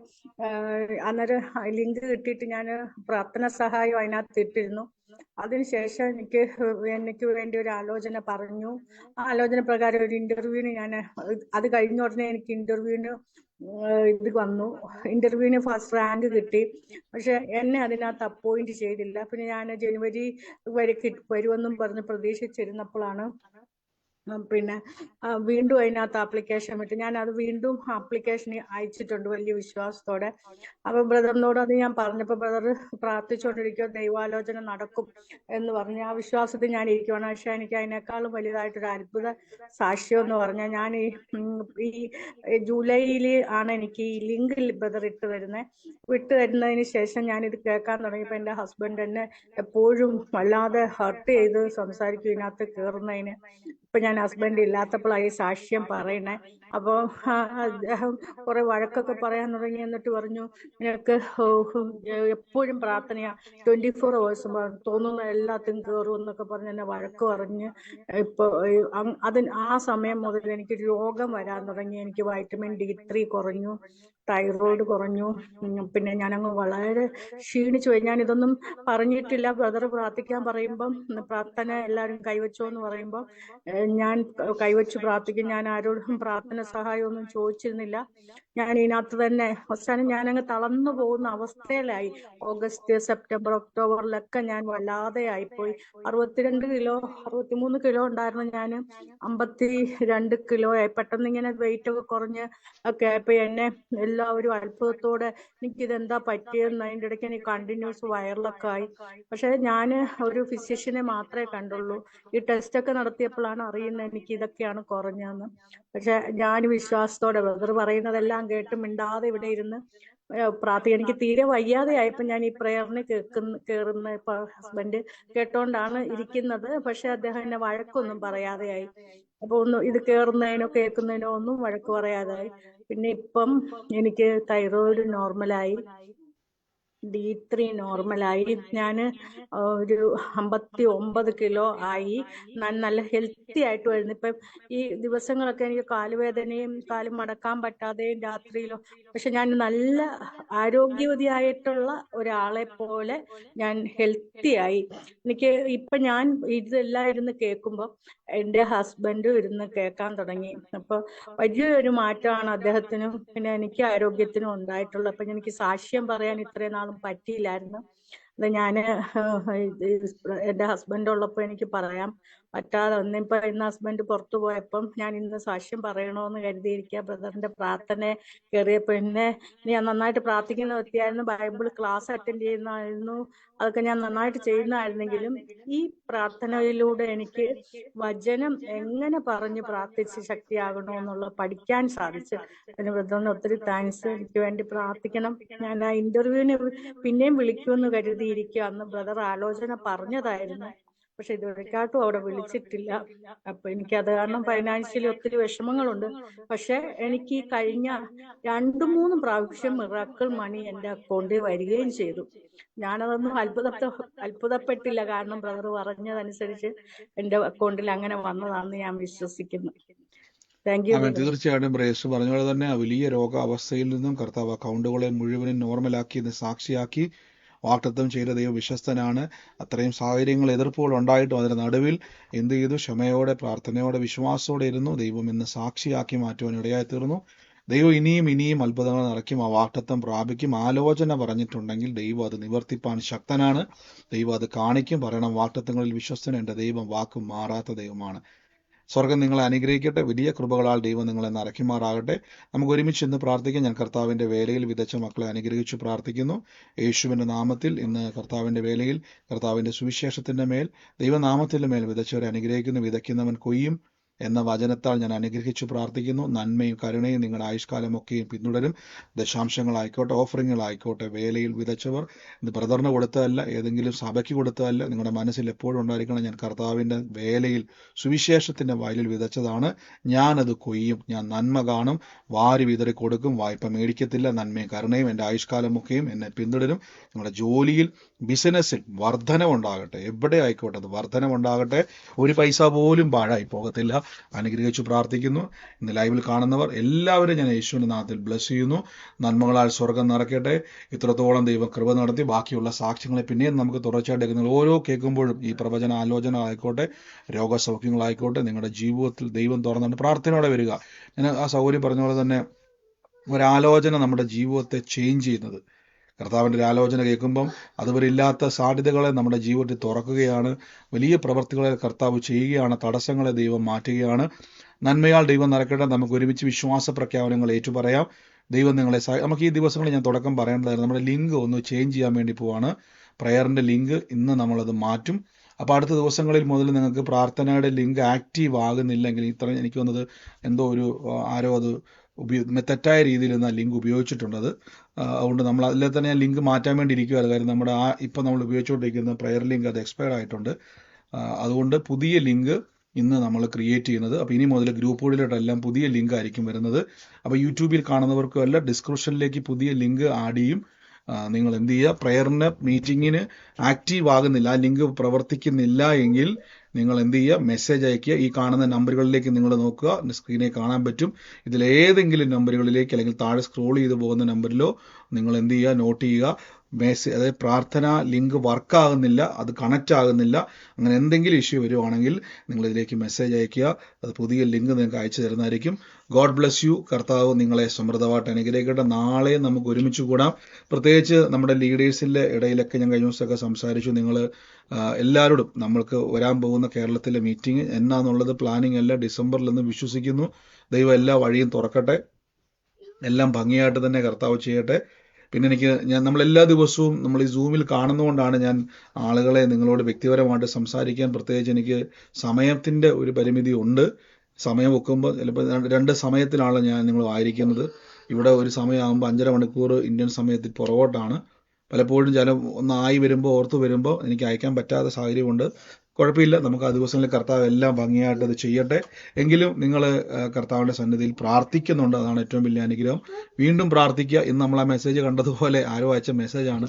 അന്നേരം ലിങ്ക് കിട്ടിയിട്ട് ഞാൻ പ്രാർത്ഥന സഹായം അതിനകത്ത് ഇട്ടിരുന്നു. അതിനുശേഷം എനിക്ക് വേണ്ടി ഒരു ആലോചന പറഞ്ഞു. ആ ആലോചന പ്രകാരം ഒരു ഇന്റർവ്യൂവിന് അത് കഴിഞ്ഞ ഉടനെ എനിക്ക് ഇന്റർവ്യൂവിന് ഇത് വന്നു. ഇന്റർവ്യൂവിന് ഫസ്റ്റ് റാങ്ക് കിട്ടി. പക്ഷെ എന്നെ അതിനകത്ത് അപ്പോയിന്റ് ചെയ്തില്ല. പിന്നെ ഞാൻ ജനുവരി വരെ വരുമെന്നും പറഞ്ഞ് പ്രതീക്ഷിച്ചിരുന്നപ്പോഴാണ് പിന്നെ വീണ്ടും അതിനകത്ത് ആപ്ലിക്കേഷൻ വിട്ട്. ഞാൻ അത് വീണ്ടും ആപ്ലിക്കേഷൻ അയച്ചിട്ടുണ്ട് വലിയ വിശ്വാസത്തോടെ. അപ്പൊ ബ്രദറിനോട് അത് ഞാൻ പറഞ്ഞപ്പോ ബ്രദർ പ്രാർത്ഥിച്ചുകൊണ്ടിരിക്കുക, ദൈവാലോചന നടക്കും എന്ന് പറഞ്ഞ് ആ വിശ്വാസത്തിൽ ഞാൻ ഇരിക്കുവാണ്. പക്ഷെ എനിക്ക് അതിനേക്കാളും വലുതായിട്ടൊരു അത്ഭുത സാക്ഷ്യം എന്ന് പറഞ്ഞാൽ, ഞാൻ ഈ ജൂലൈയിൽ ആണ് എനിക്ക് ഈ ലിങ്കിൽ ബ്രദർ വിട്ട് തരുന്നതിന് ശേഷം ഞാനിത് കേൾക്കാൻ തുടങ്ങിയപ്പോൾ എൻ്റെ ഹസ്ബൻഡ് എന്നെ എപ്പോഴും വല്ലാതെ ഹർട്ട് ചെയ്ത് സംസാരിക്കും ഇതിനകത്ത് കയറുന്നതിന്. ഇപ്പൊ ഞാൻ ഹസ്ബൻഡ് ഇല്ലാത്തപ്പോഴായി സാക്ഷ്യം പറയണേ. അപ്പൊ അദ്ദേഹം കുറെ വഴക്കൊക്കെ പറയാൻ തുടങ്ങി. എന്നിട്ട് പറഞ്ഞു, നിനക്ക് എപ്പോഴും പ്രാർത്ഥനയാ, 24 hours തോന്നുന്ന എല്ലാത്തിനും കയറും എന്നൊക്കെ പറഞ്ഞ് എന്നെ വഴക്ക് പറഞ്ഞ്. ഇപ്പൊ ആ സമയം മുതൽ എനിക്ക് രോഗം വരാൻ തുടങ്ങി. എനിക്ക് വൈറ്റമിൻ D3 കുറഞ്ഞു, തൈറോയ്ഡ് കുറഞ്ഞു. പിന്നെ ഞാനങ്ങ് വളരെ ക്ഷീണിച്ചു പോയി. ഞാൻ ഇതൊന്നും പറഞ്ഞിട്ടില്ല. ബ്രദർ പ്രാർത്ഥിക്കാൻ പറയുമ്പം പ്രാർത്ഥന എല്ലാവരും കൈവച്ചോ എന്ന് പറയുമ്പോൾ ഞാൻ കൈവച്ച് പ്രാർത്ഥിക്കും. ഞാൻ ആരോടും പ്രാർത്ഥന സഹായം ഒന്നും ചോദിച്ചിരുന്നില്ല. ഞാൻ ഇതിനകത്ത് തന്നെ അവസാനം ഞാനങ്ങ് തളർന്നു പോകുന്ന അവസ്ഥയിലായി. ഓഗസ്റ്റ്, സെപ്റ്റംബർ, ഒക്ടോബറിലൊക്കെ ഞാൻ വല്ലാതെ ആയിപ്പോയി. 63 കിലോ ഉണ്ടായിരുന്നു. ഞാൻ 52 കിലോ ആയി. പെട്ടെന്ന് ഇങ്ങനെ വെയിറ്റ് ഒക്കെ കുറഞ്ഞ് ഒക്കെ ആയപ്പോ എന്നെ എല്ലാവരും അത്ഭുതത്തോടെ എനിക്കിതെന്താ പറ്റിയെന്ന്. അതിൻ്റെ ഇടയ്ക്ക് എനിക്ക് കണ്ടിന്യൂസ് വയറിളക്കം ആയി. പക്ഷെ ഞാൻ ഒരു ഫിസിഷ്യനെ മാത്രമേ കണ്ടുള്ളൂ. ഈ ടെസ്റ്റ് ഒക്കെ നടത്തിയപ്പോഴാണ് അറിയുന്നത് എനിക്ക് ഇതൊക്കെയാണ് കുറഞ്ഞതെന്ന്. പക്ഷെ ഞാൻ വിശ്വാസത്തോടെ ബ്രദർ പറയുന്നതെല്ലാം കേട്ട് മിണ്ടാതെ ഇവിടെ ഇരുന്ന് പ്രാർത്ഥിക്കുക. എനിക്ക് തീരെ വയ്യാതെ ആയപ്പോൾ ഞാൻ ഈ പ്രേയറിന് കേറുന്ന ഇപ്പൊ ഹസ്ബൻഡ് കേട്ടോണ്ടാണ് ഇരിക്കുന്നത്. പക്ഷെ അദ്ദേഹം എന്നെ വഴക്കൊന്നും പറയാതെയായി. അപ്പൊ ഇത് കേറുന്നതിനോ കേൾക്കുന്നതിനോ ഒന്നും വഴക്ക് പറയാതായി. പിന്നെ ഇപ്പം എനിക്ക് തൈറോയിഡ് നോർമലായി, D3 നോർമലായി. ഞാൻ ഒരു 59 കിലോ ആയി. നല്ല ഹെൽത്തി ആയിട്ട് വരുന്നു. ഇപ്പം ഈ ദിവസങ്ങളൊക്കെ എനിക്ക് കാലുവേദനയും കാല് മടക്കാൻ പറ്റാതെയും രാത്രിയിലോ, പക്ഷെ ഞാൻ നല്ല ആരോഗ്യവതിയായിട്ടുള്ള ഒരാളെ പോലെ ഞാൻ ഹെൽത്തി ആയി. എനിക്ക് ഇപ്പൊ ഞാൻ ഇതെല്ലാം ഇരുന്ന് കേൾക്കുമ്പോൾ എൻ്റെ ഹസ്ബൻഡും ഇരുന്ന് കേൾക്കാൻ തുടങ്ങി. അപ്പൊ വലിയൊരു മാറ്റമാണ് അദ്ദേഹത്തിനും പിന്നെ എനിക്ക് ആരോഗ്യത്തിനും ഉണ്ടായിട്ടുള്ളത്. അപ്പൊ എനിക്ക് സാക്ഷ്യം പറയാൻ ഇത്രയും നാളും പറ്റിയില്ലായിരുന്നു. അത് ഞാന് എൻ്റെ ഹസ്ബൻഡ് ഉള്ളപ്പോൾ എനിക്ക് പറയാൻ പറ്റാതെ വന്നു. ഇന്ന് ഹസ്ബൻഡ് പുറത്തു പോയപ്പം ഞാൻ ഇന്ന് സാക്ഷ്യം പറയണോന്ന് കരുതിയിരിക്കുക. ബ്രദറിന്റെ പ്രാർത്ഥന കയറിയപ്പോ ഞാൻ നന്നായിട്ട് പ്രാർത്ഥിക്കുന്ന വ്യക്തിയായിരുന്നു. ബൈബിൾ ക്ലാസ് അറ്റൻഡ് ചെയ്യുന്നതായിരുന്നു. അതൊക്കെ ഞാൻ നന്നായിട്ട് ചെയ്യുന്നതായിരുന്നെങ്കിലും ഈ പ്രാർത്ഥനയിലൂടെ എനിക്ക് വചനം എങ്ങനെ പറഞ്ഞ് പ്രാർത്ഥിച്ച് ശക്തിയാകണമെന്നുള്ള പഠിക്കാൻ സാധിച്ചു. അതിന് ബ്രദറിന് ഒത്തിരി താങ്ക്സ്. എനിക്ക് വേണ്ടി പ്രാർത്ഥിക്കണം. ഞാൻ ആ ഇന്റർവ്യൂവിന് പിന്നെയും വിളിക്കുമെന്ന് കരുതിയിരിക്കുക. അന്ന് ബ്രദർ ആലോചന പറഞ്ഞതായിരുന്നു. പക്ഷെ ഇതുവരെക്കാട്ടും അവിടെ വിളിച്ചിട്ടില്ല. അപ്പൊ എനിക്ക് അത് കാരണം ഫൈനാൻഷ്യലി ഒത്തിരി വിഷമങ്ങളുണ്ട്. പക്ഷെ എനിക്ക് ഈ കഴിഞ്ഞ 2-3 പ്രാവശ്യം മിറാക്കിൾ മണി എന്റെ അക്കൗണ്ടിൽ വരികയും ചെയ്തു. ഞാനതൊന്നും അത്ഭുതപ്പെട്ടില്ല, കാരണം ബ്രദർ പറഞ്ഞതനുസരിച്ച് എന്റെ അക്കൗണ്ടിൽ അങ്ങനെ വന്നതാണെന്ന് ഞാൻ വിശ്വസിക്കുന്നു. താങ്ക് യു അവൻ ബ്രദർ. തീർച്ചയായിട്ടും ബ്രേസ് പറഞ്ഞ പോലെ തന്നെ ആ വലിയ രോഗാവസ്ഥയിൽ നിന്നും കർത്താവ് അക്കൗണ്ടുകളെ മുഴുവനും നോർമലാക്കി ഇന്ന് സാക്ഷിയാക്കി വാഗ്ദത്തം ചെയ്ത ദൈവം വിശ്വസ്തനാണ്. അത്രയും സാഹചര്യങ്ങൾ എതിർപ്പുകൾ ഉണ്ടായിട്ടും അതിന്റെ നടുവിൽ എന്ത് ചെയ്തു? ക്ഷമയോടെ, പ്രാർത്ഥനയോടെ, വിശ്വാസത്തോടെ ഇരുന്നു. ദൈവം ഇന്ന് സാക്ഷിയാക്കി മാറ്റുവാൻ ഇടയായി തീർന്നു. ദൈവം ഇനിയും അത്ഭുതങ്ങൾ നിറയ്ക്കും. ആ വാഗ്ദത്തം പ്രാപിക്കും. ആലോചന പറഞ്ഞിട്ടുണ്ടെങ്കിൽ ദൈവം അത് നിവർത്തിപ്പാൻ ശക്തനാണ്. ദൈവം അത് കാണിക്കും. പറയണം, വാഗ്ദത്തങ്ങളിൽ വിശ്വസ്തൻ, എൻ്റെ ദൈവം വാക്കും മാറാത്ത ദൈവമാണ്. സ്വർഗം നിങ്ങളെ അനുഗ്രഹിക്കട്ടെ. വലിയ കൃപകളാൽ ദൈവം നിങ്ങളെ നിറയ്ക്കുമാറാകട്ടെ. നമുക്ക് ഒരുമിച്ച് ഇന്ന് പ്രാർത്ഥിക്കാം. ഞാൻ കർത്താവിൻ്റെ വേലയിൽ വിതച്ച മക്കളെ അനുഗ്രഹിച്ച് പ്രാർത്ഥിക്കുന്നു. യേശുവിൻ്റെ നാമത്തിൽ ഇന്ന് കർത്താവിൻ്റെ വേലയിൽ, കർത്താവിൻ്റെ സുവിശേഷത്തിൻ്റെ മേൽ, ദൈവനാമത്തിൻ്റെ മേൽ വിതച്ചവരെ അനുഗ്രഹിക്കുന്നു. വിതയ്ക്കുന്നവൻ കൊയ്യും എന്ന വചനത്താൽ ഞാൻ അനുഗ്രഹിച്ചു പ്രാർത്ഥിക്കുന്നു. നന്മയും കരുണയും നിങ്ങളുടെ ആയുഷ്കാലമൊക്കെയും പിന്തുടരും. ദശാംശങ്ങളായിക്കോട്ടെ, ഓഫറിങ്ങുകളായിക്കോട്ടെ, വേലയിൽ വിതച്ചവർ ഇത് ബ്രദറിന് കൊടുത്തതല്ല, ഏതെങ്കിലും സഭയ്ക്ക് കൊടുത്തതല്ല. നിങ്ങളുടെ മനസ്സിൽ എപ്പോഴും ഉണ്ടായിരിക്കണം, ഞാൻ കർത്താവിൻ്റെ വേലയിൽ സുവിശേഷത്തിൻ്റെ വയലിൽ വിതച്ചതാണ്. ഞാനത് കൊയ്യും. ഞാൻ നന്മ കാണും, വാരി വിതറി കൊടുക്കും, വായ്പ മേടിക്കത്തില്ല. നന്മയും കരുണയും എൻ്റെ ആയുഷ്കാലമൊക്കെയും എന്നെ പിന്തുടരും. നിങ്ങളുടെ ജോലിയിൽ, ബിസിനസ്സിൽ വർധനവുണ്ടാകട്ടെ. എവിടെ ആയിക്കോട്ടെ അത് വർധനവുണ്ടാകട്ടെ. ഒരു പൈസ പോലും പാഴായി പോകത്തില്ല. അനുഗ്രഹിച്ചു പ്രാർത്ഥിക്കുന്നു. ഇന്ന് ലൈവിൽ കാണുന്നവർ എല്ലാവരും ഞാൻ യേശുവിൻ്റെ നാമത്തിൽ ബ്ലസ് ചെയ്യുന്നു. നന്മകളാൽ സ്വർഗം നിറയ്ക്കട്ടെ. ഇത്രത്തോളം ദൈവം കൃപ നടത്തി ബാക്കിയുള്ള സാക്ഷ്യങ്ങളെ പിന്നെയും നമുക്ക് തുടർച്ചയായിട്ട് കേൾക്കുന്നത്. ഓരോ കേൾക്കുമ്പോഴും ഈ പ്രവചന ആലോചന ആയിക്കോട്ടെ, രോഗസൗഖ്യങ്ങളായിക്കോട്ടെ, നിങ്ങളുടെ ജീവിതത്തിൽ ദൈവം തുറന്നുകൊണ്ട് പ്രാർത്ഥനയോടെ വരിക. ഞാൻ ആ സൗകര്യം പറഞ്ഞ പോലെ തന്നെ ഒരാലോചന നമ്മുടെ ജീവിതത്തെ ചേഞ്ച് ചെയ്യുന്നത്. കർത്താവിൻ്റെ ഒരു ആലോചന കേൾക്കുമ്പം അതുവരെ ഇല്ലാത്ത സാധ്യതകളെ നമ്മുടെ ജീവിതത്തിൽ തുറക്കുകയാണ്. വലിയ പ്രവർത്തികളെ കർത്താവ് ചെയ്യുകയാണ്. തടസ്സങ്ങളെ ദൈവം മാറ്റുകയാണ്. നന്മയാൽ ദൈവം നിറയ്ക്കട്ടെ. നമുക്ക് ഒരുമിച്ച് വിശ്വാസ പ്രഖ്യാപനങ്ങൾ ഏറ്റുപറയാം. ദൈവം നിങ്ങളെ നമുക്ക് ഈ ദിവസങ്ങളിൽ ഞാൻ തുടക്കം പറയേണ്ടതായിരുന്നു, നമ്മുടെ ലിങ്ക് ഒന്ന് ചേഞ്ച് ചെയ്യാൻ വേണ്ടി പോവാണ്. പ്രയറിൻ്റെ ലിങ്ക് ഇന്ന് നമ്മളത് മാറ്റും. അപ്പോൾ അടുത്ത ദിവസങ്ങളിൽ മുതൽ നിങ്ങൾക്ക് പ്രാർത്ഥനയുടെ ലിങ്ക് ആക്റ്റീവ് ആകുന്നില്ലെങ്കിൽ, ഇത്ര എനിക്ക് വന്നത് എന്തോ ഒരു ആരോ അത് തെറ്റായ രീതിയിൽ നിന്ന് ആ ലിങ്ക് ഉപയോഗിച്ചിട്ടുണ്ടത്. അതുകൊണ്ട് നമ്മൾ അതിൽ തന്നെ ഞാൻ ലിങ്ക് മാറ്റാൻ വേണ്ടി ഇരിക്കുകയാണ്. കാര്യം നമ്മുടെ ഇപ്പം നമ്മൾ ഉപയോഗിച്ചുകൊണ്ടിരിക്കുന്ന പ്രയർ ലിങ്ക് അത് എക്സ്പയർ ആയിട്ടുണ്ട്. അതുകൊണ്ട് പുതിയ ലിങ്ക് ഇന്ന് നമ്മൾ ക്രിയേറ്റ് ചെയ്യുന്നത്. അപ്പോൾ ഇനി മുതൽ ഗ്രൂപ്പുകളിലോട്ടെല്ലാം പുതിയ ലിങ്ക് ആയിരിക്കും വരുന്നത്. അപ്പോൾ യൂട്യൂബിൽ കാണുന്നവർക്കും അല്ല, ഡിസ്ക്രിപ്ഷനിലേക്ക് പുതിയ ലിങ്ക് ആഡ് ചെയ്യും. നിങ്ങൾ എന്ത് ചെയ്യുക? പ്രയറിന് മീറ്റിങ്ങിന് ആക്റ്റീവ് ആകുന്നില്ല, ആ ലിങ്ക് പ്രവർത്തിക്കുന്നില്ല എങ്കിൽ നിങ്ങൾ എന്ത് ചെയ്യുക? മെസ്സേജ് അയയ്ക്കുക. ഈ കാണുന്ന നമ്പറുകളിലേക്ക് നിങ്ങൾ നോക്കുക, സ്ക്രീനിൽ കാണാൻ പറ്റും. ഇതിലേതെങ്കിലും നമ്പറുകളിലേക്ക്, അല്ലെങ്കിൽ താഴെ സ്ക്രോൾ ചെയ്ത് പോകുന്ന നമ്പറിലോ നിങ്ങൾ എന്ത് ചെയ്യുക? നോട്ട് ചെയ്യുക. അതായത് പ്രാർത്ഥന ലിങ്ക് വർക്കാകുന്നില്ല, അത് കണക്റ്റ് ആകുന്നില്ല, അങ്ങനെ എന്തെങ്കിലും ഇഷ്യൂ വരുവാണെങ്കിൽ നിങ്ങൾ ഇതിലേക്ക് മെസ്സേജ് അയയ്ക്കുക. അത് പുതിയ ലിങ്ക് നിങ്ങൾക്ക് അയച്ചു തരുന്നതായിരിക്കും. God bless U. കർത്താവ് നിങ്ങളെ സമൃദ്ധമായിട്ട് അനുഗ്രഹിക്കട്ടെ. നാളെ നമുക്ക് ഒരുമിച്ച് കൂടാം. പ്രത്യേകിച്ച് നമ്മുടെ ലീഡേഴ്സിൻ്റെ ഇടയിലൊക്കെ ഞാൻ കഴിഞ്ഞ ദിവസമൊക്കെ സംസാരിച്ചു. നിങ്ങൾ എല്ലാവരോടും നമ്മൾക്ക് വരാൻ പോകുന്ന കേരളത്തിലെ മീറ്റിംഗ് എന്നാന്നുള്ളത് പ്ലാനിങ് അല്ല, ഡിസംബറിലെന്ന് വിശ്വസിക്കുന്നു. ദൈവം എല്ലാ വഴിയും തുറക്കട്ടെ. എല്ലാം ഭംഗിയായിട്ട് തന്നെ കർത്താവ് ചെയ്യട്ടെ. പിന്നെ നമ്മളെല്ലാ ദിവസവും നമ്മൾ ഈ സൂമിൽ കാണുന്നതുകൊണ്ടാണ് ഞാൻ ആളുകളെ നിങ്ങളോട് വ്യക്തിപരമായിട്ട് സംസാരിക്കാൻ, പ്രത്യേകിച്ച് എനിക്ക് സമയത്തിൻ്റെ ഒരു പരിമിതി ഉണ്ട്. സമയം വെക്കുമ്പോൾ ചിലപ്പോൾ 2 സമയത്തിലാണ് ഞാൻ നിങ്ങൾ ആയിരിക്കുന്നത്. ഇവിടെ ഒരു സമയമാകുമ്പോൾ 5.5 മണിക്കൂർ ഇന്ത്യൻ സമയത്തിൽ പുറകോട്ടാണ്. പലപ്പോഴും ഒന്നായി വരുമ്പോൾ ഓർത്ത് വരുമ്പോൾ എനിക്ക് അയക്കാൻ പറ്റാത്ത സാഹചര്യമുണ്ട്. കുഴപ്പമില്ല, നമുക്ക് ആ ദിവസങ്ങളിൽ കർത്താവ് എല്ലാം ഭംഗിയായിട്ട് അത് ചെയ്യട്ടെ. എങ്കിലും നിങ്ങൾ കർത്താവിൻ്റെ സന്നിധിയിൽ പ്രാർത്ഥിക്കുന്നുണ്ട്, അതാണ് ഏറ്റവും വലിയ അനുഗ്രഹം. വീണ്ടും പ്രാർത്ഥിക്കുക. ഇന്ന് നമ്മൾ ആ മെസ്സേജ് കണ്ടതുപോലെ ആരോ അയച്ച മെസ്സേജാണ്,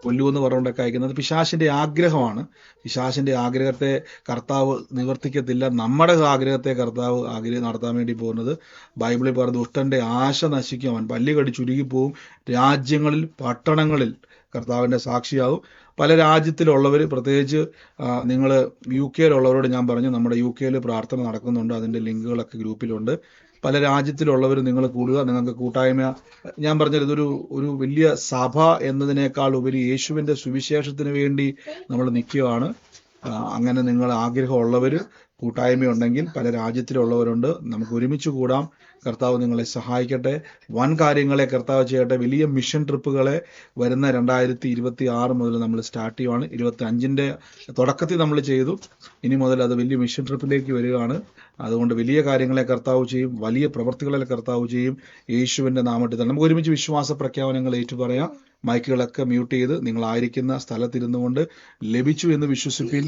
കൊല്ലുമെന്ന് പറഞ്ഞുകൊണ്ടൊക്കെ അയക്കുന്നത്. പിശാചിൻ്റെ ആഗ്രഹമാണ്. പിശാചിൻ്റെ ആഗ്രഹത്തെ കർത്താവ് നിവർത്തിക്കത്തില്ല. നമ്മുടെ ആഗ്രഹത്തെ കർത്താവ് നടത്താൻ വേണ്ടി പോകുന്നത്. ബൈബിളിൽ പറഞ്ഞ ദുഷ്ടൻ്റെ ആശ നശിക്കും, അവൻ പല്ല് കടിച്ചുരുകിപ്പോവും. രാജ്യങ്ങളിൽ, പട്ടണങ്ങളിൽ കർത്താവിൻ്റെ സാക്ഷിയാവും. പല രാജ്യത്തിലുള്ളവർ, പ്രത്യേകിച്ച് നിങ്ങൾ UK-യിലുള്ളവരോട് ഞാൻ പറഞ്ഞു, നമ്മുടെ UK-യിൽ പ്രാർത്ഥന നടക്കുന്നുണ്ട്. അതിൻ്റെ ലിങ്കുകളൊക്കെ ഗ്രൂപ്പിലുണ്ട്. പല രാജ്യത്തിലുള്ളവർ നിങ്ങൾ കൂടുക. നിങ്ങൾക്ക് കൂട്ടായ്മ, ഞാൻ പറഞ്ഞത് ഇതൊരു വലിയ സഭ എന്നതിനേക്കാൾ ഉപരി യേശുവിൻ്റെ സുവിശേഷത്തിന് വേണ്ടി നമ്മൾ നിൽക്കുകയാണ്. അങ്ങനെ നിങ്ങൾ ആഗ്രഹമുള്ളവർ, കൂട്ടായ്മയുണ്ടെങ്കിൽ പല രാജ്യത്തിലുള്ളവരുണ്ട്, നമുക്ക് ഒരുമിച്ച് കൂടാം. കർത്താവ് നിങ്ങളെ സഹായിക്കട്ടെ. വൻ കാര്യങ്ങളെ കർത്താവ് ചെയ്യട്ടെ. വലിയ മിഷൻ ട്രിപ്പുകളെ വരുന്ന 2026 മുതൽ നമ്മൾ സ്റ്റാർട്ട് ചെയ്യുവാണ്. 25-ൻ്റെ തുടക്കത്തിൽ നമ്മൾ ചെയ്തു. ഇനി മുതൽ അത് വലിയ മിഷൻ ട്രിപ്പിലേക്ക് വരികയാണ്. അതുകൊണ്ട് വലിയ കാര്യങ്ങളെ കർത്താവ് ചെയ്യും, വലിയ പ്രവൃത്തികളെ കർത്താവ് ചെയ്യും. യേശുവിൻ്റെ നാമത്തിൽ നമുക്ക് ഒരുമിച്ച് വിശ്വാസ പ്രഖ്യാപനങ്ങൾ ഏറ്റുപറയാം. മൈക്കുകളൊക്കെ മ്യൂട്ട് ചെയ്ത് നിങ്ങളായിരിക്കുന്ന സ്ഥലത്തിരുന്നു കൊണ്ട് ലഭിച്ചു എന്ന് വിശ്വസിപ്പിൻ.